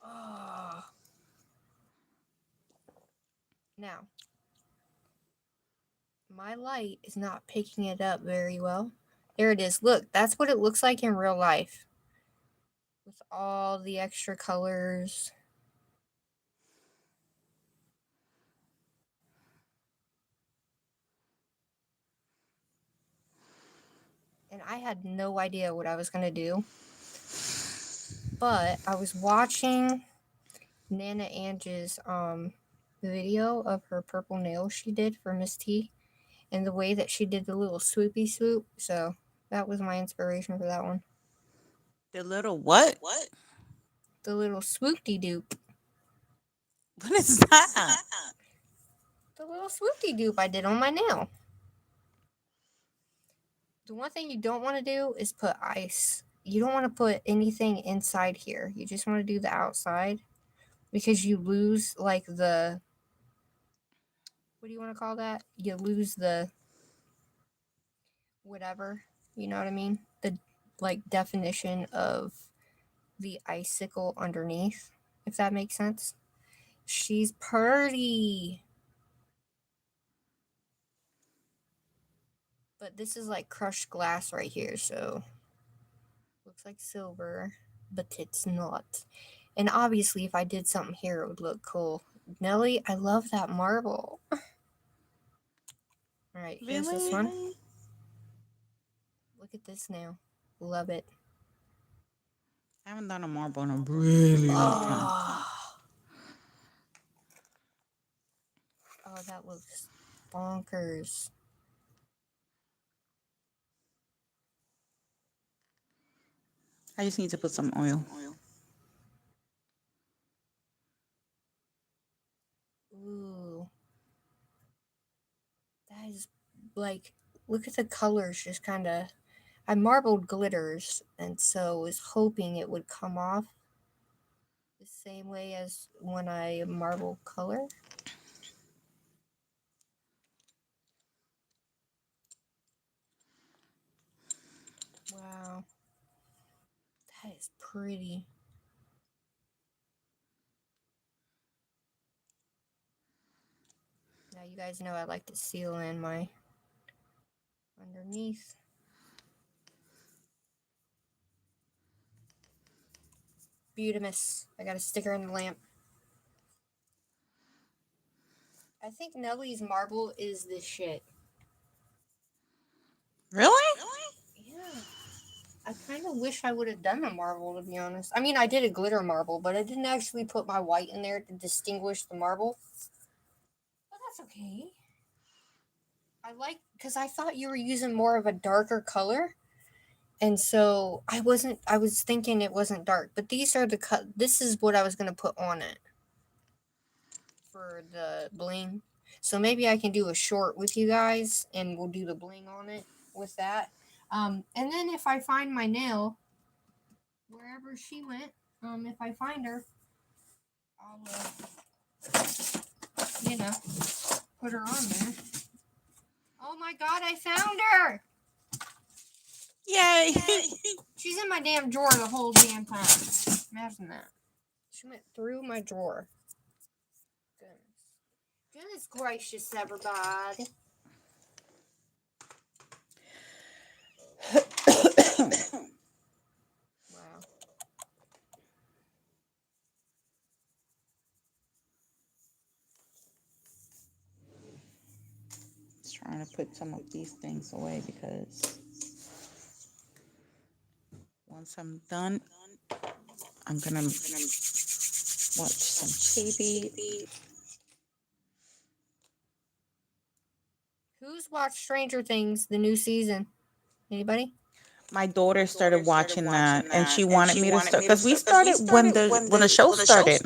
Oh. Now, my light is not picking it up very well. There it is. Look, that's what it looks like in real life. With all the extra colors. And I had no idea what I was going to do. But I was watching Nana Ange's video of her purple nails she did for Miss T. And the way that she did the little swoopy swoop. So that was my inspiration for that one. The little what? The little swoopty doop. What is that? The little swoopty doop I did on my nail. The one thing you don't want to do is put ice. You don't want to put anything inside here. You just want to do the outside. because you lose like the, what do you want to call that? You lose the whatever, you know what I mean? The like definition of the icicle underneath, if that makes sense. She's pretty. But this is like crushed glass right here, so looks like silver, but it's not. And obviously, if I did something here, it would look cool. Nelly, I love that marble. All right, here's this Really? one. Look at this now. Love it. I haven't done a marble in a really long time. Oh, oh, that looks bonkers. I just need to put some oil. Ooh, that is like, look at the colors just kind of. I marbled glitters, and so was hoping it would come off the same way as when I marble color. Wow, that is pretty. Now you guys know I like to seal in my underneath. Beautimus. I got a sticker in the lamp. I think Nelly's marble is the shit. Really? Yeah. I kind of wish I would have done a marble, to be honest. I mean, I did a glitter marble, but I didn't actually put my white in there to distinguish the marble. But that's okay. I like, because I thought you were using more of a darker color. And so I was thinking it wasn't dark, but these are the this is what I was going to put on it for the bling. So maybe I can do a short with you guys and we'll do the bling on it with that. And then if I find my nail, wherever she went, if I find her, I'll, you know, put her on there. Oh my god, I found her! Yay! She's in my damn drawer the whole damn time. Imagine that. She went through my drawer. Goodness. Goodness gracious, everybody. Wow. Just trying to put some of these things away because once I'm done, I'm gonna watch some TV. Who's watched Stranger Things, the new season? Anybody? My daughter started watching that, and she wanted me to start because we started when the show started.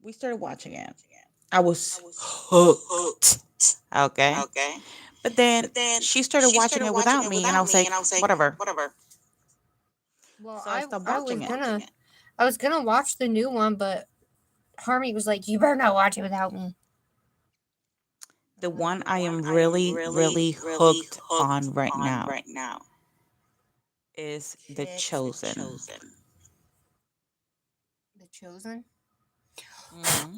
We started watching it. I was hooked. Okay, but then she started watching it without me, and I was like, whatever. Well, So I stopped I was watching it. gonna I was gonna watch the new one, but Harmy was like, "You better not watch it without me." The one I am really, really hooked on right now is The Chosen. The Chosen. Hmm.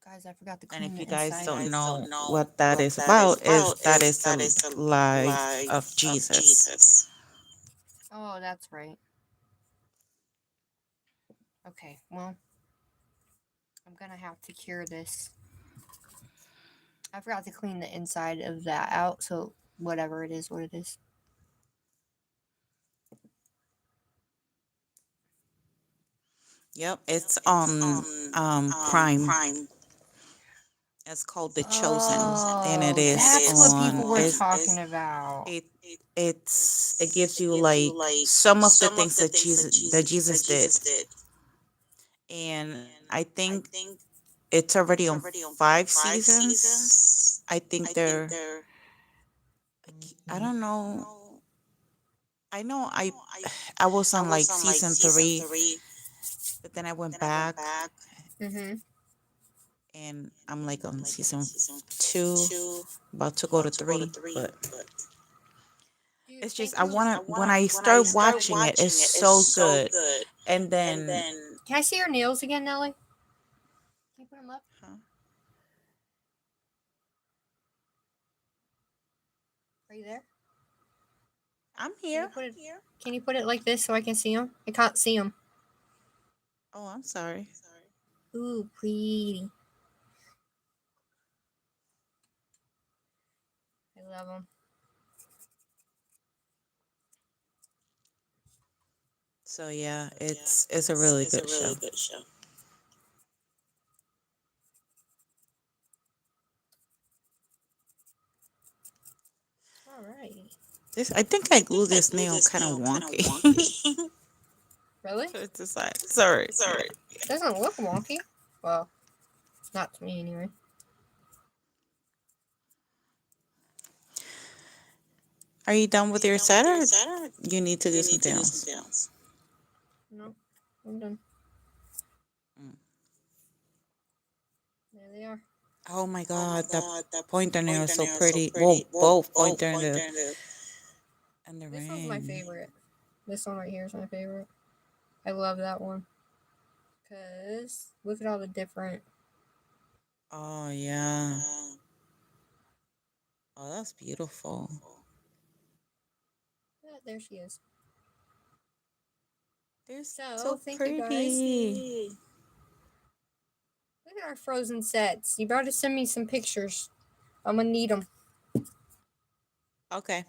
Guys, I forgot to And clean if the you guys inside. don't know what that is about, is that is the life of Jesus. Oh, that's right. Okay, well, I'm gonna have to cure this. I forgot to clean the inside of that out, so whatever it is, what it is. Yep, it's on Prime. It's called The Chosen, and it Oh, is that's what people on were it. talking about. It it gives you like some of the things that Jesus did, and I think it's already on 5 seasons. I think they're I don't know. I know I was on like season 3, then I went back Mm-hmm. and I'm like on season 2, about to go to 3, but Do you it's just think I you'll? want to when I start watching it, it's so good. And then Can I see your nails again, Nelly? Can you put them up? huh? Are you there? I'm Can here. you put it? Can you put it like this so I can see them? I can't see them. Oh, I'm sorry. Ooh, pretty. I love them. So yeah, it's a really good show. All right. This I think I glued this nail kind of wonky. Really? To the side. Sorry. It doesn't look wonky. Well, not to me anyway. Are you done with your set or you need to do something else? No, I'm done. Mm. There they are. Oh my god, the pointer nail is so pretty. Well, both pointer and the This one's my ring. favorite. This one right here is my favorite. I love that one. Cause look at all the different. Oh yeah. Oh, that's beautiful. There she is. They're So so thank you guys. pretty. Look at our frozen sets. You better send me some pictures. I'm gonna need them. Okay.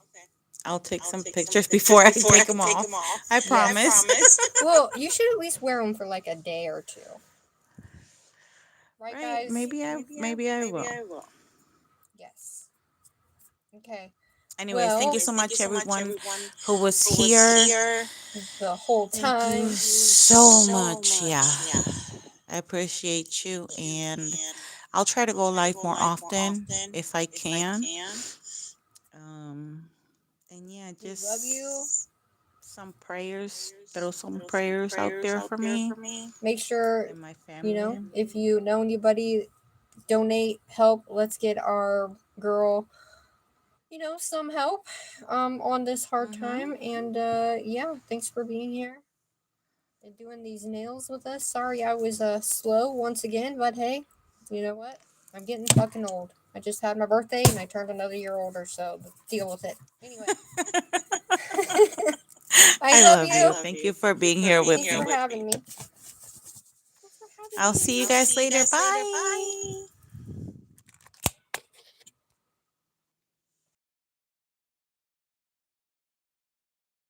I'll take some pictures before I take them off. I promise. Well, you should at least wear them for like a day or two. Right, Right? guys? Maybe I will. Yes. Okay. Anyways, thank you Well, so much everyone who was here. the whole Thank you time. so much. Yeah. I appreciate you and I'll try to go live more often if I can. Um and yeah, We love you. just some prayers, throw some prayers out there for me Make sure, and my family. if you know anybody, donate, help. Let's get our girl, some help on this hard Mhm. time. And yeah, thanks for being here and doing these nails with us. Sorry I was slow once again, but hey, you know what? I'm getting fucking old. I just had my birthday and I turned another year older, so deal with it. Anyway, I I love love you. you. Thank you for being here with Thanks me. for having me. Thanks for having I'll me. see you guys later. Bye.